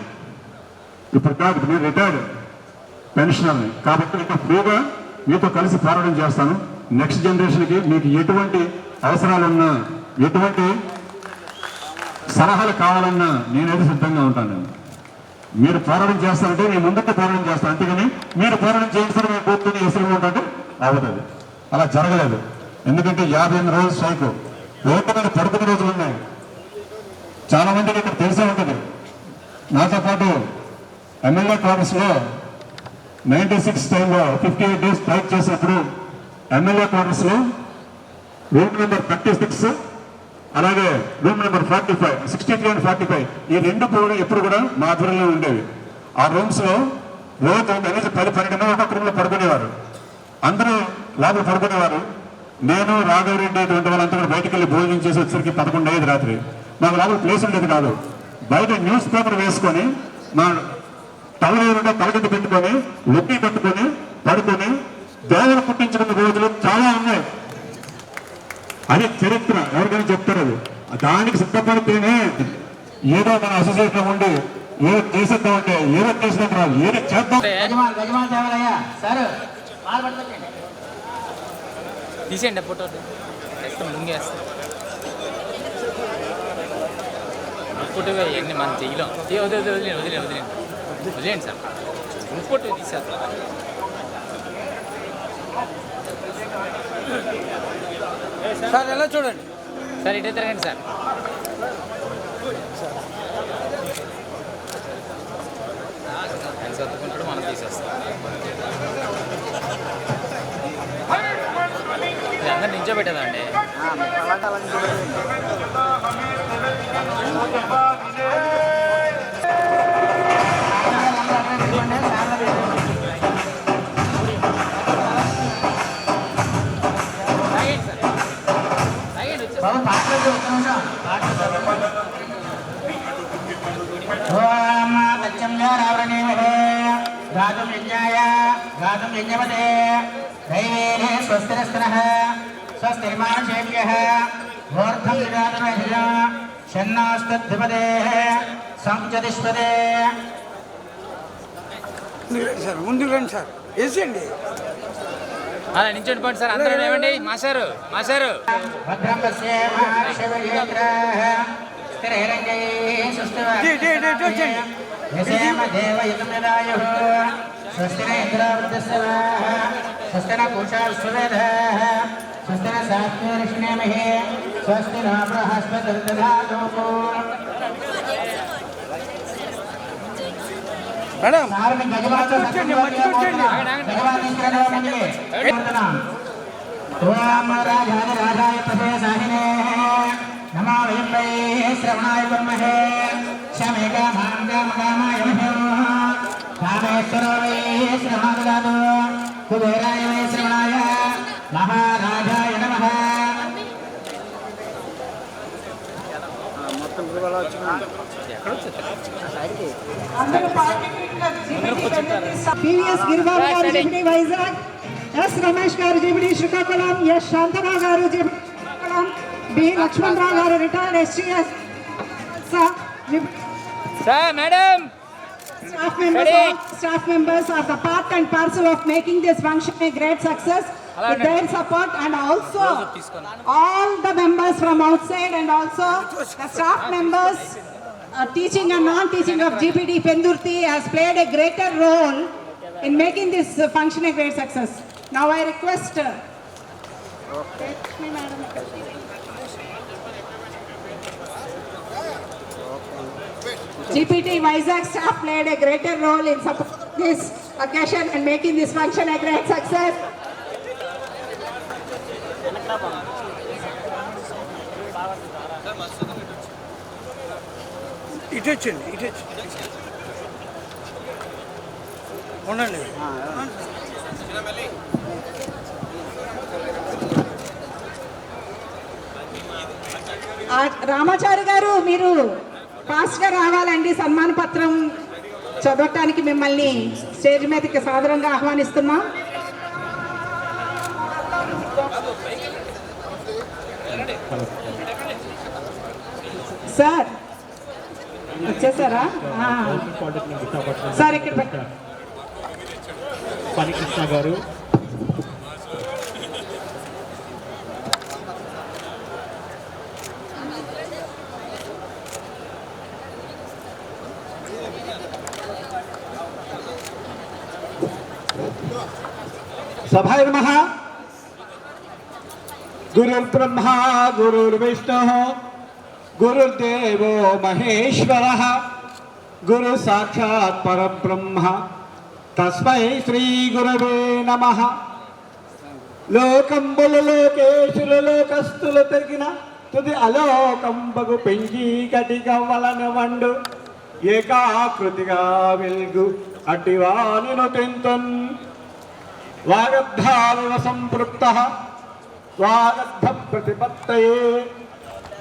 ఇప్పుడు కాదు, నేను రిటైర్డ్ పెన్షనర్ని కాబట్టి ఇంకా ఫ్రీగా మీతో కలిసి పోరాటం చేస్తాను. నెక్స్ట్ జనరేషన్కి మీకు ఎటువంటి అవసరాలున్నా ఎటువంటి సలహాలు కావాలన్నా నేనైతే సిద్ధంగా ఉంటాను. నేను మీరు పోరాటం చేస్తానంటే నేను ముందుకు పోరాటం చేస్తాను. అంతేగాని మీరు పోరాటం చేస్తారు మేము కూర్చొని ఎసురుగా ఉంటే అవుతుంది. అలా జరగలేదు. ఎందుకంటే 58 రోజులు స్ట్రైక్ రోడ్డు మీద పడుకునే రోజులు ఉన్నాయి. చాలా మందికి ఇక్కడ తెలిసే ఉంటుంది. నాతో పాటు ఎమ్మెల్యే క్వార్టర్స్లో 96 టైంలో 58 days స్ట్రైక్ చేసినప్పుడు ఎమ్మెల్యే క్వార్టర్స్లో రూమ్ నెంబర్ 36 అలాగే రూమ్ నెంబర్ 45, 63 and 45 ఈ రెండు కూడా ఎప్పుడు కూడా మా ఆధ్వర్యంలో ఉండేవి. ఆ రూమ్స్లో రోజు కనీసం 10-12 మంది ఒక్కొక్క రూమ్లో పడుకునేవారు. అందరూ లోపల పడుకునేవారు. నేను రాఘవరెడ్డి ఇటువంటి వాళ్ళంతా కూడా బయటకు వెళ్ళి భోజనం చేసి వచ్చేసరికి 11 అయ్యేది రాత్రి. మాకు లోపల ప్లేస్ ఉండేది కాదు. బయట న్యూస్ పేపర్ వేసుకొని మా తలవేరుగా తలగడ్డ పెట్టుకొని లొక్కి పట్టుకొని పడుకొని దేవుడు పుట్టించుకున్న రోజులు చాలా ఉన్నాయి. అది చరిత్ర, ఎవరికైనా చెప్తారు. అది దానికి సిద్ధపడితేనే ఏదో మన అసోసియేషన్ ఉండి ఏదో చేసేద్దామంటే ఏదో చేసినట్టు రాదు, ఏదో చేద్దాం. తీసేయండి ఫోటో ముంగేస్తాం ఫోటో ఇవన్నీ మనం చేయలేం. వదిలేండి సార్. ఫోటో తీసేస్తా. సార్ ఎలా చూడండి సార్ ఇటే తిరగండి సార్. ఆయన సర్దుకుంటాడు, మనం తీసేస్తాం. అందరు నించోబెట్టదండి. బాబు పాటలు గాతుం యజ్ఞాయ గాతుం యజ్ఞవతే దైవేనే స్వస్తిరస్తనః స్వస్తిర్మానుషేభ్యः ఊర్ధ్వం విరాజమహిష షన్నాస్తద్ధిపదే సంచతిష్పదే. ముందుకు రండి సార్, ముందుకు రండి సార్, వేసేయండి. అలా నించోండి పోండి సార్, అందరూ ఏమండి మాస్టారు మాస్టారు. భద్రం పశ్యేమ శివయేంద్రః స్థిరైరంజైః సుస్థివాః యసేమ దేవయుతమిదాయుః స్వస్తి న ఇంద్రావృతస్సవాః స్వస్తి న పూషా విశ్వవేదాః స్వస్తి న సాత్వే రిష్ణేమహే స్వస్తి న బృహస్పతిర్దధాతు. మేడం సారని గజవాచ రాజాయ పదే సాహినే నమో వయం వై శ్రవణాయ బ్రహ్మహే శమే కామాం కామకామాయ కామేశ్వరో వై శ్రవణాదు కుబేరాయ వై శ్రవణాయ మహారాజాయ నమః. మొత్తం పివిఎస్ గిరిబాబు గారు జిబిడి వైజాగ్, ఎస్ రమేష్ గారు జిబిడి శ్రీకాకుళం, ఎస్ శాంతరావు గారు జిబిడి శ్రీకాకుళం, బి లక్ష్మణరావు గారు retired STS sir madam staff members are the part and parcel of making this function a great success with their support, and also all the members from outside and also the staff members teaching and non-teaching of GPD Pendurthi has played a greater role in making this function a great success. Now I request GPD Vizag staff played a greater role in supporting this occasion and making this function a great success. ఇటు వచ్చండి, ఇటు వచ్చి ఉండండి. రామాచారి గారు మీరు ఫాస్ట్గా రావాలండి. సన్మాన పత్రం చదవటానికి మిమ్మల్ని స్టేజ్ మీదకి సాదరంగా ఆహ్వానిస్తున్నాం. సార్ వచ్చేసారా సార్? ఇక్కడ పనికృష్ణ గారు, सभाय नमः। गुरुर्ब्रह्मा गुरुर्विष्णुः गुरुर्देवो महेश्वरः गुरु साक्षात् परब्रह्म तस्मै श्री गुरवे नमः। लोकंबुल लोकेशुल लोकस्तुल तगिन तुदि अलोकंबगु पेंजी कटिग वलन वंडु ఏకాకృతిగా వెల్గు అడ్డివానిను తెంతన్ వాగద్ధావివ సంపృక్తః వాగద్ధ ప్రతిపత్తయే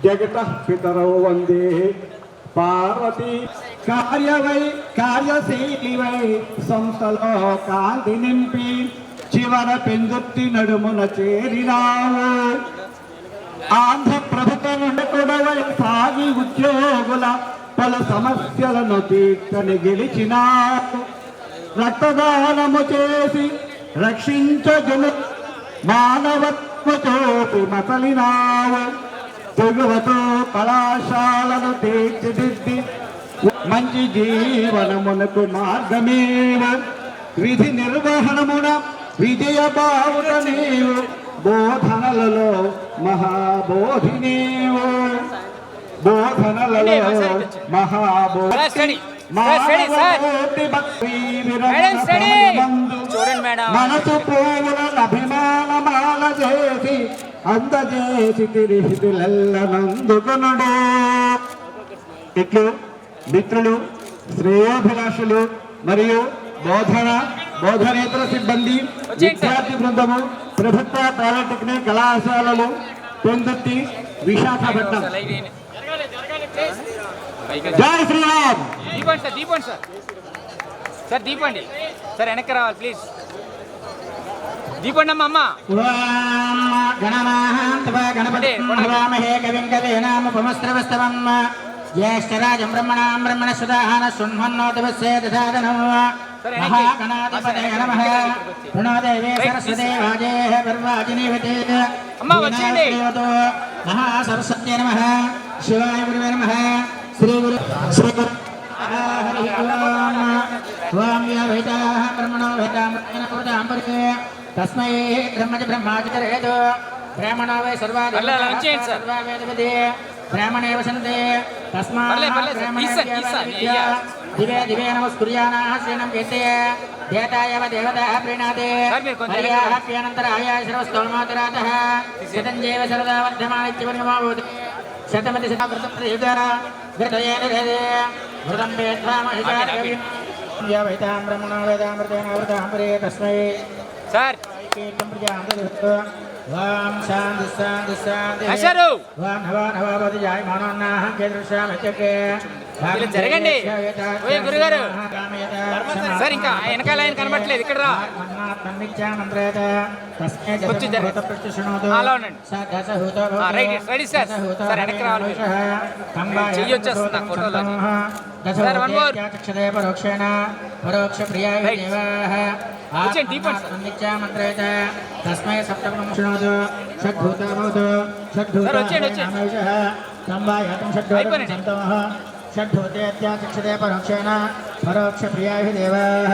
జగతః పితరౌ వందే పార్వతీ కార్యశీలివై సంస్థలో కాంతి నింపి చివర పెందుర్తి నడుమున చేరినావు. ఆంధ్ర ప్రభుత్వం కొడవై సాగి ఉద్యోగుల పలు సమస్యలను తీర్చని గెలిచినావు. రక్తదానము చేసి రక్షించజను మానవత్వ చూపి మసలినావు. తెగువతో కళాశాలను తీర్చిదిద్ది మంచి జీవనమునకు మార్గమేవ విధి నిర్వహణమున విజయ బావుట నీవు. బోధనలలో మహాబోధినేవు బోధనలలో మహాబోధి మనసు పోవుల అభిమానమాల చేసి అందజేసి తిరిహితులెల్లనందుకొనుడు. ఇట్లు మిత్రులు, శ్రేయోభిలాషులు మరియు బోధనేతర సిబ్బంది, విద్యార్థి బృందము, ప్రభుత్వ పాలిటెక్నిక్ కళాశాలలు, పెందుర్తి, విశాఖపట్నం. జై Sriram. దీపండి sir, దీపండి sir, sir దీపండి. Sir వెనక్కి రావాలి ప్లీజ్. దీపండి అమ్మ. గణపతిమహే కవిం కవీనాముపమస్త్రవస్తవం జ్యేష్ఠరాజం బ్రహ్మణాం బ్రహ్మణస్పదాన శృణ్వన్నోతివస్సేదసాదనం మహాగణాధిపతయే నమః ప్రణోదేవే సరస్వతే వాజే పర్వాజినీవతే మహాసరస్వత్యై నమః శివాయ గురువే నమః శ్రీ గురు ఓం యా వైతాః బ్రహ్మణో వేదామృతేన తస్మై బ్రహ్మజ బ్రహ్మాచితరేదో బ్రాహ్మణో వై సర్వావేదవిదే బ్రాహ్మణే వసంతే తస్మాత్ దివే దివే నమస్కుర్యానాః శ్రీణం వేదే దేతాయవ దేవతాః ప్రీణాతే హర్యాప్యానంతరాయ శ్రవస్తోమోతరాతః శతంజైవ సరదా వర్ధమానిత్యపరిమమాభూతి శతమతి శతమృతప్రయుగ ఘృతయేన రేదే ఘృతం వేద్ధామహిషాకవిం యా వైతాం బ్రహ్మణో వేదామృతేన వృతాంబరే తస్మై సార్ వాం శాంతి శాంతి శాంతి వాం నవ నవవతి జాయ మనోన్నాహం కేదృశ్యామత్యకే జరగండి. గురుగారు సార్ ఇంకా వెనకాల ఆయన కనబట్టలేదు. ఇక్కడ రా. అలా ఉండండి. Ready sir. సార్ వెనక్కి రావాలి. చెయ్యి వచ్చేస్తుంది నాకు ఫోటోలో. Sir one more. పరోక్షేణ పరోక్ష ప్రియాయ దేవాః తస్మై సప్తమం శృణోతు షడ్భూతమోతు షడ్భూతనామేషః సంవాయాతం షడ్భూతం సంతమః షడ్భూతేత్యాచక్షతే పరోక్షేణ పరోక్ష ప్రియాయ దేవాః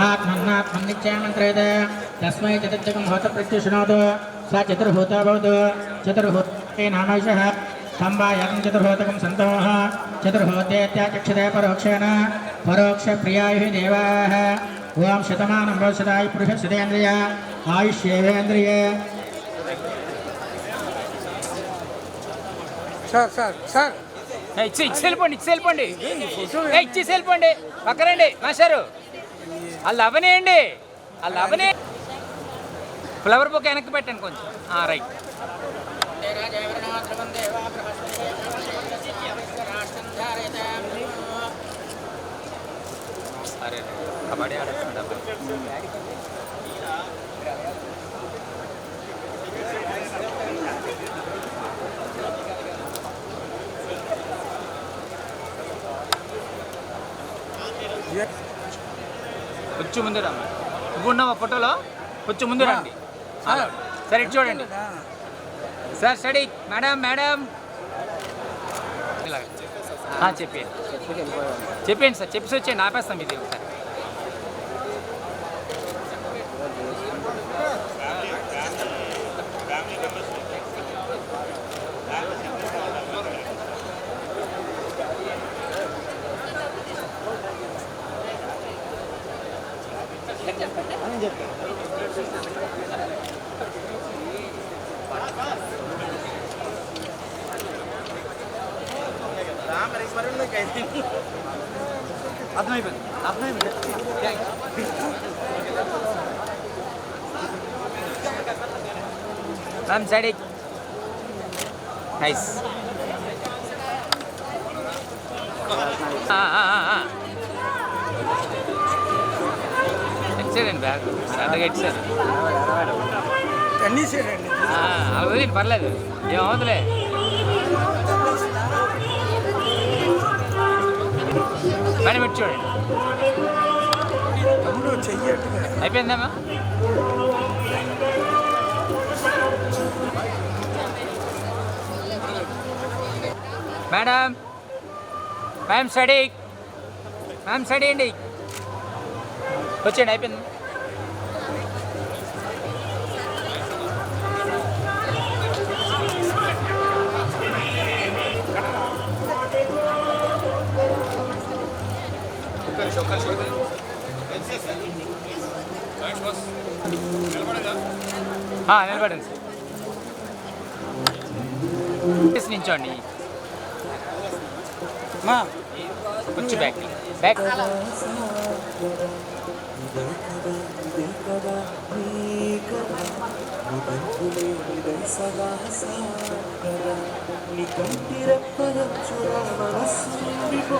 ఆత్మన్నాత్మన్నిత్యామంత్రేత తస్మై చతుర్జగం భూత ప్రత్యుశృణోతు స చతుర్భూత భవతు చతుర్భూతే నామేషః సంవాయాతం చతుర్భూతకం సంతమః చతుర్భూతేత్యాచక్షతే పరోక్షేణ పరోక్ష ప్రియాయ దేవాః ఓం శతమానం భవశతాయ పురుష శతేంద్రియ ఆయుష్యేవేంద్రియే సార్ ఇచ్చేసి వెళ్ళిపోండి. ఇచ్చేసి వెళ్ళిపోండి. పక్కనండి మాస్టారు. వాళ్ళు అవనేయండి. ఫ్లవర్ బొకే వెనక్కి పెట్టండి కొంచెం. రైట్. అరే కబడ్డీ ఆడుతున్నాడు. కొంచెం ముందు రా. నువ్వు ఉన్నావా ఫోటోలో? కొంచెం ముందు రండి. సరే ఇటు చూడండి సార్. స్టడీ మేడం చెప్పండి సార్. చెప్పేసి వచ్చేయండి. ఆపేస్తాం ఇది ఒకసారి. అర్థమైపోయింది. Side nice. ఇచ్చారండి బ్యాగ్. సరదాగా ఇచ్చారు. అలా పర్లేదు. ఏమవుతులే. మేడం ఇటు చూడండి. అయిపోయిందమ్మా. మేడం స్టడీ అండి. వచ్చేయండి. అయిపోయింది. నిలబడండి సార్. నించోండి. కొంచెం బ్యాక్. నీ కంటి రెప్పల చూడ మనస్సు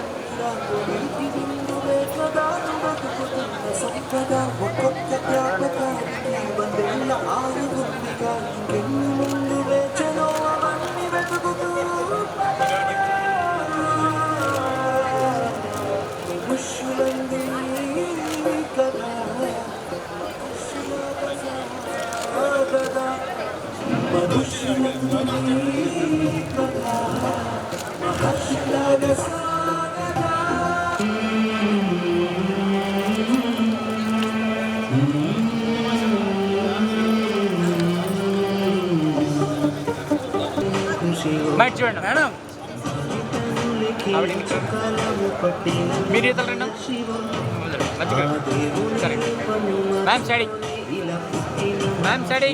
మైట్ చూడండి మేడం మీరు ఈతలు రెండు మధ్యగా సరే మ్యామ్ స్టడీ మ్యామ్ స్టడీ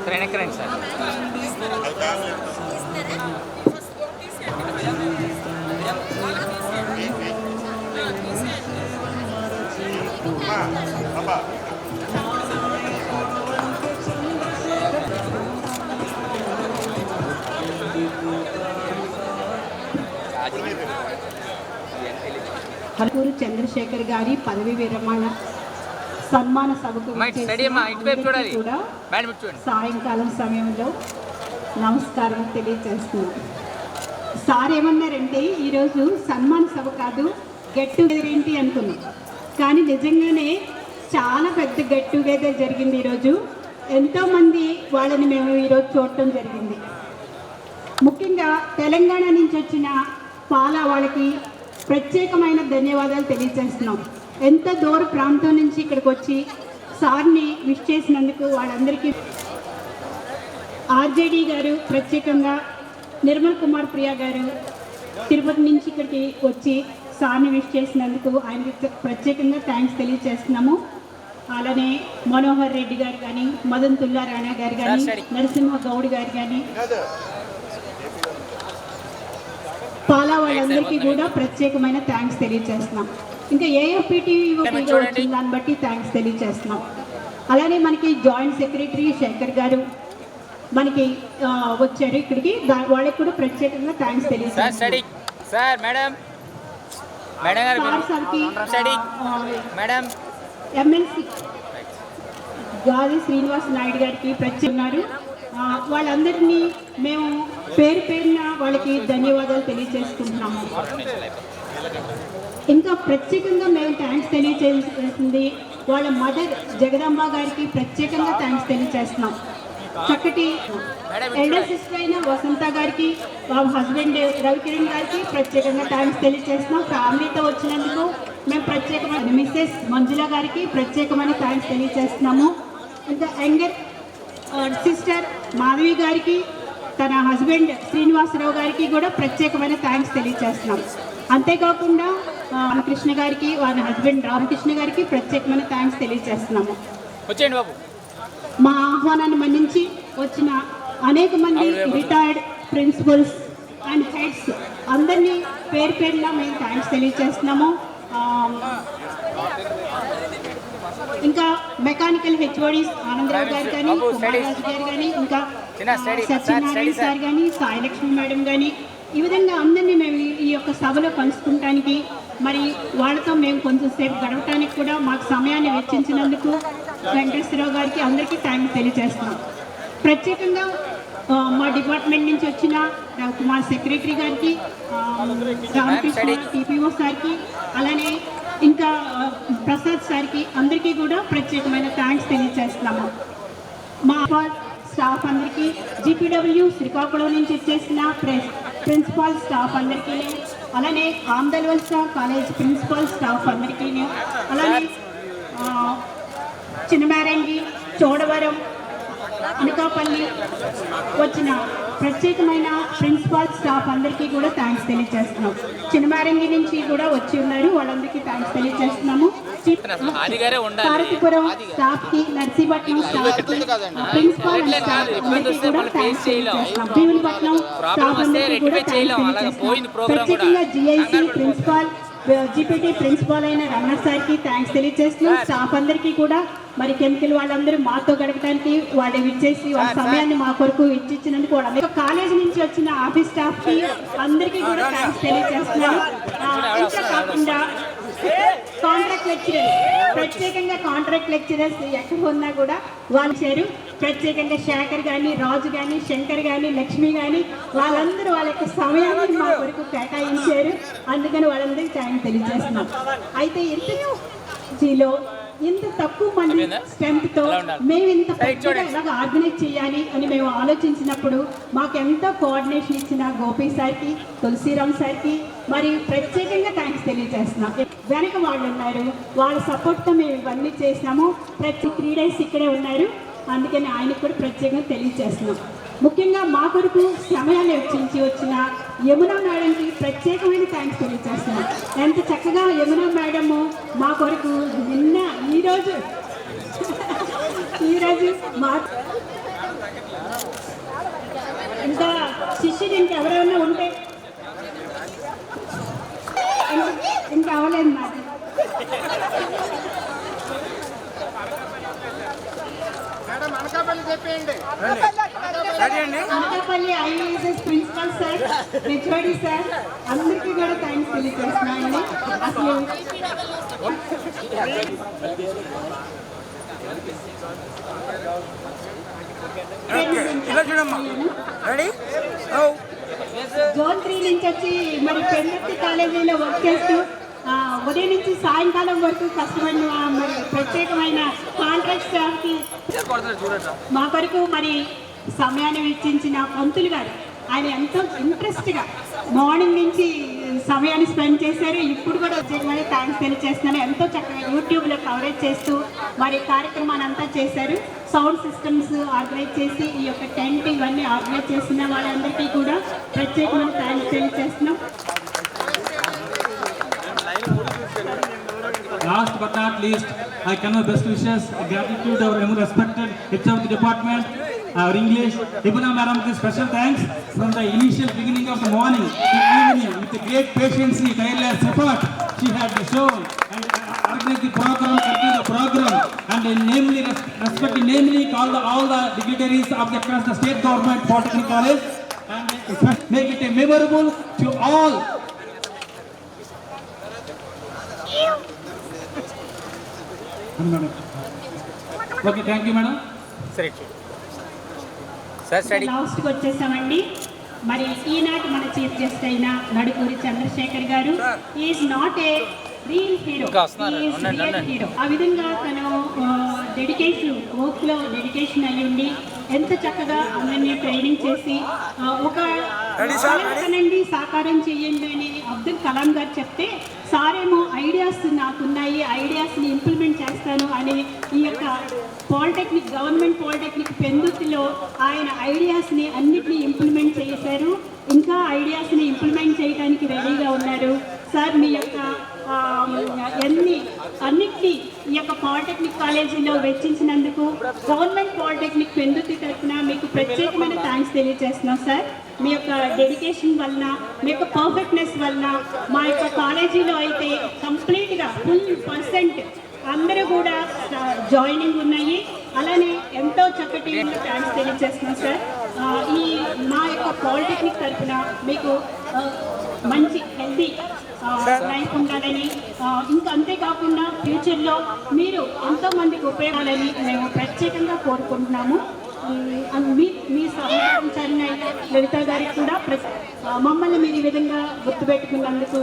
సరే వెనక్కి రండి సార్ హల్కూరు చంద్రశేఖర్ గారి పదవి విరమణ సన్మాన సభకు కూడా సాయంకాలం సమయంలో నమస్కారం తెలియజేస్తున్నాను. సార్ ఏమన్నారంటే ఈరోజు సన్మాన సభ కాదు గెట్ టుగెదర్ ఏంటి అనుకున్నాం, కానీ నిజంగానే చాలా పెద్ద గెట్ టుగెదర్ జరిగింది. ఈరోజు ఎంతోమంది వాళ్ళని మేము ఈరోజు చూడటం జరిగింది. ముఖ్యంగా తెలంగాణ నుంచి వచ్చిన వాళ్ళకి ప్రత్యేకమైన ధన్యవాదాలు తెలియజేస్తున్నాం. ఎంత దూర ప్రాంతం నుంచి ఇక్కడికి వచ్చి సార్ని విష్ చేసినందుకు వాళ్ళందరికీ ఆర్జేడీ గారు ప్రత్యేకంగా, నిర్మల్ కుమార్ ప్రియా గారు తిరుపతి నుంచి ఇక్కడికి వచ్చి సార్ని విష్ చేసినందుకు ఆయనకి ప్రత్యేకంగా థ్యాంక్స్ తెలియజేస్తున్నాము. అలానే మనోహర్ రెడ్డి గారు కానీ, మదన్ తుల్లా రాణా గారు కానీ, నరసింహ గౌడ్ గారు కానీ, వాళ్ళందరికీ కూడా ప్రత్యేకమైన థ్యాంక్స్ తెలియజేస్తున్నాం. ఇంకా ఏఎఫ్పిటి వచ్చిన దాన్ని బట్టి థ్యాంక్స్ తెలియజేస్తున్నాం. అలానే మనకి జాయింట్ సెక్రటరీ శేఖర్ గారు మనకి వచ్చారు ఇక్కడికి, వాళ్ళకి కూడా ప్రత్యేకంగా థ్యాంక్స్ తెలియజేస్తున్నాం. ఎమ్మెల్సీ గాలి శ్రీనివాస్ నాయుడు గారికి ప్రత్యేకన్నారు. వాళ్ళందరినీ మేము పేరు పేరున వాళ్ళకి ధన్యవాదాలు తెలియజేసుకుంటున్నాము. ఇంకా ప్రత్యేకంగా మేము థ్యాంక్స్ తెలియజేసింది వాళ్ళ మదర్ జగదాంబ గారికి ప్రత్యేకంగా థ్యాంక్స్ తెలియజేస్తున్నాం. చక్కటి ఎల్డర్ సిస్టర్ అయిన వసంత గారికి, వాళ్ళ హస్బెండ్ రవికిరణ్ గారికి ప్రత్యేకంగా థ్యాంక్స్ తెలియజేస్తున్నాం. ఫ్యామిలీతో వచ్చినందుకు మేము ప్రత్యేకమైన మిస్సెస్ మంజుల గారికి ప్రత్యేకమైన థ్యాంక్స్ తెలియజేస్తున్నాము. ఇంకా యంగర్ సిస్టర్ మాధవి గారికి, తన హస్బెండ్ శ్రీనివాసరావు గారికి కూడా ప్రత్యేకమైన థ్యాంక్స్ తెలియజేస్తున్నాం. అంతేకాకుండా రామకృష్ణ గారికి, వాళ్ళ హస్బెండ్ రామకృష్ణ గారికి ప్రత్యేకమైన థ్యాంక్స్ తెలియజేస్తున్నాము. మా ఆహ్వానాన్ని మన్నించి వచ్చిన అనేక మంది రిటైర్డ్ ప్రిన్సిపల్స్ అండ్ హెడ్స్ అందరినీ పేరు పేరున మేము థ్యాంక్స్ తెలియజేస్తున్నాము. ఇంకా మెకానికల్ హెచ్ఓడీస్ ఆనందరావు గారు కానీ, కుమారరాజు గారు కానీ, ఇంకా సత్యనారాయణ సార్ కానీ, సాయిలక్ష్మి మేడం కానీ, ఈ విధంగా అందరినీ మేము ఈ యొక్క సభలో కలుసుకుంటానికి, మరి వాళ్ళతో మేము కొంచెంసేపు గడపడానికి కూడా మాకు సమయాన్ని వెచ్చించినందుకు వెంకటేశ్వరరావు గారికి అందరికీ థ్యాంక్స్ తెలియజేస్తున్నాం. ప్రత్యేకంగా మా డిపార్ట్మెంట్ నుంచి వచ్చిన రవికుమార్ సెక్రటరీ గారికి, రామకృష్ణ టీపీఓ సార్కి, అలానే ఇంకా ప్రసాద్ సార్కి అందరికీ కూడా ప్రత్యేకమైన థ్యాంక్స్ తెలియజేస్తున్నాము. మా స్టాఫ్ అందరికీ, జీపీడబ్ల్యూ శ్రీకాకుళం నుంచి వచ్చేసిన ప్రిన్సిపాల్ స్టాఫ్ అందరికీ, అలానే ఆమ్దల్వల్స కాలేజ్ ప్రిన్సిపల్ స్టాఫ్ అందరికీ, అలానే చిన్నమారంగి, చోడవరం, అనకాపల్లి వచ్చిన ప్రత్యేకమైన ప్రిన్సిపాల్ స్టాఫ్ అందరికీ కూడా థ్యాంక్స్ తెలియజేస్తున్నాం. చిన్నమారంగి నుంచి కూడా వచ్చి ఉన్నారు, వాళ్ళందరికీ థ్యాంక్స్ తెలియజేస్తున్నాము. భారతీపురం స్టాఫ్ కి, నర్సీపట్నం స్టాఫ్ కి, ప్రిన్సిపాల్ అండ్ స్టాఫ్ అందరికీ కూడా థ్యాంక్స్ తెలియజేస్తున్నాం. భీమునిపట్నం స్టాఫ్ అందరికీ కూడా థ్యాంక్స్ తెలియజేస్తున్నాం. ప్రత్యేకంగా జిఐసి ప్రిన్సిపాల్, జీపీటీ ప్రిన్సిపాల్ అయిన రమణ సార్కి థ్యాంక్స్ తెలియజేస్తున్నాం. స్టాఫ్ అందరికీ కూడా మరి కెమికల్ వాళ్ళందరూ మాతో గడపడానికి వాళ్ళు ఇచ్చేసి వాళ్ళ సమయాన్ని మా కొరకు ఇచ్చినందుకు వాళ్ళందరూ కాలేజ్ నుంచి వచ్చిన ఆఫీస్ స్టాఫ్కి అందరికీ కూడా థ్యాంక్స్ తెలియజేస్తున్నాను. ఇంకా కాకుండా కాంట్రాక్ట్ లెక్చరర్స్, ప్రత్యేకంగా కాంట్రాక్ట్ లెక్చరర్స్ ఎక్కడ ఉన్నా కూడా వాళ్ళు చేరు. ప్రత్యేకంగా శేఖర్ కానీ, రాజు కానీ, శంకర్ కానీ, లక్ష్మి కానీ వాళ్ళందరూ వాళ్ళ యొక్క సమయాన్ని మా కొరకు కేటాయించారు. అందుకని వాళ్ళందరికీ థ్యాంక్స్ తెలియజేస్తున్నాం. అయితే ఇంటర్వ్యూలో ఇంత తక్కువ మంది స్ట్రెంత్తో మేము ఇంత పెద్దగా ఎలాగ ఆర్గనైజ్ చేయాలి అని మేము ఆలోచించినప్పుడు మాకు ఎంతో కోఆర్డినేషన్ ఇచ్చిన గోపి సార్కి, తులసిరామ్ సార్కి మరి ప్రత్యేకంగా థ్యాంక్స్ తెలియజేస్తున్నాం. వెనక వాళ్ళు ఉన్నారు, వాళ్ళ సపోర్ట్తో మేము ఇవన్నీ చేసినాము. ప్రతి 3 days ఇక్కడే ఉన్నారు, అందుకని ఆయనకు కూడా ప్రత్యేకంగా తెలియజేస్తున్నాం. ముఖ్యంగా మా కొరకు సమయాన్ని వెచ్చించి వచ్చిన యమునా మేడంకి ప్రత్యేకమైన థ్యాంక్స్ తెలియజేస్తున్నాం. ఎంత చక్కగా యమునా మేడము మా కొరకు నిన్న ఈరోజు మా ఇంకా శిష్యుడు ఇంకెవరైనా ఉంటే ఇంకా అవ్వలేదు మాది. Anakapalli IAS principal sir, HOD sir అందరికీ కూడా థ్యాంక్స్ తెలియజేస్తున్నాయండి. అసలు జోన్ 3 నుంచి వచ్చి మరి పెన్నెత్తి కాలేజీలో వర్క్ చేస్తూ ఉదయం నుంచి సాయంకాలం వరకు కష్టపడిన మరి ప్రత్యేకమైన కాంట్రాక్ట్ స్టాఫ్కి మా కొరకు మరి సమయాన్ని వెచ్చించిన పంతులు గారు, ఆయన ఎంతో ఇంట్రెస్ట్గా మార్నింగ్ నుంచి సమయాన్ని స్పెండ్ చేశారు. ఇప్పుడు కూడా వచ్చేటువంటి థ్యాంక్స్ తెలియజేస్తున్నాను. ఎంతో చక్కగా యూట్యూబ్లో కవరేజ్ చేస్తూ మరి కార్యక్రమాన్ని అంతా చేశారు. సౌండ్ సిస్టమ్స్ ఆర్గనైజ్ చేసి ఈ యొక్క టెంట్ ఇవన్నీ ఆర్గనైజ్ చేసిన వాళ్ళందరికీ కూడా ప్రత్యేకమైన థ్యాంక్స్ తెలియజేస్తున్నాం. Last but not least, I convey best wishes, gratitude to our respected heads of the department, our English. Ibuna Madam, special thanks from the initial beginning of the morning to evening with a great patience, tireless effort she had shown and organized the program, complete the program, and namely called all the dignitaries of the state government Polytechnic College and make it a memorable to all. Okay, thank you madam. లాస్ట్కి వచ్చేసామండి. మరి ఈనాటి మన chief guest అయిన నడుకూరి చంద్రశేఖర్ గారు is not a real hero, hero. ఆ విధంగా తను డెడికేషన్, వర్క్లో డెడికేషన్ అయ్యి ఉండి ఎంత చక్కగా అందరినీ ట్రైనింగ్ చేసి ఒక కనండి సాకారం చేయండి అని అబ్దుల్ కలాం గారు చెప్తే సారేమో ఐడియాస్ నాకున్నాయి, ఐడియాస్ని ఇంప్లిమెంట్ చేస్తాను అని ఈ యొక్క పాలిటెక్నిక్, గవర్నమెంట్ పాలిటెక్నిక్ పెందుర్తిలో ఆయన ఐడియాస్ని అన్నిటినీ ఇంప్లిమెంట్ చేశారు. ఇంకా ఐడియాస్ని ఇంప్లిమెంట్ చేయడానికి రెడీగా ఉన్నారు. సార్ మీ యొక్క అన్నిటినీ ఈ యొక్క పాలిటెక్నిక్ కాలేజీలో వెచ్చించినందుకు గవర్నమెంట్ పాలిటెక్నిక్ పెందుర్తి తరఫున మీకు ప్రత్యేకమైన థ్యాంక్స్ తెలియజేస్తున్నాం సార్. మీ యొక్క డెడికేషన్ వలన, మీ యొక్క పర్ఫెక్ట్నెస్ వలన మా యొక్క కాలేజీలో అయితే కంప్లీట్గా 100% అందరూ కూడా జాయినింగ్ ఉన్నాయి. అలానే ఎంతో చక్కటి థ్యాంక్స్ తెలియజేస్తున్నాం సార్. ఈ మా యొక్క పాలిటెక్నిక్ తరఫున మీకు మంచి హెల్తీ లైఫ్ ఉండాలని, ఇంకా అంతేకాకుండా ఫ్యూచర్లో మీరు ఎంతోమందికి ఉపయోగాలని మేము ప్రత్యేకంగా కోరుకుంటున్నాము. మీ సహకరించాలని లలిత గారికి కూడా మమ్మల్ని మీరు ఈ విధంగా గుర్తుపెట్టుకున్నందుకు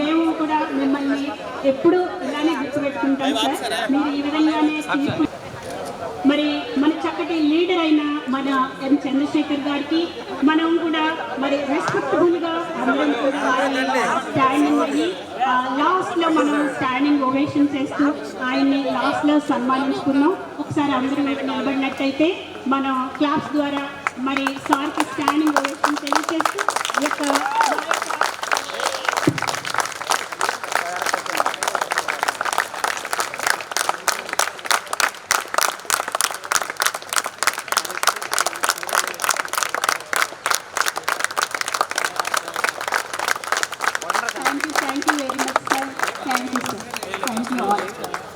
మేము కూడా మిమ్మల్ని ఎప్పుడూ ఇలానే గుర్తుపెట్టుకుంటాం సార్. మీరు ఈ విధంగానే మరి మన చక్కటి లీడర్ అయిన మన ఎం చంద్రశేఖర్ గారికి మనం కూడా మరి రెస్పెక్టబుల్గా అందరం కూడా స్టాండింగ్ అయ్యి లాస్ట్లో మనం స్టాండింగ్ ఓవేషన్ చేస్తూ ఆయన్ని లాస్ట్లో సన్మానించుకున్నాం. ఒకసారి అందరూ నిలబడినట్టయితే మనం క్లాప్స్ ద్వారా మరి సార్కి స్టాండింగ్ ఓవేషన్ తెలియజేస్తూ ఈ యొక్క Thank you very much, sir. Thank you, sir. Thank you all.